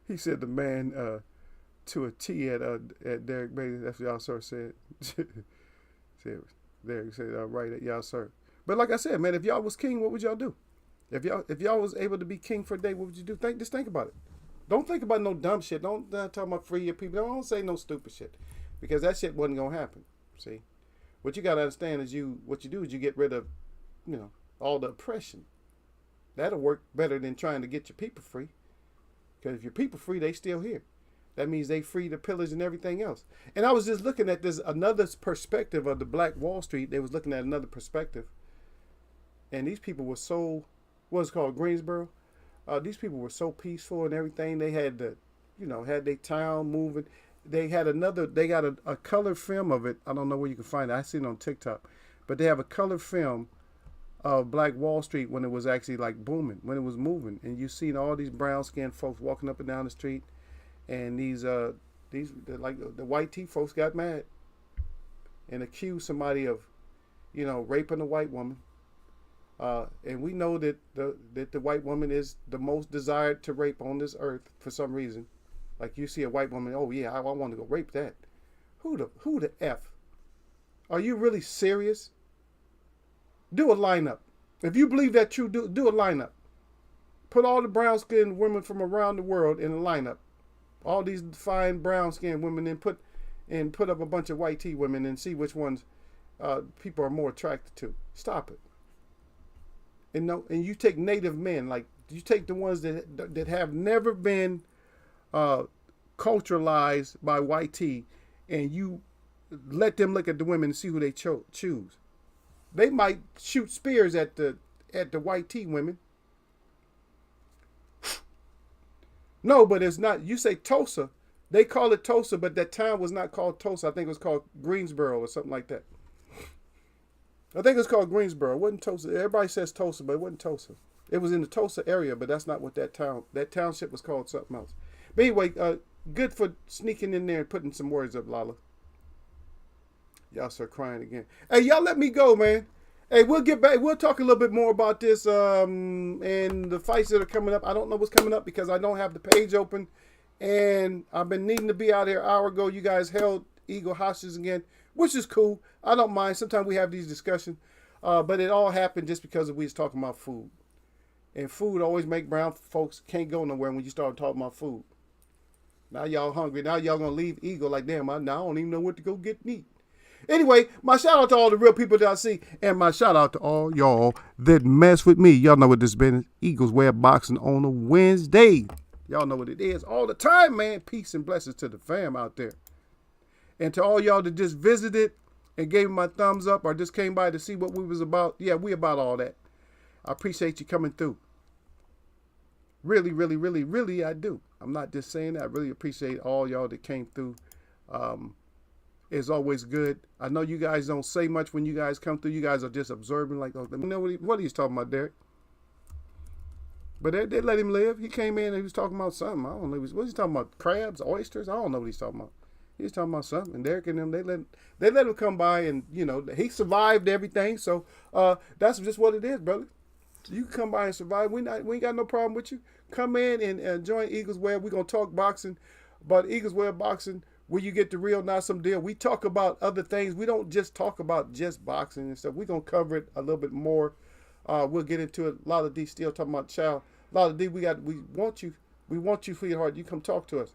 He said the man to a T at Derek Betty. That's what y'all, sir, said. Derek said, right at y'all, sir. But like I said, man, if y'all was king, what would y'all do? If y'all was able to be king for a day, what would you do? Just think about it. Don't think about no dumb shit. Don't talk about free your people. Don't say no stupid shit, because that shit wasn't gonna happen. See, what you gotta understand is you get rid of, all the oppression. That'll work better than trying to get your people free. Because if your people free, they still here. That means they free the pillage and everything else. And I was just looking at this another perspective of the Black Wall Street. They was looking at another perspective, and these people were so, what's called Greensboro. These people were so peaceful and everything. They had had their town moving. They got a color film of it. I don't know where you can find it. I seen it on TikTok, but they have a color film of Black Wall Street when it was actually like booming, when it was moving, and you seen all these brown skinned folks walking up and down the street, and these like the white tea folks got mad and accused somebody of, raping a white woman. And we know that the white woman is the most desired to rape on this earth for some reason. Like you see a white woman, oh yeah, I want to go rape that. Who the F? Are you really serious? Do a lineup. If you believe that true, do a lineup. Put all the brown skinned women from around the world in a lineup. All these fine brown skinned women, and put up a bunch of white tea women and see which ones people are more attracted to. Stop it. And you take native men, like you take the ones that have never been culturalized by white tea, and you let them look at the women and see who they choose. They might shoot spears at the white tea women. No, but it's not. You say Tulsa. They call it Tulsa, but that town was not called Tulsa. I think it was called Greensboro or something like that. I think it's called Greensboro. It wasn't Tulsa. Everybody says Tulsa, but it wasn't Tulsa. It was in the Tulsa area, but that's not what that township was called, something else. But anyway, good for sneaking in there and putting some words up, Lala. Y'all start crying again. Hey, y'all let me go, man. Hey, we'll get back. We'll talk a little bit more about this and the fights that are coming up. I don't know what's coming up because I don't have the page open. And I've been needing to be out here an hour ago. You guys held Eagle hostage again, which is cool. I don't mind. Sometimes we have these discussions. But it all happened just because we was talking about food. And food always make brown folks can't go nowhere when you start talking about food. Now y'all hungry. Now y'all going to leave Eagle like, damn, I don't even know what to go get and eat. Anyway, my shout out to all the real people that I see. And my shout out to all y'all that mess with me. Y'all know what this been. Eagles Way of Boxing on a Wednesday. Y'all know what it is all the time, man. Peace and blessings to the fam out there. And to all y'all that just visited and gave me my thumbs up or just came by to see what we was about. Yeah, we about all that. I appreciate you coming through. Really, really, really, really, I do. I'm not just saying that. I really appreciate all y'all that came through. It's always good. I know you guys don't say much when you guys come through. You guys are just observing like, oh, let me know what he's talking about, Derek. But they let him live. He came in and he was talking about something. I don't know. What was he talking about? Crabs, oysters? I don't know what he's talking about. He was talking about something. And Derek and them, they let him come by, and he survived everything. So that's just what it is, brother. You can come by and survive. We ain't got no problem with you. Come in and join Eagles Web. We're gonna talk boxing, but Eagles Web boxing, where you get the real, not some deal. We talk about other things. We don't just talk about just boxing and stuff. We're gonna cover it a little bit more. We'll get into it. A lot of D still talking about child. A lot of D, we want you, sweetheart. You come talk to us.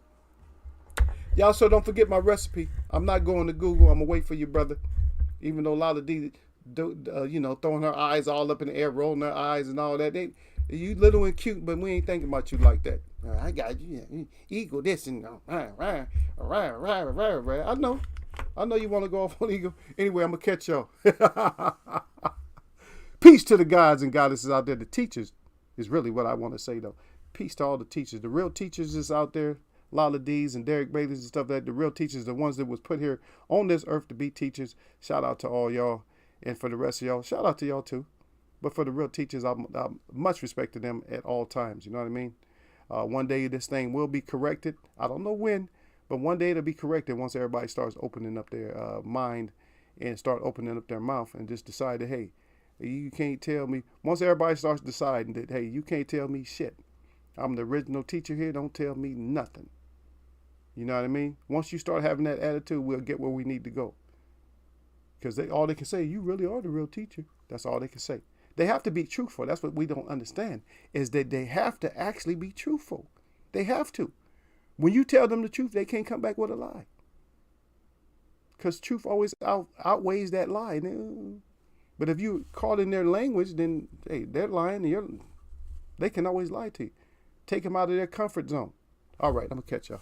Y'all, so don't forget my recipe. I'm not going to Google. I'm gonna wait for you, brother. Even though a lot of D, throwing her eyes all up in the air, rolling her eyes and all that. You little and cute, but we ain't thinking about you like that. I got you, Eagle this and I know you want to go off on Eagle. Anyway, I'm gonna catch y'all. Peace to the gods and goddesses out there. The teachers is really what I want to say, though. Peace to all the teachers. The real teachers is out there. Lala D's and Derek Bailey's and stuff like that. The real teachers, the ones that was put here on this earth to be teachers. Shout out to all y'all. And for the rest of y'all, shout out to y'all too. But for the real teachers, I much respect to them at all times. You know what I mean? One day this thing will be corrected. I don't know when, but one day it'll be corrected once everybody starts opening up their mind and start opening up their mouth and just decide that, hey, you can't tell me. Once everybody starts deciding that, hey, you can't tell me shit. I'm the original teacher here. Don't tell me nothing. You know what I mean? Once you start having that attitude, we'll get where we need to go. Because all they can say, you really are the real teacher. That's all they can say. They have to be truthful. That's what we don't understand, is that they have to actually be truthful. They have to. When you tell them the truth, they can't come back with a lie. Because truth always outweighs that lie. But if you caught in their language, then, hey, they're lying. And they can always lie to you. Take them out of their comfort zone. All right, I'm going to catch y'all.